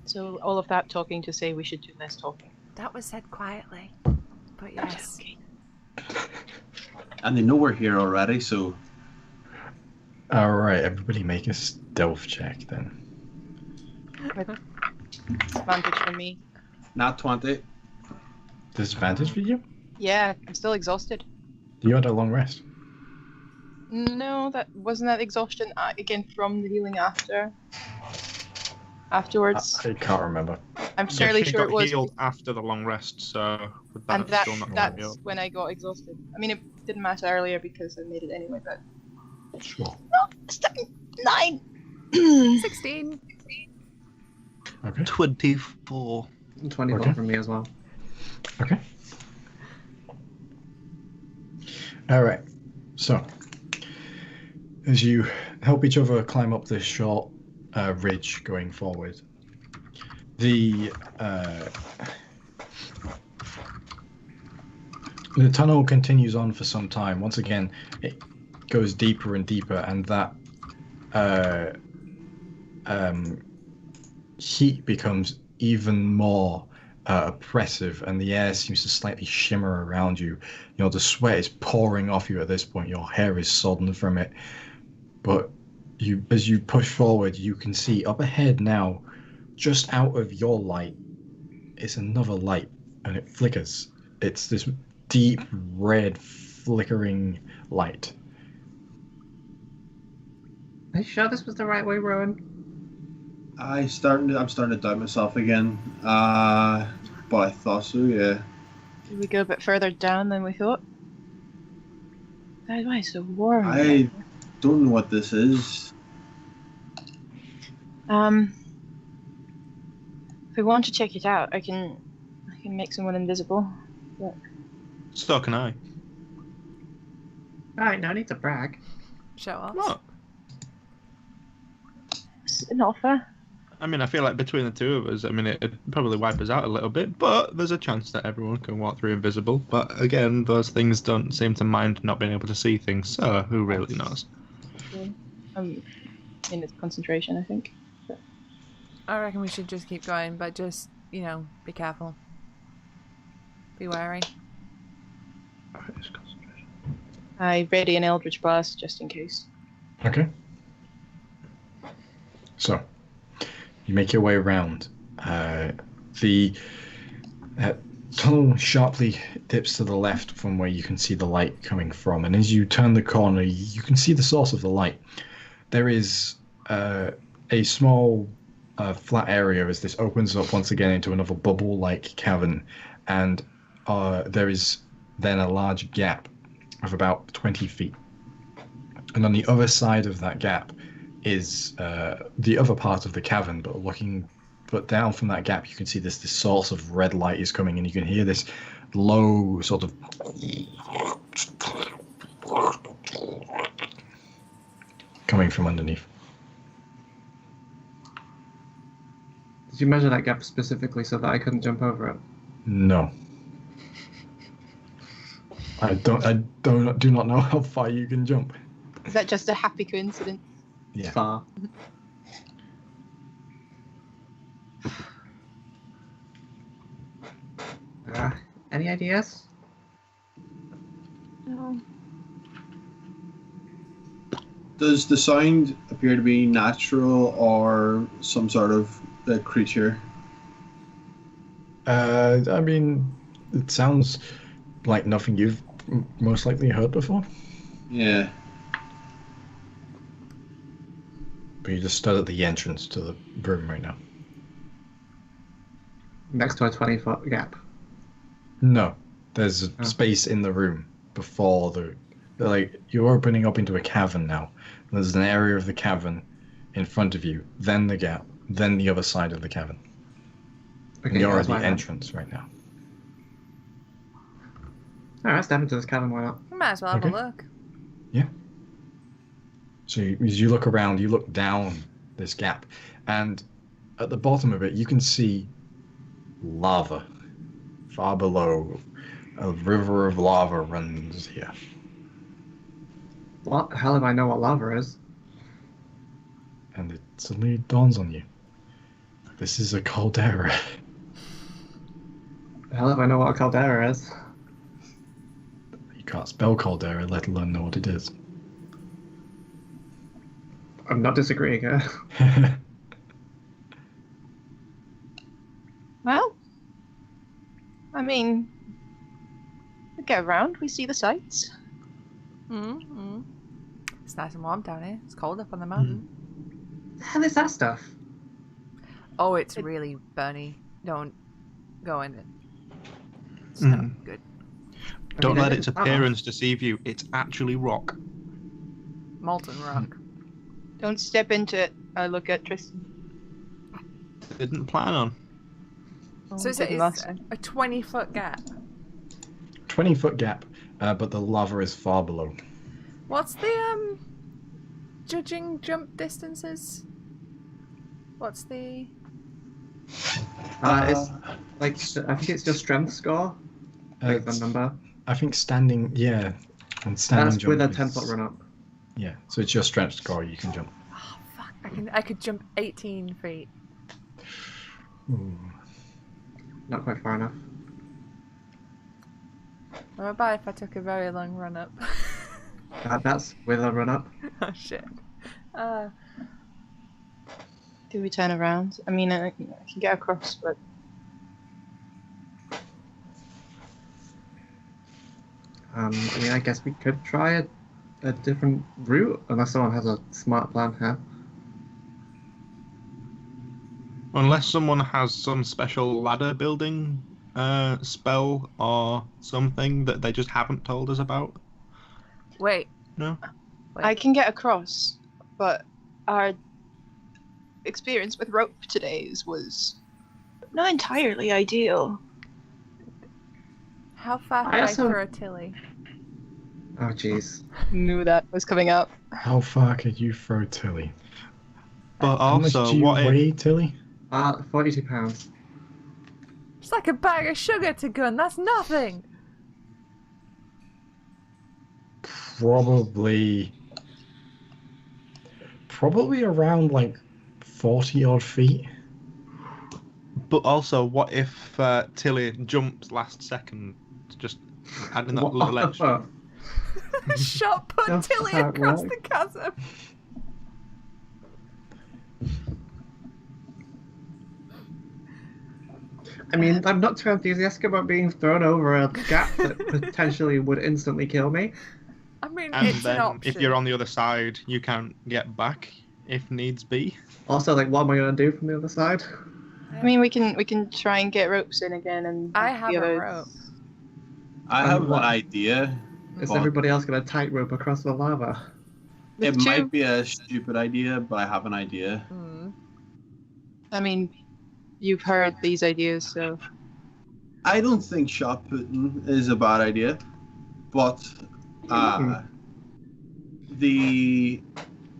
[SPEAKER 3] So all of that talking to say we should do less talking.
[SPEAKER 2] That was said quietly, but yes.
[SPEAKER 3] Okay.
[SPEAKER 6] And they know we're here already, so...
[SPEAKER 1] Alright, everybody make a stealth check then.
[SPEAKER 3] Advantage for me.
[SPEAKER 6] Not 20.
[SPEAKER 1] Disadvantage for you?
[SPEAKER 3] Yeah, I'm still exhausted.
[SPEAKER 1] You had a long rest.
[SPEAKER 3] No, that wasn't that exhaustion again from the healing afterwards.
[SPEAKER 1] I can't remember.
[SPEAKER 3] I'm fairly
[SPEAKER 4] she
[SPEAKER 3] sure
[SPEAKER 4] got
[SPEAKER 3] it was.
[SPEAKER 4] healed after the long rest, so would
[SPEAKER 3] And
[SPEAKER 4] that still not
[SPEAKER 3] that's
[SPEAKER 4] be up?
[SPEAKER 3] when I got exhausted. I mean, it didn't matter earlier because I made it anyway, but...
[SPEAKER 1] Sure.
[SPEAKER 3] No, 9!
[SPEAKER 2] 16.
[SPEAKER 1] Okay.
[SPEAKER 4] 24.
[SPEAKER 5] 24
[SPEAKER 1] Okay.
[SPEAKER 5] from me as well.
[SPEAKER 1] Okay. Alright. So, as you help each other climb up this short ridge going forward, the tunnel continues on for some time. Once again, it goes deeper and deeper, and that heat becomes even more oppressive, and the air seems to slightly shimmer around you. You know, the sweat is pouring off you at this point. Your hair is sodden from it. But as you push forward, you can see up ahead now, just out of your light, it's another light, and it flickers. It's this deep red flickering light.
[SPEAKER 5] Are you sure this was the right way, Rowan?
[SPEAKER 6] I'm starting to doubt myself again. But I thought so, yeah.
[SPEAKER 3] Did we go a bit further down than we thought? Why is it so warm?
[SPEAKER 6] I don't know what this is.
[SPEAKER 3] If we want to check it out, I can make someone invisible. But...
[SPEAKER 4] So can I.
[SPEAKER 5] Alright, no need to brag.
[SPEAKER 2] Show off.
[SPEAKER 4] What?
[SPEAKER 3] It's an offer.
[SPEAKER 4] I mean, I feel like between the two of us, I mean, it'd probably wipe us out a little bit, but there's a chance that everyone can walk through invisible. But again, those things don't seem to mind not being able to see things, so who really knows?
[SPEAKER 3] In its concentration, I think. But...
[SPEAKER 2] I reckon we should just keep going, but just, you know, be careful. Be wary.
[SPEAKER 3] I ready an Eldritch Blast just in case.
[SPEAKER 1] Okay. So, you make your way around. tunnel sharply dips to the left from where you can see the light coming from, and as you turn the corner, you can see the source of the light. There is a small flat area as this opens up once again into another bubble-like cavern, and there is then a large gap of about 20 feet. And on the other side of that gap is the other part of the cavern, but down from that gap you can see this source of red light is coming, and you can hear this low sort of coming from underneath.
[SPEAKER 5] Did you measure that gap specifically so that I couldn't jump over it?
[SPEAKER 1] No. I do not know how far you can jump.
[SPEAKER 3] Is that just a happy coincidence?
[SPEAKER 1] Yeah.
[SPEAKER 5] Far. Any ideas?
[SPEAKER 3] No.
[SPEAKER 6] Does the sound appear to be natural or some sort of creature?
[SPEAKER 1] I mean, it sounds like nothing you've most likely heard before.
[SPEAKER 6] Yeah.
[SPEAKER 1] But you just stood at the entrance to the room right now.
[SPEAKER 5] Next to a 20-foot gap.
[SPEAKER 1] No, there's a space in the room before you're opening up into a cavern now. There's an area of the cavern in front of you, then the gap, then the other side of the cavern.
[SPEAKER 5] Okay,
[SPEAKER 1] You're at the entrance right now.
[SPEAKER 5] Alright, step into this cavern, why not?
[SPEAKER 2] We might as well have a look.
[SPEAKER 1] Yeah. So as you look around, you look down this gap, and at the bottom of it, you can see lava. Far below, a river of lava runs here.
[SPEAKER 5] What the hell if I know what lava is?
[SPEAKER 1] And it suddenly dawns on you. This is a caldera.
[SPEAKER 5] The hell if I know what a caldera is?
[SPEAKER 1] You can't spell caldera, let alone know what it is.
[SPEAKER 5] I'm not disagreeing here.
[SPEAKER 3] Well, I mean, we go around, we see the sights.
[SPEAKER 2] Mm-hmm. It's nice and warm down here. It's cold up on the mountain.
[SPEAKER 5] The hell is that stuff?
[SPEAKER 2] Oh, it's really burny. Don't go in it. It's not good.
[SPEAKER 4] Don't let its appearance deceive you. It's actually rock.
[SPEAKER 2] Molten rock.
[SPEAKER 3] Don't step into it. I look at Tristan.
[SPEAKER 4] Didn't plan on.
[SPEAKER 2] So it's a 20-foot gap.
[SPEAKER 1] 20-foot gap, but the lava is far below.
[SPEAKER 2] What's the judging jump distances? What's the?
[SPEAKER 5] It's like I think it's just strength score. Like the number.
[SPEAKER 1] I think standing, yeah, and standing
[SPEAKER 5] That's
[SPEAKER 1] jump
[SPEAKER 5] with a
[SPEAKER 1] is-
[SPEAKER 5] 10-foot run up.
[SPEAKER 1] Yeah, so it's your strength score. You can jump.
[SPEAKER 2] Oh fuck! I could jump 18 feet.
[SPEAKER 1] Ooh.
[SPEAKER 5] Not quite far enough.
[SPEAKER 2] What about if I took a very long run up?
[SPEAKER 5] That's with a run up.
[SPEAKER 2] Oh shit.
[SPEAKER 3] Do we turn around? I mean, I can get across, but
[SPEAKER 5] I mean, I guess we could try a different route, unless someone has a smart plan here.
[SPEAKER 4] Unless someone has some special ladder building spell or something that they just haven't told us about.
[SPEAKER 2] Wait.
[SPEAKER 4] No?
[SPEAKER 2] Wait.
[SPEAKER 3] I can get across. But our experience with rope today was not entirely ideal.
[SPEAKER 2] How far
[SPEAKER 5] I
[SPEAKER 2] can I
[SPEAKER 5] also-
[SPEAKER 2] throw a tilly?
[SPEAKER 5] Oh, jeez.
[SPEAKER 3] Knew that was coming up.
[SPEAKER 1] How far could you throw Tilly?
[SPEAKER 4] But
[SPEAKER 1] How much
[SPEAKER 4] also,
[SPEAKER 1] do you
[SPEAKER 4] what if
[SPEAKER 1] weigh, Tilly?
[SPEAKER 5] 42 pounds.
[SPEAKER 2] It's like a bag of sugar to gun. That's nothing.
[SPEAKER 1] Probably around like 40 odd feet.
[SPEAKER 4] But also, what if Tilly jumps last second? Just adding that
[SPEAKER 5] What
[SPEAKER 4] little
[SPEAKER 5] the
[SPEAKER 4] extra.
[SPEAKER 5] fuck?
[SPEAKER 2] Shot put
[SPEAKER 5] That's
[SPEAKER 2] Tilly
[SPEAKER 5] how it
[SPEAKER 2] across
[SPEAKER 5] works.
[SPEAKER 2] the chasm.
[SPEAKER 5] I mean, I'm not too enthusiastic about being thrown over a gap that potentially would instantly kill me.
[SPEAKER 2] I mean,
[SPEAKER 4] And
[SPEAKER 2] it's an
[SPEAKER 4] then
[SPEAKER 2] option.
[SPEAKER 4] if you're on the other side, you can get back if needs be.
[SPEAKER 5] Also, like, what am I going to do from the other side?
[SPEAKER 3] I mean, we can try and get ropes in again, and
[SPEAKER 2] I
[SPEAKER 3] the
[SPEAKER 2] have a
[SPEAKER 3] others-
[SPEAKER 2] rope.
[SPEAKER 6] I have
[SPEAKER 5] what?
[SPEAKER 6] an idea.
[SPEAKER 5] Is
[SPEAKER 6] but
[SPEAKER 5] everybody else going to tightrope across the lava?
[SPEAKER 3] The
[SPEAKER 6] It
[SPEAKER 3] two-
[SPEAKER 6] might be a stupid idea, but I have an idea.
[SPEAKER 2] Mm.
[SPEAKER 3] I mean, you've heard these ideas, so
[SPEAKER 6] I don't think shot putting is a bad idea, but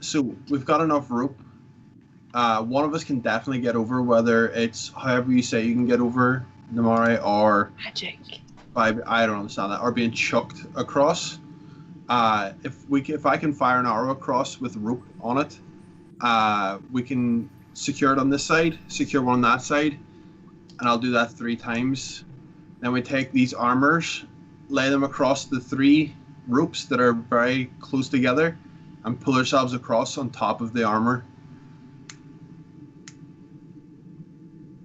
[SPEAKER 6] so we've got enough rope. One of us can definitely get over, whether it's however you say you can get over, Namari, or
[SPEAKER 3] magic.
[SPEAKER 6] I don't understand that, or being chucked across. If I can fire an arrow across with rope on it, we can secure it on this side, secure one on that side, and I'll do that 3 times. Then we take these armors, lay them across the 3 ropes that are very close together, and pull ourselves across on top of the armor.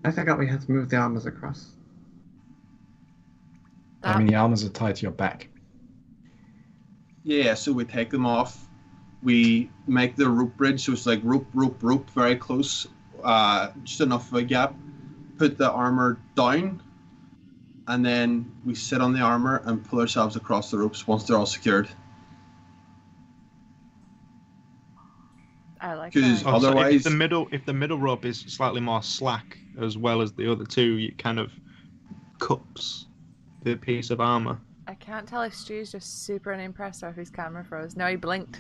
[SPEAKER 5] I forgot we had to move the armors across.
[SPEAKER 1] I mean, the armors are tied to your back.
[SPEAKER 6] Yeah, so we take them off. We make the rope bridge, so it's like rope, very close, just enough of a gap. Put the armor down, and then we sit on the armor and pull ourselves across the ropes once they're all secured.
[SPEAKER 2] I like
[SPEAKER 6] Because
[SPEAKER 2] that.
[SPEAKER 4] Also,
[SPEAKER 6] otherwise,
[SPEAKER 4] if the middle rope is slightly more slack as well as the other 2, it kind of cups the piece of armor.
[SPEAKER 2] I can't tell if Stu's just super unimpressed or if his camera froze. No, he blinked.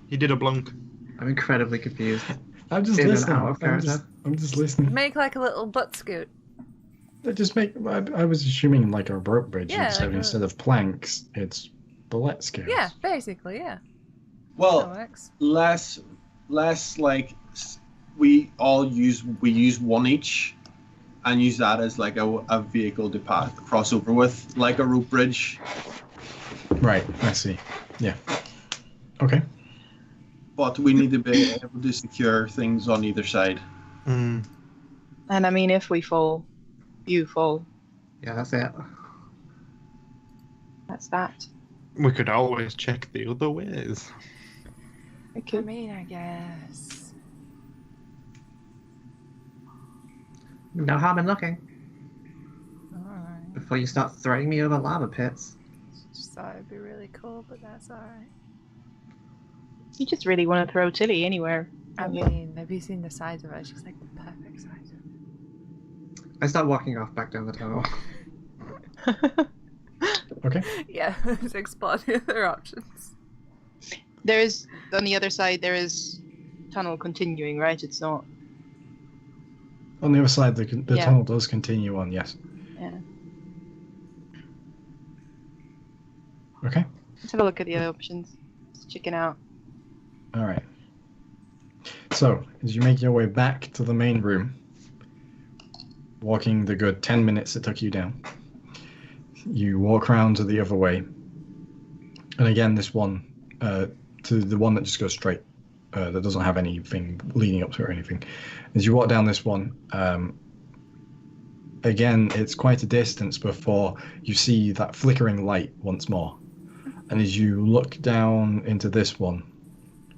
[SPEAKER 4] He did a blunk.
[SPEAKER 5] I'm incredibly confused.
[SPEAKER 1] I'm just
[SPEAKER 5] In and
[SPEAKER 1] listening.
[SPEAKER 5] out of character.
[SPEAKER 1] I'm just listening.
[SPEAKER 2] Make like a little butt scoot.
[SPEAKER 1] I was assuming like a rope bridge,
[SPEAKER 2] Yeah,
[SPEAKER 1] except
[SPEAKER 2] like a-
[SPEAKER 1] instead of planks, it's bullet scales.
[SPEAKER 2] Yeah, basically, yeah. That
[SPEAKER 6] well,
[SPEAKER 2] works.
[SPEAKER 6] less like we use one each, and use that as like a vehicle to cross over with, like a rope bridge.
[SPEAKER 1] Right, I see. Yeah. Okay.
[SPEAKER 6] But we need to be able to secure things on either side.
[SPEAKER 4] Mm.
[SPEAKER 3] And I mean, if we fall, you fall.
[SPEAKER 5] Yeah, that's it.
[SPEAKER 3] That's that.
[SPEAKER 4] We could always check the other ways.
[SPEAKER 2] I
[SPEAKER 3] Okay.
[SPEAKER 2] mean, I guess.
[SPEAKER 5] No harm in looking
[SPEAKER 2] Alright.
[SPEAKER 5] before you start throwing me over lava pits.
[SPEAKER 2] Just thought it'd be really cool, but that's alright.
[SPEAKER 3] You just really want to throw Tilly anywhere.
[SPEAKER 2] I
[SPEAKER 3] don't you?
[SPEAKER 2] mean, have you seen the size of her? She's like the perfect size.
[SPEAKER 5] I start walking off back down the tunnel.
[SPEAKER 1] Okay.
[SPEAKER 2] Yeah, let's explore the other options.
[SPEAKER 3] There is on the other side. There is tunnel continuing, right? It's not.
[SPEAKER 1] On the other side, the
[SPEAKER 3] Yeah.
[SPEAKER 1] tunnel does continue on. Yes.
[SPEAKER 3] Yeah.
[SPEAKER 1] Okay.
[SPEAKER 3] Let's have a look at the other options. Let's check it out.
[SPEAKER 1] All right. So, as you make your way back to the main room, walking the good 10 minutes it took you down, you walk around to the other way, and again, this one, to the one that just goes straight, that doesn't have anything leading up to it or anything. As you walk down this one, again, it's quite a distance before you see that flickering light once more. And as you look down into this one,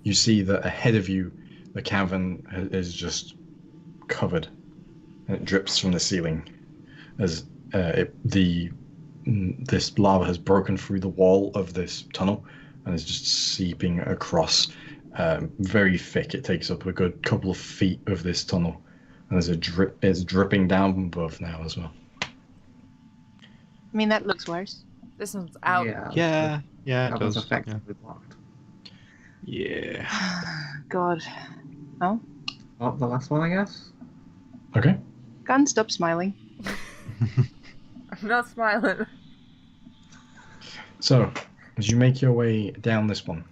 [SPEAKER 1] you see that ahead of you, the cavern is just covered, and it drips from the ceiling as this lava has broken through the wall of this tunnel and is just seeping across, very thick. It takes up a good couple of feet of this tunnel, and there's a drip. It's dripping down from above now as well.
[SPEAKER 3] I mean, that looks worse.
[SPEAKER 2] This one's out.
[SPEAKER 5] Yeah,
[SPEAKER 4] Yeah, it
[SPEAKER 5] that was
[SPEAKER 4] does.
[SPEAKER 5] effectively blocked.
[SPEAKER 4] Yeah.
[SPEAKER 3] God. Oh,
[SPEAKER 5] Well, the last one, I guess.
[SPEAKER 1] Okay.
[SPEAKER 3] Gun, stop smiling.
[SPEAKER 2] I'm not smiling.
[SPEAKER 1] So, as you make your way down this one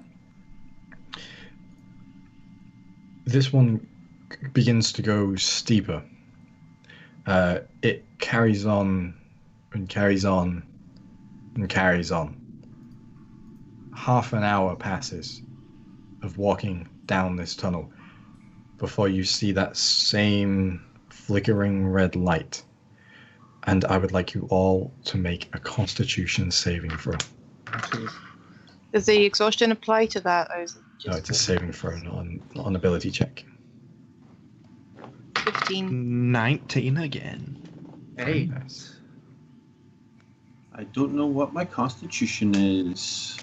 [SPEAKER 1] begins to go steeper. It carries on and carries on and carries on. Half an hour passes of walking down this tunnel before you see that same flickering red light. And I would like you all to make a Constitution saving throw.
[SPEAKER 5] Jeez.
[SPEAKER 3] Does the exhaustion apply to that? Or is it
[SPEAKER 1] No,
[SPEAKER 3] just
[SPEAKER 1] it's a saving throw, not an ability check.
[SPEAKER 3] 15?
[SPEAKER 4] 19 again.
[SPEAKER 1] Very
[SPEAKER 5] 8.
[SPEAKER 1] nice.
[SPEAKER 6] I don't know what my constitution is.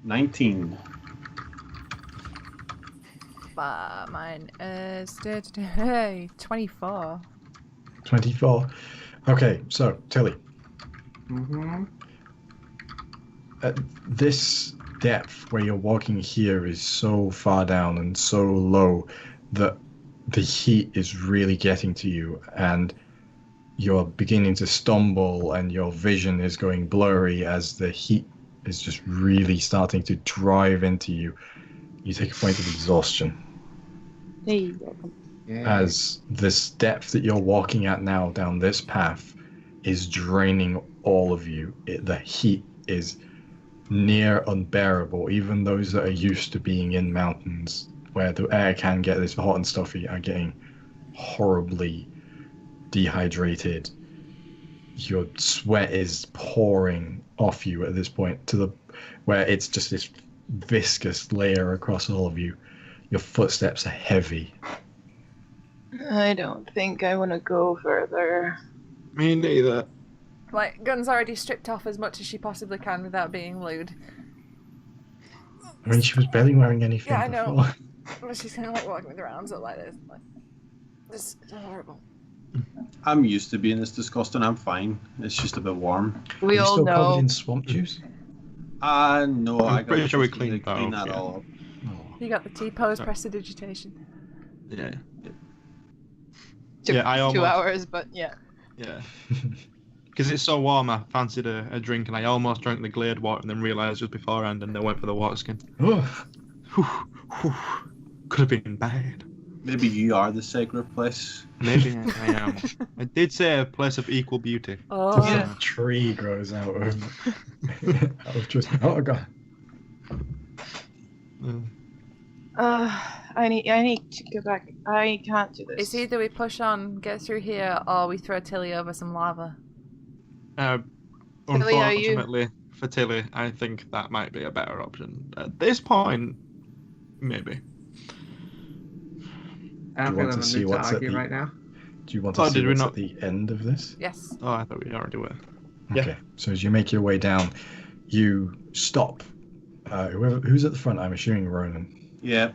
[SPEAKER 6] 19.
[SPEAKER 2] Mine is 24.
[SPEAKER 1] 24. Okay, so, Tilly,
[SPEAKER 5] Mm-hmm.
[SPEAKER 1] at this depth where you're walking here is so far down and so low that the heat is really getting to you, and you're beginning to stumble and your vision is going blurry as the heat is just really starting to drive into you. You take a point of exhaustion.
[SPEAKER 3] Hey,
[SPEAKER 1] As this depth that you're walking at now down this path is draining all of you. The heat is near unbearable. Even those that are used to being in mountains where the air can get this hot and stuffy are getting horribly dehydrated. Your sweat is pouring off you at this point to the where it's just this viscous layer across all of you. Your footsteps are heavy.
[SPEAKER 3] I don't think I want to go further.
[SPEAKER 4] Me neither.
[SPEAKER 2] Like, Gun's already stripped off as much as she possibly can without being lewd.
[SPEAKER 1] I mean, she was barely wearing anything
[SPEAKER 2] Yeah, I know.
[SPEAKER 1] before.
[SPEAKER 2] But she's kind of like walking with her arms up like this. Like, this is horrible.
[SPEAKER 6] I'm used to being this disgusting. I'm fine. It's just a bit warm.
[SPEAKER 3] We
[SPEAKER 1] Are you
[SPEAKER 3] all
[SPEAKER 1] still covered
[SPEAKER 3] know.
[SPEAKER 1] in swamp juice?
[SPEAKER 6] No, I got
[SPEAKER 4] pretty sure we
[SPEAKER 6] Tristan to
[SPEAKER 4] cleaned that
[SPEAKER 6] that
[SPEAKER 4] off,
[SPEAKER 6] all up.
[SPEAKER 1] Oh.
[SPEAKER 2] You got the T-pose
[SPEAKER 4] No.
[SPEAKER 2] prestidigitation.
[SPEAKER 4] Yeah.
[SPEAKER 3] Took
[SPEAKER 4] Yeah, I
[SPEAKER 3] 2
[SPEAKER 4] almost-
[SPEAKER 3] hours, but yeah.
[SPEAKER 4] Yeah. Because it's so warm, I fancied a drink, and I almost drank the Glade water and then realised just beforehand and then went for the water skin.
[SPEAKER 1] Oh.
[SPEAKER 4] Could have been bad.
[SPEAKER 6] Maybe you are the sacred place.
[SPEAKER 4] Maybe I am. I did say a place of equal beauty.
[SPEAKER 2] Oh,
[SPEAKER 6] Yeah.
[SPEAKER 1] A tree grows out of Tristan. Oh god.
[SPEAKER 3] I need to go back. I can't do this.
[SPEAKER 2] It's either we push on, get through here, or we throw Tilly over some lava.
[SPEAKER 3] Tilly, are you-
[SPEAKER 4] Unfortunately for Tilly, I think that might be a better option. At this point, maybe.
[SPEAKER 5] I don't
[SPEAKER 1] Do you
[SPEAKER 5] feel
[SPEAKER 1] want
[SPEAKER 5] in
[SPEAKER 1] to
[SPEAKER 5] the
[SPEAKER 1] see
[SPEAKER 5] mood to
[SPEAKER 1] what's at
[SPEAKER 5] argue
[SPEAKER 1] the-
[SPEAKER 5] right now.
[SPEAKER 1] Do you want to
[SPEAKER 4] Oh,
[SPEAKER 1] see
[SPEAKER 4] did we
[SPEAKER 1] what's
[SPEAKER 4] not-
[SPEAKER 1] at the end of this?
[SPEAKER 2] Yes.
[SPEAKER 4] Oh, I thought we already were.
[SPEAKER 1] Okay. So as you make your way down, you stop. Who's at the front? I'm assuming Ronan.
[SPEAKER 6] Yeah.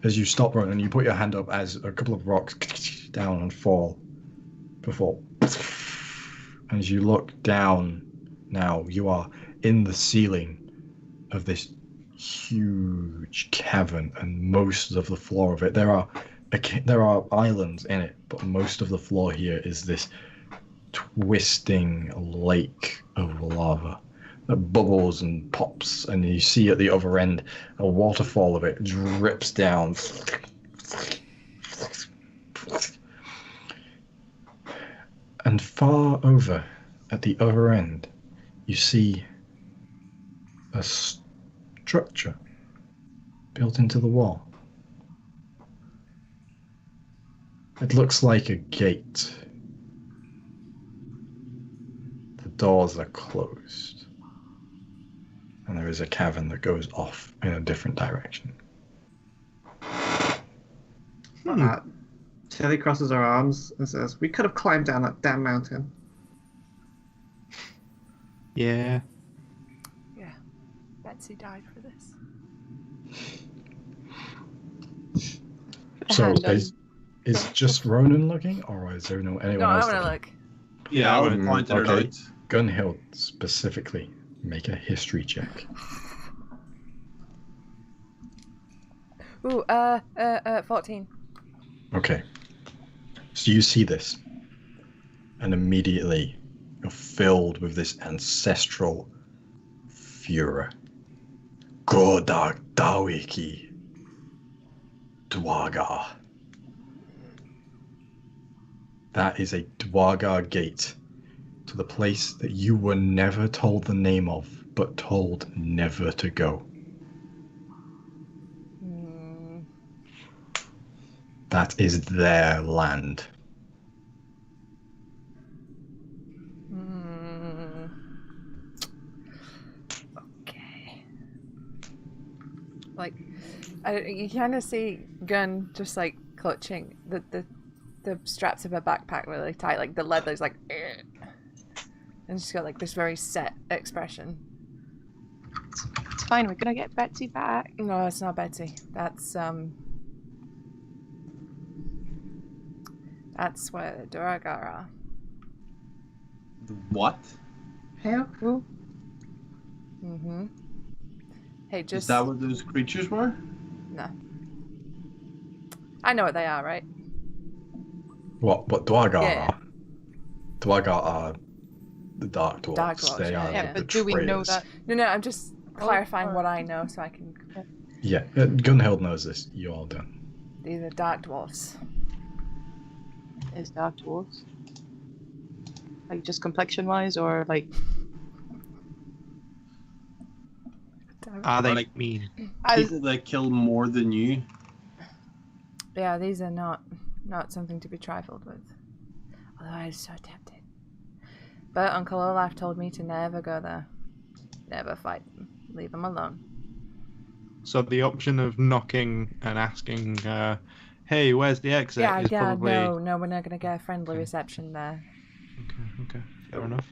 [SPEAKER 1] As you stop, Ronan, you put your hand up as a couple of rocks down and fall before. As you look down now, you are in the ceiling of this huge cavern, and most of the floor of it, there are islands in it, but most of the floor here is this twisting lake of lava that bubbles and pops, and you see at the other end a waterfall of it drips down. And far over at the other end, you see a structure built into the wall. It looks like a gate. The doors are closed. And there is a cavern that goes off in a different direction.
[SPEAKER 5] Tilly crosses her arms and says, "We could have climbed down that damn mountain."
[SPEAKER 4] Yeah.
[SPEAKER 2] Yeah. Betsy died for this.
[SPEAKER 1] So
[SPEAKER 3] And,
[SPEAKER 1] is just Ronan looking, or is there anyone
[SPEAKER 2] No, I
[SPEAKER 1] else
[SPEAKER 2] want to
[SPEAKER 1] looking?
[SPEAKER 2] look.
[SPEAKER 6] Yeah, I would
[SPEAKER 4] Mm,
[SPEAKER 6] point it
[SPEAKER 1] okay.
[SPEAKER 6] out.
[SPEAKER 1] Gunnhild specifically, make a history check.
[SPEAKER 2] Ooh, 14.
[SPEAKER 1] Okay. So you see this, and immediately you're filled with this ancestral fury. Godag Dawiki Dwaga. That is a Dwaga gate to the place that you were never told the name of, but told never to go. That is their land.
[SPEAKER 2] Okay. Like, you kind of see Gun just like clutching the straps of her backpack really tight, like the leather's like, "Ugh." And she's got like this very set expression.
[SPEAKER 3] It's fine. We're gonna get Betsy back.
[SPEAKER 2] No, it's not Betsy. That's where the Duragar are.
[SPEAKER 6] The what?
[SPEAKER 5] Hell?
[SPEAKER 2] Mm-hmm. Hey, just...
[SPEAKER 6] Is that what those creatures were?
[SPEAKER 2] No. I know what they are, right?
[SPEAKER 1] What Dwargar
[SPEAKER 2] Yeah.
[SPEAKER 1] are? Dwargar are the Dark Dwarves.
[SPEAKER 2] Dark Dwarves,
[SPEAKER 1] They are
[SPEAKER 3] Yeah,
[SPEAKER 1] the
[SPEAKER 3] but do we know
[SPEAKER 1] betrayers.
[SPEAKER 3] that?
[SPEAKER 2] No, I'm just clarifying what I know so I can...
[SPEAKER 1] Yeah, Gunnhild knows this. You all don't.
[SPEAKER 2] These are Dark Dwarfs.
[SPEAKER 3] Is dark dwarves? Like just complexion-wise, or like?
[SPEAKER 4] Are they
[SPEAKER 6] Like-
[SPEAKER 4] mean?
[SPEAKER 6] People that kill more than you.
[SPEAKER 2] Yeah, these are not something to be trifled with. Although I was so tempted. But Uncle Olaf told me to never go there. Never fight them. Leave them alone.
[SPEAKER 4] So the option of knocking and asking, "Hey, where's the exit?"
[SPEAKER 2] Yeah,
[SPEAKER 4] is probably
[SPEAKER 2] no, we're not gonna get a friendly
[SPEAKER 4] Okay.
[SPEAKER 2] reception there.
[SPEAKER 4] Okay, fair enough.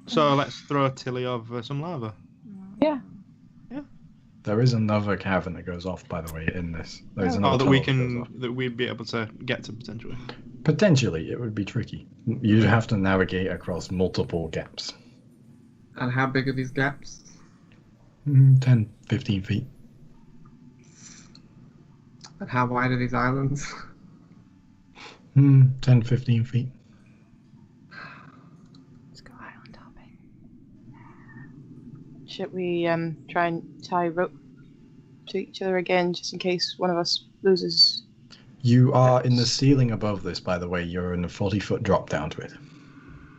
[SPEAKER 4] So let's throw Tilly over some lava.
[SPEAKER 3] Yeah.
[SPEAKER 1] There is another cavern that goes off, by the way, in this. There is
[SPEAKER 3] Oh.
[SPEAKER 1] another
[SPEAKER 4] Oh, that we
[SPEAKER 1] tunnel goes off.
[SPEAKER 4] that we'd be able to get to potentially.
[SPEAKER 1] Potentially, it would be tricky. You'd have to navigate across multiple gaps.
[SPEAKER 5] And how big are these gaps?
[SPEAKER 1] 10, 15 feet.
[SPEAKER 5] And how wide are these islands?
[SPEAKER 1] 10, 15 feet.
[SPEAKER 2] Let's go island hopping.
[SPEAKER 3] Should we try and tie rope to each other again, just in case one of us loses?
[SPEAKER 1] You are in the ceiling above this, by the way. You're in a 40-foot drop down to it.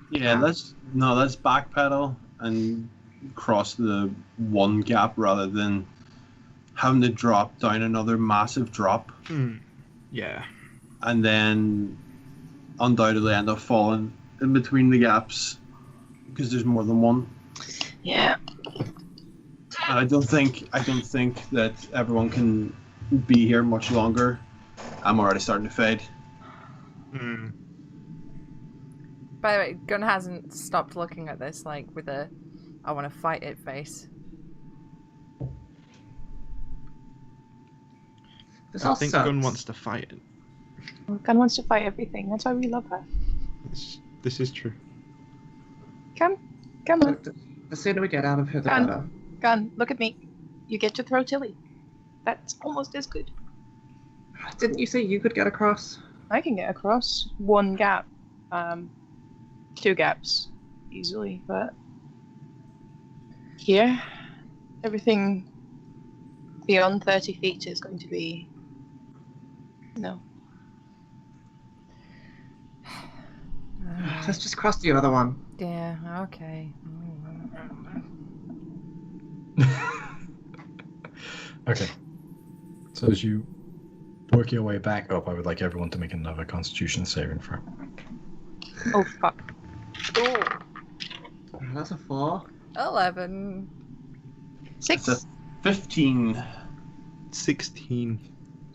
[SPEAKER 6] Yeah, let's backpedal and cross the one gap rather than having to drop down another massive drop
[SPEAKER 4] Yeah.
[SPEAKER 6] and then undoubtedly end up falling in between the gaps because there's more than one.
[SPEAKER 3] Yeah.
[SPEAKER 6] And I don't think that everyone can be here much longer. I'm already starting to fade.
[SPEAKER 4] Mm.
[SPEAKER 2] By the way, Gun hasn't stopped looking at this like with a I want to fight it face.
[SPEAKER 5] This
[SPEAKER 4] I
[SPEAKER 5] all
[SPEAKER 4] think
[SPEAKER 5] sucks.
[SPEAKER 4] Gun wants to fight it.
[SPEAKER 3] Well, Gun wants to fight everything. That's why we love her.
[SPEAKER 4] This is true.
[SPEAKER 3] Come on.
[SPEAKER 5] Look, the sooner we get out of here, the
[SPEAKER 3] Gun.
[SPEAKER 5] better.
[SPEAKER 3] Gun, look at me. You get to throw Tilly. That's almost as good.
[SPEAKER 5] Didn't you say you could get across?
[SPEAKER 3] I can get across one gap, 2 gaps easily, but here, everything beyond 30 feet is going to be no.
[SPEAKER 5] Let's just cross the other one.
[SPEAKER 2] Yeah, okay.
[SPEAKER 1] Okay. So as you work your way back up, I would like everyone to make another Constitution saving throw.
[SPEAKER 3] Oh fuck.
[SPEAKER 2] Ooh,
[SPEAKER 5] That's a 4.
[SPEAKER 2] 11.
[SPEAKER 3] 6.
[SPEAKER 6] That's a 15.
[SPEAKER 4] 16.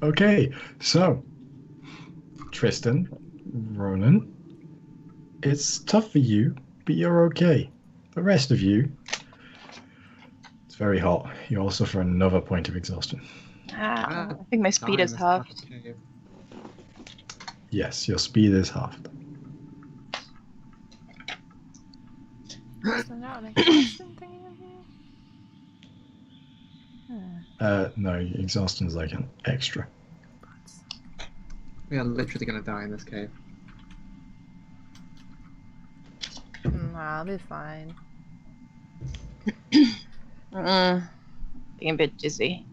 [SPEAKER 1] Okay, so Tristan, Ronan, it's tough for you, but you're okay. The rest of you, it's very hot. You all suffer another point of exhaustion.
[SPEAKER 3] I think my speed is halved.
[SPEAKER 1] Yes, your speed is halved.
[SPEAKER 2] Is there not an exhaustion thing in here?
[SPEAKER 1] No, exhaustion is like an extra.
[SPEAKER 5] We are literally going to die in this cave.
[SPEAKER 2] I'll be fine.
[SPEAKER 3] Being a bit dizzy.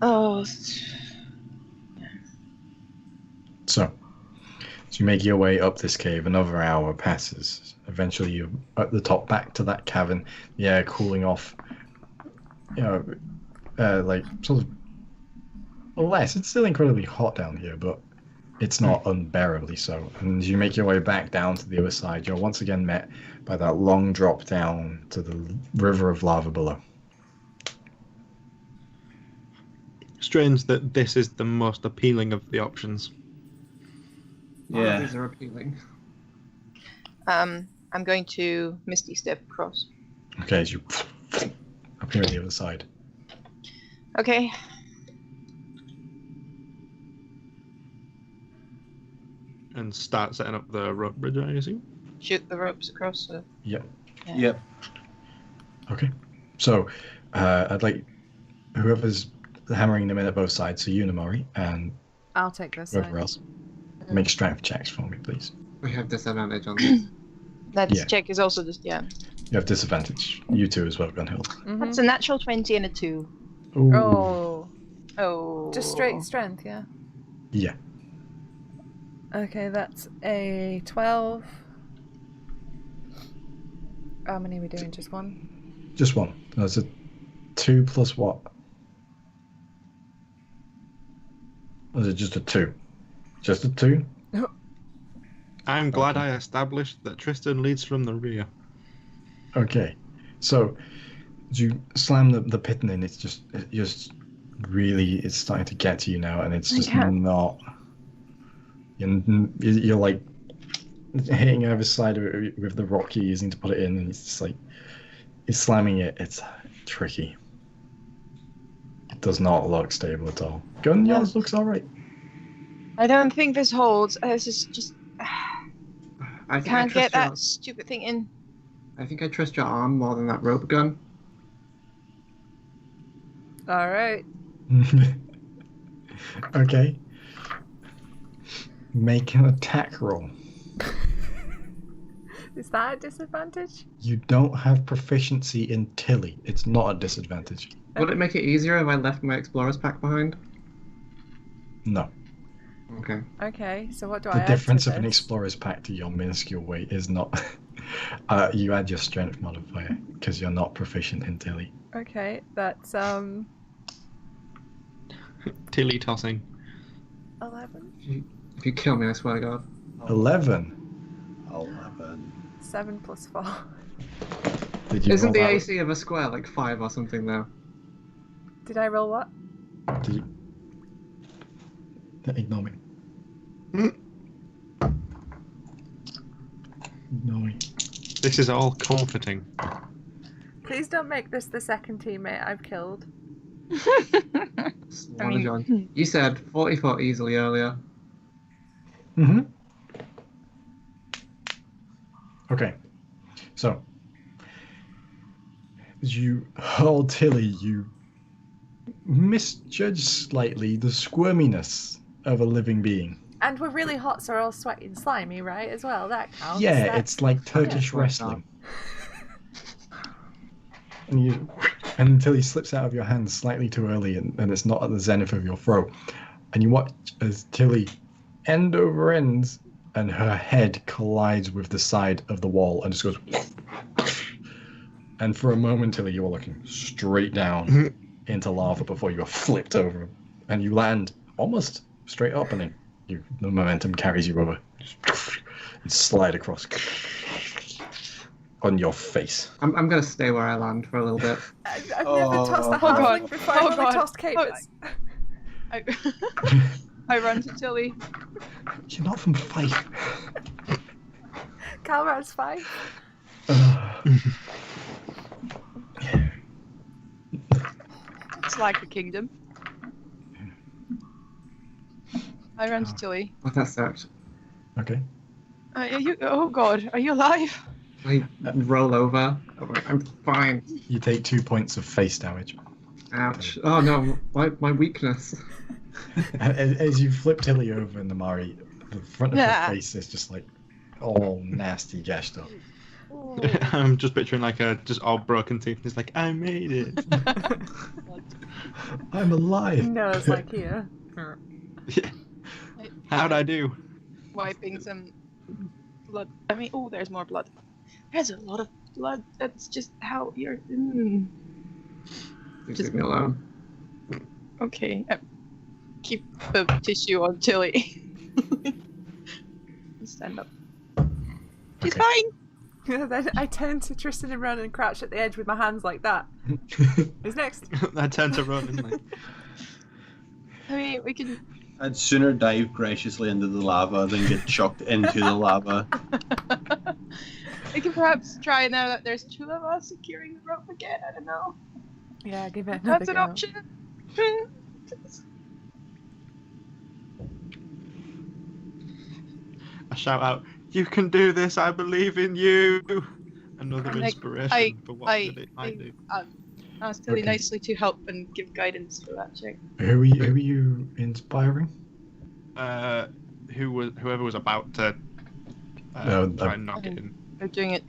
[SPEAKER 3] Oh.
[SPEAKER 1] So you make your way up this cave. Another hour passes. Eventually, you're at the top, back to that cavern. The air cooling off. You know, like sort of less. It's still incredibly hot down here, but it's not unbearably so. And as you make your way back down to the other side, you're once again met by that long drop down to the river of lava below.
[SPEAKER 4] Strange that this is the most appealing of the options.
[SPEAKER 6] Yeah.
[SPEAKER 5] These are appealing.
[SPEAKER 3] I'm going to Misty Step across.
[SPEAKER 1] Okay, as you appear on the other side.
[SPEAKER 3] Okay.
[SPEAKER 4] And start setting up the rope bridge, I assume.
[SPEAKER 3] Shoot the ropes across.
[SPEAKER 1] Yep.
[SPEAKER 3] Yeah.
[SPEAKER 6] Yep.
[SPEAKER 1] Okay. So, I'd like whoever's hammering them in at both sides, so you, Namari, and
[SPEAKER 2] I'll take this
[SPEAKER 1] whoever
[SPEAKER 2] side.
[SPEAKER 1] else, make strength checks for me, please.
[SPEAKER 5] We have disadvantage on this.
[SPEAKER 3] That
[SPEAKER 1] Yeah.
[SPEAKER 3] check is also just, yeah.
[SPEAKER 1] You have disadvantage. You too as well, Gunnhild.
[SPEAKER 2] Mhm.
[SPEAKER 3] That's a natural 20 and a 2.
[SPEAKER 1] Ooh.
[SPEAKER 2] Oh,
[SPEAKER 3] Oh.
[SPEAKER 2] just straight strength, yeah.
[SPEAKER 1] Yeah.
[SPEAKER 2] Okay, that's a 12. How many are we doing? Just one?
[SPEAKER 1] Just one. That's a 2 plus what? Or is it just a 2? Just a 2?
[SPEAKER 4] I'm glad I established that Tristan leads from the rear.
[SPEAKER 1] Okay. So, as you slam the pit in, it's just really, it's starting to get to you now, and it's just
[SPEAKER 3] Yeah.
[SPEAKER 1] not. You're like hitting over the side of it with the rock you're using to put it in, and it's just like, it's slamming it. It's tricky. It does not look stable at all. Gun, yours looks alright.
[SPEAKER 3] I don't think this holds. This is just.
[SPEAKER 5] I think
[SPEAKER 3] Can't
[SPEAKER 5] I
[SPEAKER 3] get
[SPEAKER 5] trust your,
[SPEAKER 3] that stupid thing in.
[SPEAKER 5] I think I trust your arm more than that rope gun.
[SPEAKER 2] All right.
[SPEAKER 1] Okay. Make an attack roll.
[SPEAKER 2] Is that a disadvantage?
[SPEAKER 1] You don't have proficiency in Tilly. It's not a disadvantage.
[SPEAKER 5] Would it make it easier if I left my explorer's pack behind?
[SPEAKER 1] No.
[SPEAKER 5] Okay.
[SPEAKER 2] Okay, so what do I
[SPEAKER 1] The
[SPEAKER 2] add
[SPEAKER 1] difference
[SPEAKER 2] to
[SPEAKER 1] of an
[SPEAKER 2] this?
[SPEAKER 1] explorer's pack to your minuscule weight is not. You add your strength modifier because you're not proficient in Tilly.
[SPEAKER 2] Okay, that's
[SPEAKER 4] Tilly tossing.
[SPEAKER 2] 11.
[SPEAKER 5] If you kill me, I swear to God.
[SPEAKER 1] 11.
[SPEAKER 6] 11.
[SPEAKER 2] 7 plus 4.
[SPEAKER 1] Did you
[SPEAKER 5] Isn't
[SPEAKER 1] roll
[SPEAKER 5] the
[SPEAKER 1] that?
[SPEAKER 5] AC of a square like 5 or something though?
[SPEAKER 2] Did I roll what?
[SPEAKER 1] Did you... Ignore me. Ignore me.
[SPEAKER 4] This is all comforting.
[SPEAKER 2] Please don't make this the second teammate I've killed.
[SPEAKER 3] I mean,
[SPEAKER 5] John. You said 40 foot easily earlier.
[SPEAKER 1] Mm-hmm. Okay. So, as you hurl Tilly, you misjudge slightly the squirminess of a living being.
[SPEAKER 2] And we're really hot, so we're all sweaty and slimy, right? As well, that counts.
[SPEAKER 1] Yeah,
[SPEAKER 2] That-
[SPEAKER 1] it's like Turkish
[SPEAKER 5] Yeah.
[SPEAKER 1] wrestling. And Tilly slips out of your hands slightly too early, and it's not at the zenith of your throw. And you watch as Tilly end over ends, and her head collides with the side of the wall and just goes. And for a moment, Tilly, you are looking straight down into lava before you are flipped over, and you land almost straight up, and then the momentum carries you over. And slide across on your face.
[SPEAKER 5] I'm gonna stay where I land for a little bit.
[SPEAKER 2] I've never tossed a
[SPEAKER 3] Oh God.
[SPEAKER 2] halfling before. I've
[SPEAKER 3] Oh
[SPEAKER 2] only
[SPEAKER 3] God.
[SPEAKER 2] tossed capers.
[SPEAKER 3] I run to Tilly.
[SPEAKER 1] You're not from Fife.
[SPEAKER 2] Calrad's 5.
[SPEAKER 3] It's like a kingdom. I run to Tilly.
[SPEAKER 5] Oh, that sucked.
[SPEAKER 1] Okay.
[SPEAKER 3] Are you? Oh God, are you alive?
[SPEAKER 5] I roll over. I'm fine.
[SPEAKER 1] You take 2 points of face damage.
[SPEAKER 5] Ouch. Oh no, my weakness.
[SPEAKER 1] As you flip Tilly over in Namari, the front of
[SPEAKER 3] Yeah.
[SPEAKER 1] her face is just like all nasty gashed up.
[SPEAKER 4] I'm just picturing like a just all broken teeth. It's like I made it.
[SPEAKER 1] I'm alive.
[SPEAKER 2] No, it's like here.
[SPEAKER 4] Yeah. How'd I do?
[SPEAKER 3] Wiping some blood. I mean, oh, there's more blood. There's a lot of blood. That's just how you're.
[SPEAKER 5] Please leave me alone.
[SPEAKER 3] Okay. keep the tissue on Tilly. Stand up. She's
[SPEAKER 1] Okay.
[SPEAKER 3] fine.
[SPEAKER 2] Then I turn to Tristan and run and crouch at the edge with my hands like that. Who's next?
[SPEAKER 4] I tend to run and like.
[SPEAKER 3] I mean, we can.
[SPEAKER 6] I'd sooner dive graciously into the lava than get chucked into the lava.
[SPEAKER 3] We can perhaps try now that there's two of us securing the rope again. I don't know.
[SPEAKER 2] Yeah, give it another
[SPEAKER 3] That's an
[SPEAKER 2] go.
[SPEAKER 3] option.
[SPEAKER 4] I shout out, "You can do this! I believe in you!" Another
[SPEAKER 3] Like,
[SPEAKER 4] inspiration for what it might do.
[SPEAKER 3] Ask Tilly
[SPEAKER 1] Okay.
[SPEAKER 3] nicely to help and give guidance for that check.
[SPEAKER 1] Who are you inspiring?
[SPEAKER 4] Whoever was about to try and knock it in
[SPEAKER 3] They're doing it.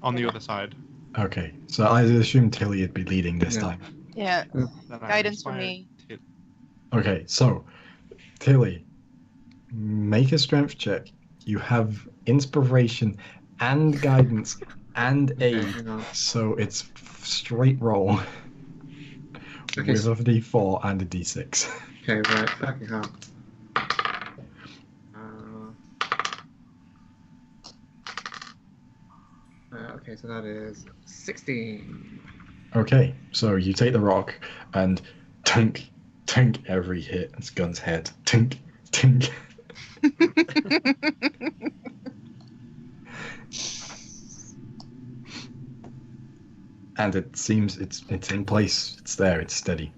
[SPEAKER 4] on the other side.
[SPEAKER 1] Okay, so I assume Tilly would be leading this
[SPEAKER 5] Yeah.
[SPEAKER 1] time.
[SPEAKER 3] Yeah,
[SPEAKER 4] Then I
[SPEAKER 3] guidance for
[SPEAKER 4] inspired
[SPEAKER 3] me.
[SPEAKER 4] Til-
[SPEAKER 1] Okay, so Tilly, make a strength check. You have inspiration and guidance and aid,
[SPEAKER 5] hang on.
[SPEAKER 1] so it's straight roll
[SPEAKER 5] Okay,
[SPEAKER 1] with a d4 and a d6.
[SPEAKER 5] Okay, right. Okay, hang on. Okay, so that is 16.
[SPEAKER 1] Okay, so you take the rock and tink, tink every hit. It's Gun's head. Tink, tink. And it seems it's in place. It's there. It's steady.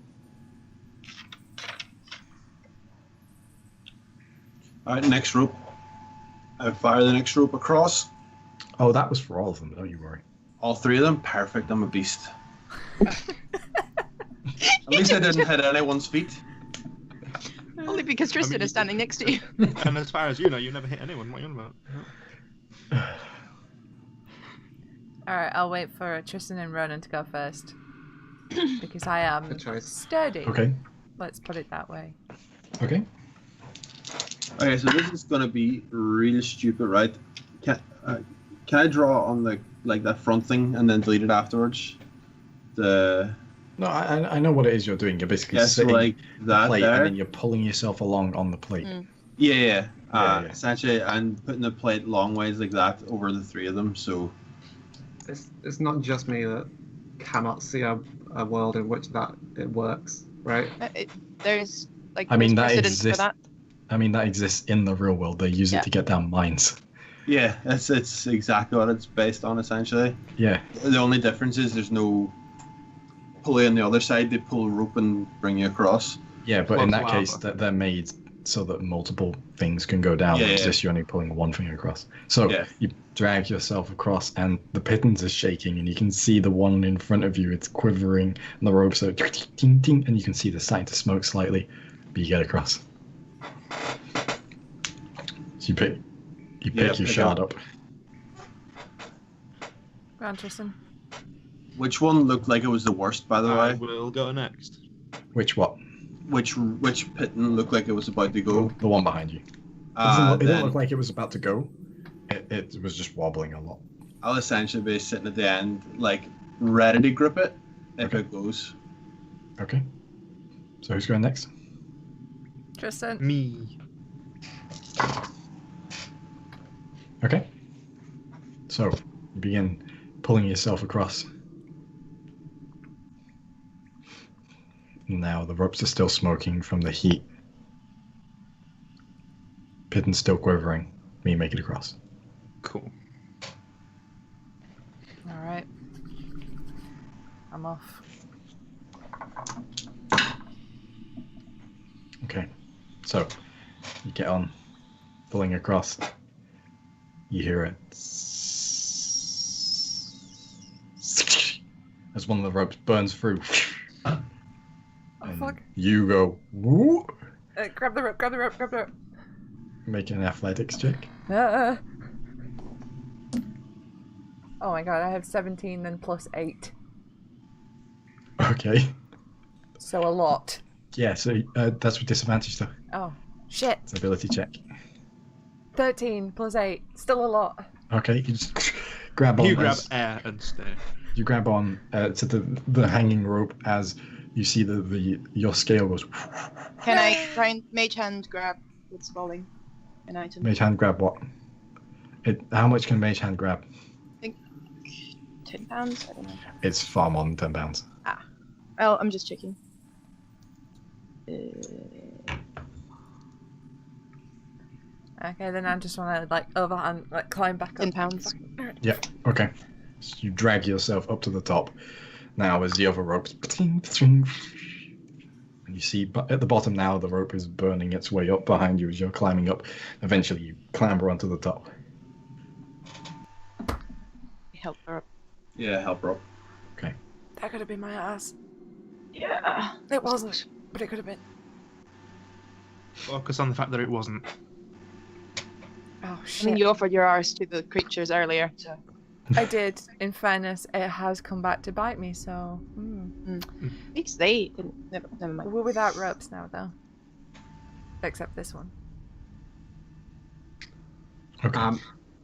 [SPEAKER 6] Alright, next rope. I fire the next rope across.
[SPEAKER 1] Oh, that was for all of them. Don't you worry.
[SPEAKER 6] All three of them? Perfect, I'm a beast. At least I didn't hit anyone's feet.
[SPEAKER 3] Only because Tristan is standing next to you.
[SPEAKER 4] And as far as you know, you never hit anyone. What are you on about?
[SPEAKER 2] Alright, I'll wait for Tristan and Ronan to go first. Because I am
[SPEAKER 5] Good choice.
[SPEAKER 2] sturdy.
[SPEAKER 1] Okay.
[SPEAKER 2] Let's put it that way.
[SPEAKER 1] Okay.
[SPEAKER 6] Okay, so this is gonna be real stupid, right? Can I draw on the that front thing and then delete it afterwards? The
[SPEAKER 1] No, I know what it is you're doing. You're basically
[SPEAKER 6] yeah, so
[SPEAKER 1] sitting
[SPEAKER 6] like
[SPEAKER 1] on the
[SPEAKER 6] that
[SPEAKER 1] plate
[SPEAKER 6] there.
[SPEAKER 1] and then you're pulling yourself along on the plate.
[SPEAKER 3] Mm.
[SPEAKER 6] Yeah.
[SPEAKER 1] Yeah.
[SPEAKER 6] Essentially, and putting the plate long ways like that over the three of them. So
[SPEAKER 5] It's not just me that cannot see a world in which it works, right?
[SPEAKER 3] There's like
[SPEAKER 1] I mean,
[SPEAKER 3] there's
[SPEAKER 1] that
[SPEAKER 3] precedence for
[SPEAKER 1] exists.
[SPEAKER 3] that.
[SPEAKER 1] I mean, that exists in the real world. They use
[SPEAKER 3] Yeah.
[SPEAKER 1] it to get down mines.
[SPEAKER 6] yeah, it's exactly what it's based on essentially.
[SPEAKER 1] Yeah.
[SPEAKER 6] The only difference is there's no pulley on the other side. They pull a rope and bring you across.
[SPEAKER 1] Yeah, but in
[SPEAKER 4] Plus
[SPEAKER 1] that case,
[SPEAKER 4] lava.
[SPEAKER 1] that they're made so that multiple things can go down.
[SPEAKER 6] Yeah,
[SPEAKER 1] It's
[SPEAKER 6] yeah.
[SPEAKER 1] just you're only pulling one thing across. So
[SPEAKER 6] Yeah.
[SPEAKER 1] you drag yourself across, and the pittons are shaking, and you can see the one in front of you. It's quivering, and the ropes are ting, ting, and you can see the starting to smoke slightly. But you get across. So you pick
[SPEAKER 6] Yeah,
[SPEAKER 1] your
[SPEAKER 6] pick
[SPEAKER 1] shard up.
[SPEAKER 2] Go on, Tristan.
[SPEAKER 6] Which one looked like it was the worst, by the
[SPEAKER 4] I
[SPEAKER 6] way?
[SPEAKER 4] will go next.
[SPEAKER 1] Which what?
[SPEAKER 6] Which pitten looked like it was about to go?
[SPEAKER 1] The one behind you. It didn't
[SPEAKER 6] Then
[SPEAKER 1] look like it was about to go. It was just wobbling a lot.
[SPEAKER 6] I'll essentially be sitting at the end, like ready to grip it if
[SPEAKER 1] Okay.
[SPEAKER 6] it goes.
[SPEAKER 1] Okay. So who's going next?
[SPEAKER 2] Tristan.
[SPEAKER 4] Me.
[SPEAKER 1] Okay. So you begin pulling yourself across. Now the ropes are still smoking from the heat. Pitton's still quivering. Me make it across.
[SPEAKER 4] Cool.
[SPEAKER 2] Alright. I'm off.
[SPEAKER 1] Okay. So you get on, pulling across. You hear it as one of the ropes burns through.
[SPEAKER 2] Oh,
[SPEAKER 1] And
[SPEAKER 2] fuck.
[SPEAKER 1] you go, woo!
[SPEAKER 2] Grab the rope, grab the rope, grab the rope.
[SPEAKER 1] Make an athletics check.
[SPEAKER 2] Oh my god, I have 17 then plus 8.
[SPEAKER 1] Okay.
[SPEAKER 2] So a lot.
[SPEAKER 1] Yeah, so that's with disadvantage though.
[SPEAKER 2] Oh, shit.
[SPEAKER 1] It's an ability check.
[SPEAKER 2] 13 plus 8. Still a lot.
[SPEAKER 1] Okay, you just grab on.
[SPEAKER 4] You grab
[SPEAKER 1] as-
[SPEAKER 4] air and stay.
[SPEAKER 1] You grab on to the hanging rope as you see your scale goes.
[SPEAKER 3] Can I try and mage hand grab what's falling? An item.
[SPEAKER 1] Mage hand grab what? How much can mage hand grab?
[SPEAKER 3] I think 10 pounds. I don't know.
[SPEAKER 1] It's far more than £10.
[SPEAKER 3] Well, I'm just checking.
[SPEAKER 2] Okay, then I just want to like overhand, like climb back up.
[SPEAKER 3] 10 pounds.
[SPEAKER 1] Yeah. Okay. So you drag yourself up to the top. Now, as the other ropes, and you see at the bottom now, the rope is burning its way up behind you as you're climbing up. Eventually, you clamber onto the top.
[SPEAKER 3] Help her up.
[SPEAKER 6] Yeah, help rope.
[SPEAKER 1] Okay.
[SPEAKER 2] That could have been my ass.
[SPEAKER 3] Yeah.
[SPEAKER 2] It wasn't, but it could have been.
[SPEAKER 4] Focus on the fact that it wasn't.
[SPEAKER 2] Oh
[SPEAKER 3] I
[SPEAKER 2] shit!
[SPEAKER 3] mean, you offered your arse to the creatures earlier, so.
[SPEAKER 2] I did. In fairness, it has come back to bite me. So.
[SPEAKER 3] At least they didn't. Never mind.
[SPEAKER 2] We're without ropes now, though. Except this one.
[SPEAKER 1] Okay.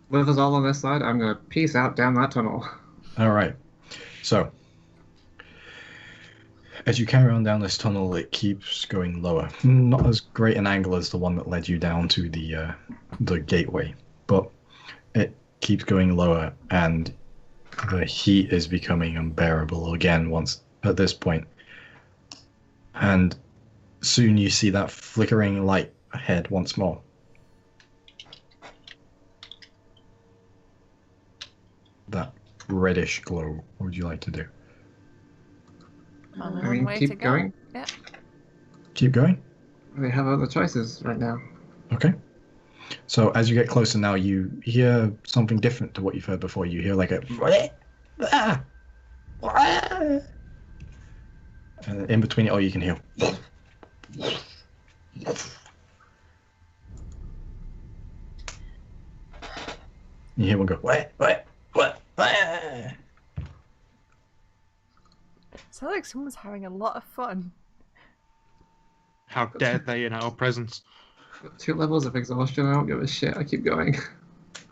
[SPEAKER 5] With us all on this side, I'm gonna peace out down that tunnel.
[SPEAKER 1] All right. So, as you carry on down this tunnel, it keeps going lower. Not as great an angle as the one that led you down to the gateway, but it keeps going lower, and the heat is becoming unbearable again once at this point. And soon you see that flickering light ahead once more. That reddish glow. What would you like to do?
[SPEAKER 2] Only
[SPEAKER 5] I
[SPEAKER 2] one
[SPEAKER 5] mean,
[SPEAKER 2] way
[SPEAKER 5] keep
[SPEAKER 2] to go.
[SPEAKER 5] going.
[SPEAKER 2] Yeah.
[SPEAKER 1] Keep going?
[SPEAKER 5] We have other choices right now.
[SPEAKER 1] Okay. So as you get closer now, you hear something different to what you've heard before. You hear like a... And in between it all, you can hear... You hear one go...
[SPEAKER 2] Sounds like someone's having a lot of fun.
[SPEAKER 4] How dare they in our presence?
[SPEAKER 5] 2 levels of exhaustion. I don't give a shit. I keep going.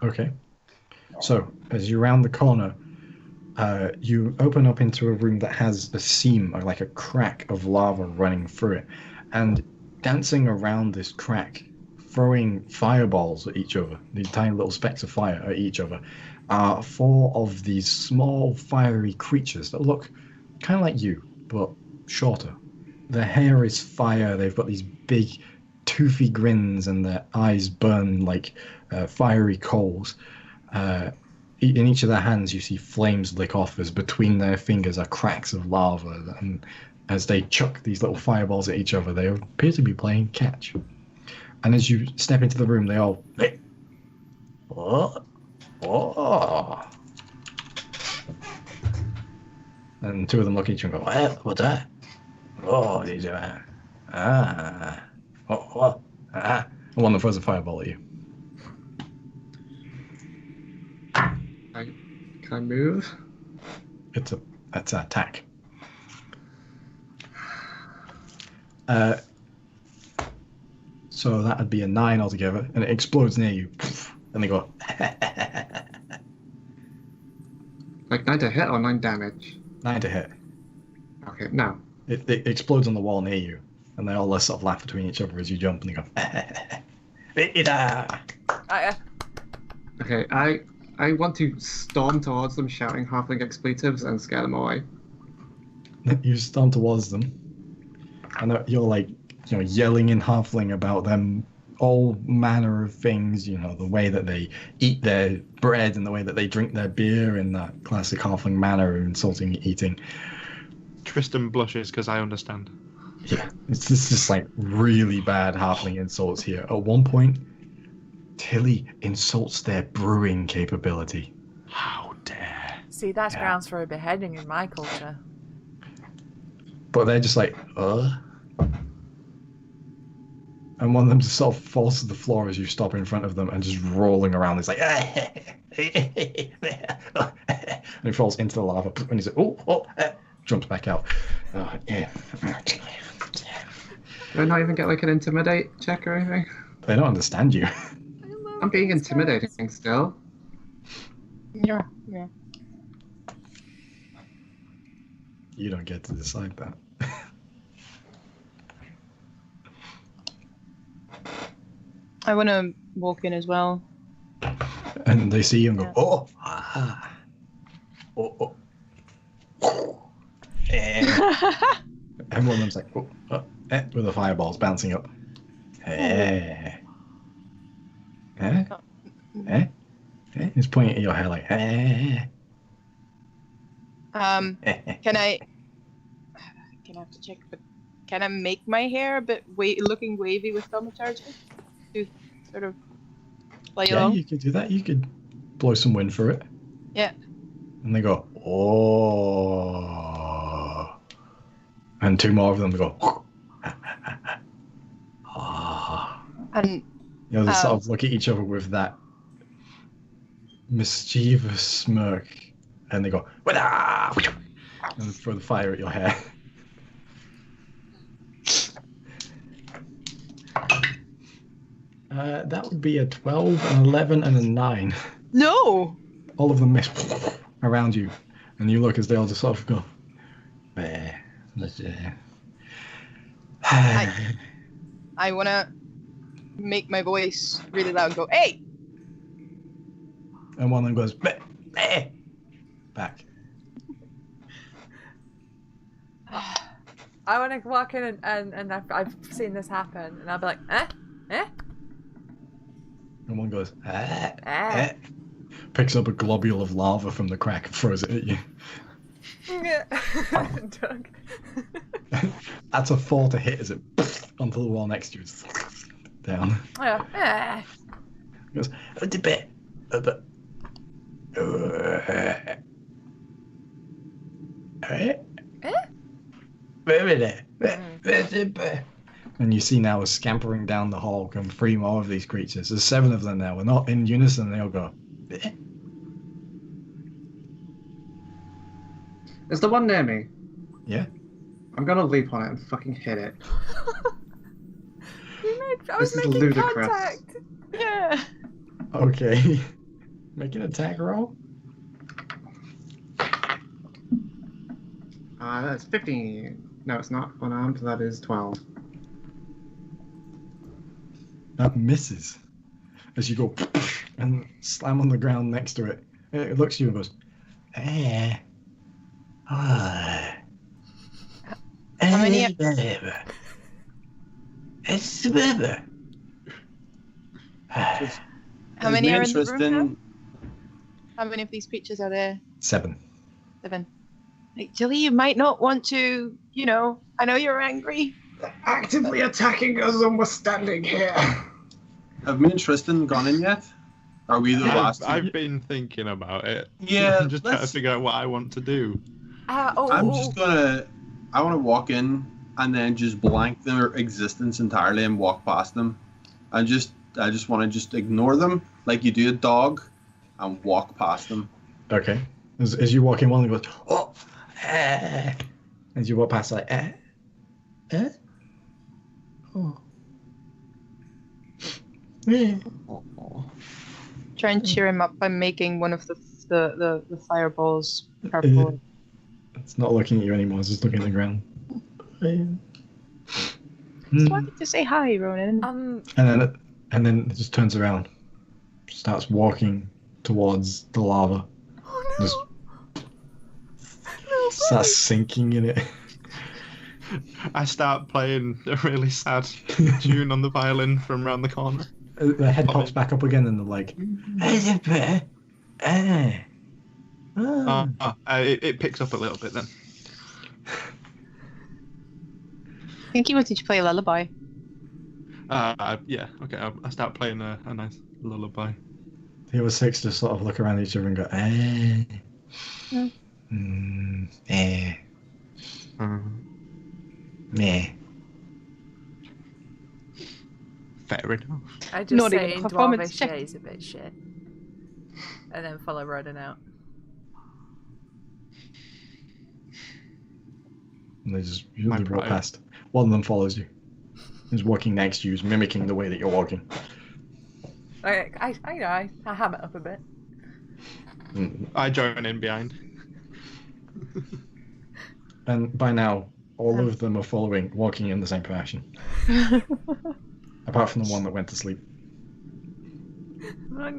[SPEAKER 1] Okay. So, as you round the corner, you open up into a room that has a seam, or like a crack of lava running through it. And dancing around this crack, throwing fireballs at each other, these tiny little specks of fire at each other, are 4 of these small fiery creatures that look kind of like you, but shorter. Their hair is fire, they've got these big toothy grins, and their eyes burn like fiery coals. In each of their hands you see flames lick off as between their fingers are cracks of lava, and as they chuck these little fireballs at each other, they appear to be playing catch. And as you step into the room, they all... Oh. And 2 of them look at each other and go, what's that? Oh, what are you doing? And one of them throws a fireball at you.
[SPEAKER 5] Can I move?
[SPEAKER 1] That's an attack. So that would be a 9 altogether, and it explodes near you. And they go...
[SPEAKER 5] Like 9 to hit or 9 damage?
[SPEAKER 1] 9 to hit.
[SPEAKER 5] Okay, now.
[SPEAKER 1] It explodes on the wall near you, and they all sort of laugh between each other as you jump, and they go...
[SPEAKER 5] Okay, I want to storm towards them shouting halfling expletives and scare them away.
[SPEAKER 1] You storm towards them, and you're like, yelling in halfling about them, all manner of things, the way that they eat their bread and the way that they drink their beer in that classic halfling manner of insulting eating.
[SPEAKER 4] Tristan blushes because I understand.
[SPEAKER 1] Yeah, it's just like really bad halfling insults here. At one point, Tilly insults their brewing capability. How dare.
[SPEAKER 2] See, that's grounds for a beheading in my culture.
[SPEAKER 1] But they're just like, And one of them just sort of falls to the floor as you stop in front of them and just rolling around. It's like, and he falls into the lava, and he's like, jumps back out. Yeah.
[SPEAKER 5] Do I not even get like an intimidate check or anything?
[SPEAKER 1] They don't understand you.
[SPEAKER 5] I'm being intimidating still.
[SPEAKER 3] Yeah.
[SPEAKER 1] You don't get to decide that.
[SPEAKER 3] I want to walk in as well.
[SPEAKER 1] And they see you and go,
[SPEAKER 3] Yeah.
[SPEAKER 1] oh, ah, oh, oh. And one of them's like, oh, with the fireballs bouncing up. Eh. Eh? Eh? Eh? He's pointing at your hair like, eh.
[SPEAKER 3] Can I have to check, but can I make my hair a bit looking wavy with thaumaturgy to sort of play
[SPEAKER 1] Yeah,
[SPEAKER 3] along?
[SPEAKER 1] you could do that. You could blow some wind for it.
[SPEAKER 3] Yeah.
[SPEAKER 1] And they go, oh. And two more of them go, ah.
[SPEAKER 3] And
[SPEAKER 1] You know, they sort of look at each other with that mischievous smirk, and they go, "Wada!" and throw the fire at your hair. That would be a 12, an 11, and a 9.
[SPEAKER 3] no.
[SPEAKER 1] All of them miss around you, and you look as they all just sort of go, "Bah,
[SPEAKER 3] I want to make my voice really loud and go, hey!
[SPEAKER 1] And one of them goes, "Bah, bah," back.
[SPEAKER 2] I want to walk in and I've seen this happen, and I'll be like, eh? Eh?
[SPEAKER 1] And one goes, picks up a globule of lava from the crack and throws it at you.
[SPEAKER 2] Doug.
[SPEAKER 1] That's a 4 to hit as it onto the wall next to you. Down.
[SPEAKER 2] Yeah.
[SPEAKER 1] He goes, a bit. And you see now, scampering down the hall come 3 more of these creatures. There's 7 of them now. We're not in unison. They all go, "Eh?"
[SPEAKER 5] Is the one near me?
[SPEAKER 1] Yeah.
[SPEAKER 5] I'm gonna leap on it and fucking hit it.
[SPEAKER 2] I was
[SPEAKER 5] This is
[SPEAKER 2] making
[SPEAKER 5] ludicrous.
[SPEAKER 2] contact.
[SPEAKER 3] Yeah.
[SPEAKER 1] Okay. Make an attack roll.
[SPEAKER 5] That's 15. No, it's not unarmed. That is 12.
[SPEAKER 1] That misses. As you go and slam on the ground next to it. It looks at you and goes, eh. Ah.
[SPEAKER 3] How many-
[SPEAKER 1] It's better.
[SPEAKER 3] How many are in the room now? How many of these creatures are there?
[SPEAKER 1] 7.
[SPEAKER 3] 7. Actually, you might not want to, I know you're angry.
[SPEAKER 5] They're actively attacking us and we're standing here.
[SPEAKER 6] Have me and Tristan gone in yet? Are we the last two?
[SPEAKER 4] I've been thinking about it.
[SPEAKER 6] Yeah,
[SPEAKER 4] I'm just trying to figure out what I want to do.
[SPEAKER 6] I want to walk in and then just blank their existence entirely and walk past them. I just want to just ignore them like you do a dog and walk past them.
[SPEAKER 1] Okay. As you walk in, one goes, oh, eh. As you walk past, like, eh. Oh. Eh.
[SPEAKER 3] Try and cheer him up by making one of the fireballs purple.
[SPEAKER 1] It's not looking at you anymore. It's just looking at the ground.
[SPEAKER 3] Just wanted to say hi, Ronan.
[SPEAKER 1] And then it just turns around, starts walking towards the lava.
[SPEAKER 2] Oh no!
[SPEAKER 1] Just starts sinking in it.
[SPEAKER 4] I start playing a really sad tune on the violin from around the corner.
[SPEAKER 1] The head pops back up again, and they're like,
[SPEAKER 4] It picks up a little bit then.
[SPEAKER 3] I think he wanted to play a lullaby.
[SPEAKER 4] Yeah, okay, I start playing a nice lullaby.
[SPEAKER 1] The other 6 just sort of look around each other and go, eh. Eh. Meh.
[SPEAKER 4] Fair enough.
[SPEAKER 2] I just
[SPEAKER 3] Not
[SPEAKER 2] say
[SPEAKER 3] even
[SPEAKER 2] in
[SPEAKER 3] performance
[SPEAKER 2] Dwarvish,
[SPEAKER 3] check.
[SPEAKER 2] yeah, he's a bit shit. And then follow Ronan out.
[SPEAKER 1] And they just
[SPEAKER 4] My
[SPEAKER 1] walk
[SPEAKER 4] pride.
[SPEAKER 1] past. One of them follows you. He's walking next to you, he's mimicking the way that you're walking.
[SPEAKER 2] I ham it up a bit.
[SPEAKER 1] Mm.
[SPEAKER 4] I join in behind.
[SPEAKER 1] And by now, all of them are walking in the same fashion. Apart from the one that went to sleep.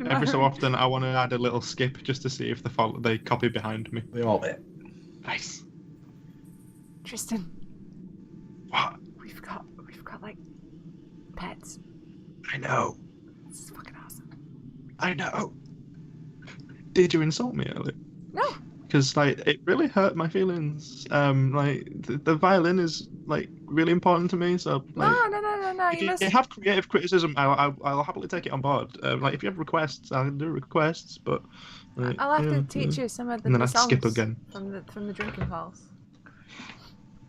[SPEAKER 4] Every so often, I want to add a little skip just to see if they copy behind me.
[SPEAKER 1] They all bit.
[SPEAKER 4] Nice.
[SPEAKER 2] Tristan,
[SPEAKER 4] What?
[SPEAKER 2] we've got like pets.
[SPEAKER 4] I know.
[SPEAKER 2] This is fucking awesome.
[SPEAKER 4] I know. Did you insult me earlier?
[SPEAKER 2] No.
[SPEAKER 4] Because it really hurt my feelings. The violin is really important to me. So
[SPEAKER 2] No.
[SPEAKER 4] if you have creative criticism, I'll happily take it on board. If you have requests, I'll do requests. But
[SPEAKER 2] I'll have to teach you some of the
[SPEAKER 4] and then I'd
[SPEAKER 2] songs
[SPEAKER 4] skip again.
[SPEAKER 2] from the drinking halls.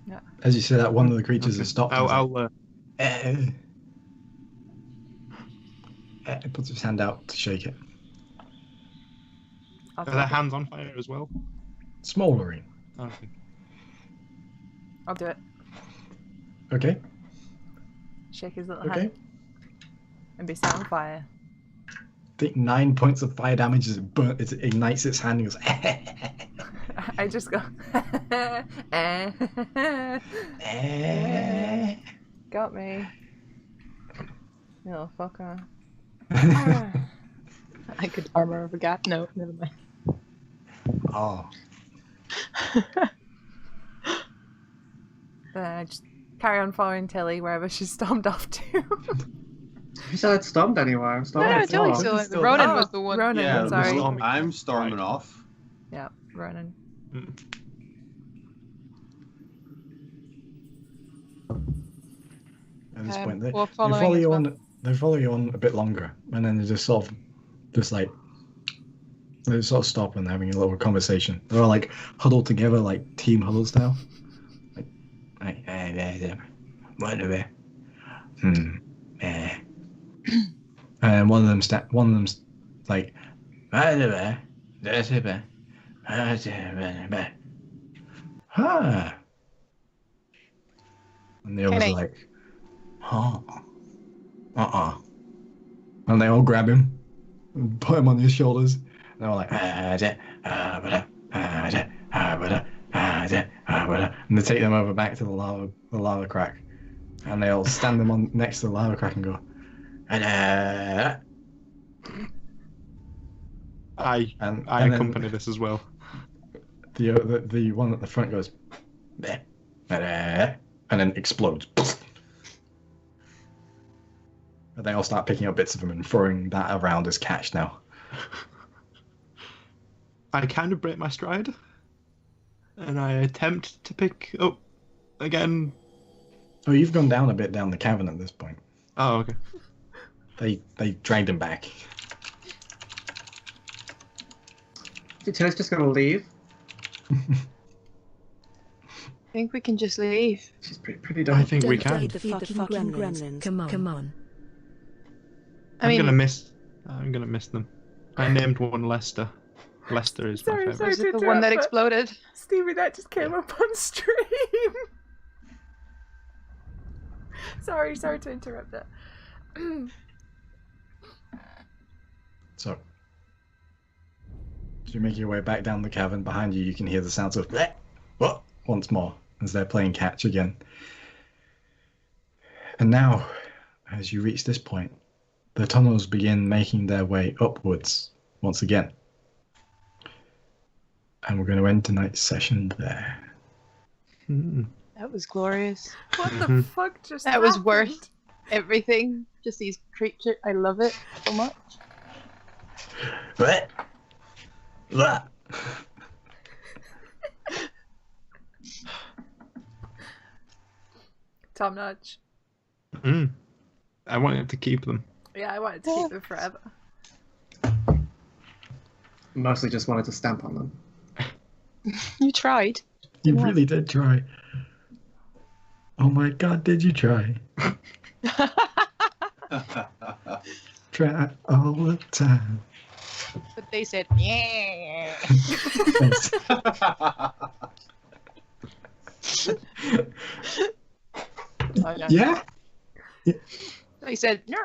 [SPEAKER 2] Yeah.
[SPEAKER 1] As you say that, one of the creatures has stopped. It puts his hand out to shake it.
[SPEAKER 4] Are their hands on fire as well?
[SPEAKER 1] Smouldering.
[SPEAKER 4] Okay.
[SPEAKER 2] I'll do it.
[SPEAKER 1] Okay.
[SPEAKER 2] Shake his little
[SPEAKER 1] Okay.
[SPEAKER 2] hand and be set on fire.
[SPEAKER 1] Take 9 points of fire damage as it ignites its hand and goes.
[SPEAKER 2] I just go. Got me. You little fucker.
[SPEAKER 3] I could armor of a gap. No, never mind.
[SPEAKER 1] Oh.
[SPEAKER 2] Then I just carry on following Tilly wherever she's stormed off to.
[SPEAKER 5] You said I'd stormed anywhere. I'm storming.
[SPEAKER 3] No, Tilly's
[SPEAKER 1] Oh,
[SPEAKER 3] still. Ronan was the one.
[SPEAKER 2] Ronan,
[SPEAKER 6] Yeah,
[SPEAKER 2] sorry.
[SPEAKER 6] I'm storming off.
[SPEAKER 2] Yeah, Ronan.
[SPEAKER 1] At this point, they
[SPEAKER 3] we're
[SPEAKER 1] follow
[SPEAKER 3] following
[SPEAKER 1] you
[SPEAKER 3] as
[SPEAKER 1] on. They follow you on a bit longer, and then they just sort of, they sort of stop and having a little conversation. They're all huddled together, team huddle style. And one of them's like, ah. And the others are like, and they all grab him and put him on his shoulders. And they're all like, and they take them over back to the lava crack. And they all stand them on next to the lava crack and go,
[SPEAKER 4] I
[SPEAKER 1] and
[SPEAKER 4] accompany this as well.
[SPEAKER 1] The one at the front goes, and then explodes. And they all start picking up bits of him and throwing that around as catch now.
[SPEAKER 4] I kind of break my stride, and I attempt to pick up again.
[SPEAKER 1] Oh, you've gone down a bit down the cavern at this point.
[SPEAKER 4] Oh, okay.
[SPEAKER 1] They dragged him back.
[SPEAKER 5] Tilly's just gonna leave.
[SPEAKER 3] I think we can just leave.
[SPEAKER 5] She's pretty dumb.
[SPEAKER 4] I think we can.
[SPEAKER 7] Feed the fucking gremlins. Come on.
[SPEAKER 4] I'm gonna miss them. I named one Lester. Lester is my favourite.
[SPEAKER 3] Was it the one that exploded?
[SPEAKER 2] Stevie, that just came up on stream. sorry to interrupt that.
[SPEAKER 1] So, as you make your way back down the cavern, behind you, you can hear the sounds of what once more as they're playing catch again. And now, as you reach this point, the tunnels begin making their way upwards once again. And we're going to end tonight's session there.
[SPEAKER 3] That was glorious.
[SPEAKER 2] What the fuck just
[SPEAKER 3] That was
[SPEAKER 2] happened?
[SPEAKER 3] worth everything. Just these creatures. I love it so much.
[SPEAKER 1] What? What?
[SPEAKER 2] Top notch.
[SPEAKER 4] I wanted to keep them.
[SPEAKER 2] Yeah, I wanted to keep them forever.
[SPEAKER 5] Mostly just wanted to stamp on them.
[SPEAKER 3] You tried.
[SPEAKER 1] You really did try. Oh my god, did you try? Try all the time.
[SPEAKER 3] But they said, yeah.
[SPEAKER 1] Thanks.
[SPEAKER 3] Oh, no.
[SPEAKER 1] Yeah?
[SPEAKER 3] They said, no.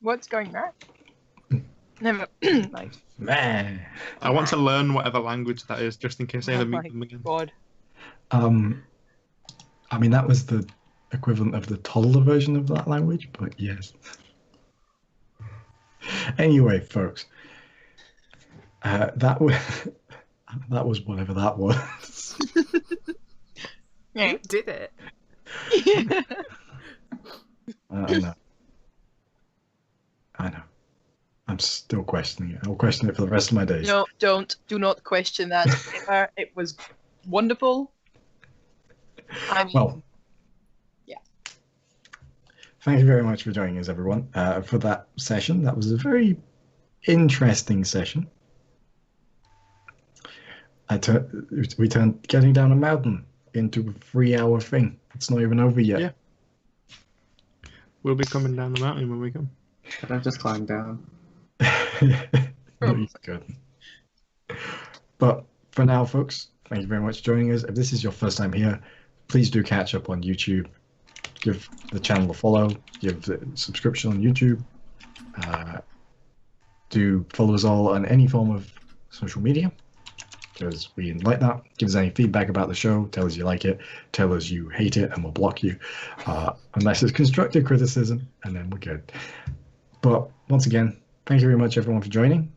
[SPEAKER 3] What's going on? Never. Like,
[SPEAKER 1] Man.
[SPEAKER 4] I want to learn whatever language that is, just in case I ever meet them again.
[SPEAKER 3] God.
[SPEAKER 1] I mean, that was the equivalent of the toddler version of that language, but yes. Anyway, folks, that was whatever that was.
[SPEAKER 2] You did it.
[SPEAKER 1] I know. I'm still questioning it. I'll question it for the rest of my days.
[SPEAKER 3] No, do not question that. It was wonderful. I mean,
[SPEAKER 1] Well,
[SPEAKER 3] yeah.
[SPEAKER 1] Thank you very much for joining us, everyone, for that session. That was a very interesting session. We turned getting down a mountain into a 3-hour thing. It's not even over yet.
[SPEAKER 4] Yeah. We'll be coming down the mountain when we come.
[SPEAKER 5] But I've just climbed down.
[SPEAKER 1] No, you could. But for now, folks, thank you very much for joining us. If this is your first time here, please do catch up on YouTube. Give the channel a follow. Give the subscription on YouTube. Do follow us all on any form of social media, because we like that. Give us any feedback about the show. Tell us you like it. Tell us you hate it, and we'll block you. Unless it's constructive criticism, and then we're good. But once again, thank you very much, everyone, for joining.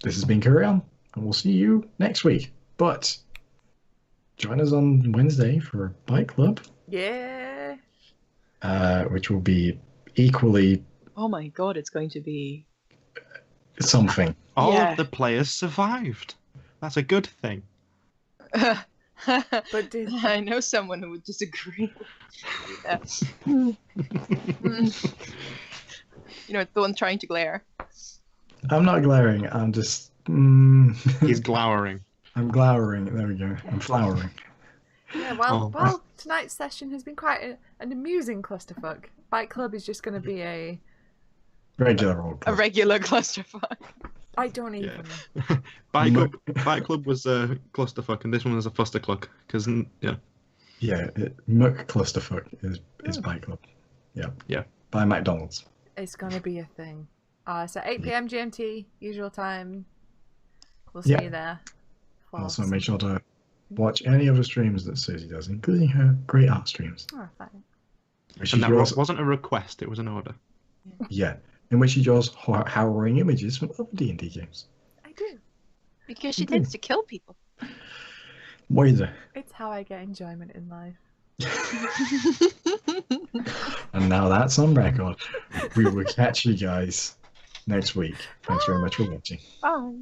[SPEAKER 1] This has been Kureon, and we'll see you next week. But join us on Wednesday for Bike Club.
[SPEAKER 2] Yeah.
[SPEAKER 1] Which will be equally
[SPEAKER 3] oh my god, it's going to be
[SPEAKER 1] something.
[SPEAKER 4] All
[SPEAKER 3] Yeah.
[SPEAKER 4] of the players survived. That's a good thing.
[SPEAKER 2] But did
[SPEAKER 3] I know someone who would disagree with that. You know, the one trying to glare.
[SPEAKER 1] I'm not glaring. I'm just.
[SPEAKER 4] He's glowering.
[SPEAKER 1] I'm glowering. There we go. I'm flowering.
[SPEAKER 2] Yeah, well,
[SPEAKER 4] Oh.
[SPEAKER 2] tonight's session has been quite an amusing clusterfuck. Bike Club is just going to be a...
[SPEAKER 1] Regular old
[SPEAKER 3] A
[SPEAKER 1] club.
[SPEAKER 3] regular clusterfuck.
[SPEAKER 2] I don't even...
[SPEAKER 4] Yeah. Bike Club was a clusterfuck, and this one was a fustercluck. Because, yeah.
[SPEAKER 1] Yeah, Muck Clusterfuck is Bike Club. Yeah.
[SPEAKER 4] Yeah.
[SPEAKER 1] By McDonald's.
[SPEAKER 2] It's going to be a thing. So 8 p.m. GMT, usual time. We'll see
[SPEAKER 1] Yeah.
[SPEAKER 2] you there.
[SPEAKER 1] Also, make sure to watch any of the streams that Susie does, including her great art streams.
[SPEAKER 2] Oh, fine.
[SPEAKER 1] Which
[SPEAKER 4] And
[SPEAKER 1] she
[SPEAKER 4] that
[SPEAKER 1] draws,
[SPEAKER 4] wasn't a request, it was an order.
[SPEAKER 1] yeah, in which she draws harrowing images from other D&D games.
[SPEAKER 2] I do.
[SPEAKER 3] Because she tends to kill people.
[SPEAKER 1] Wider.
[SPEAKER 2] It's how I get enjoyment in life.
[SPEAKER 1] And now that's on record. We will catch you guys next week. Thanks very much for watching.
[SPEAKER 3] Bye.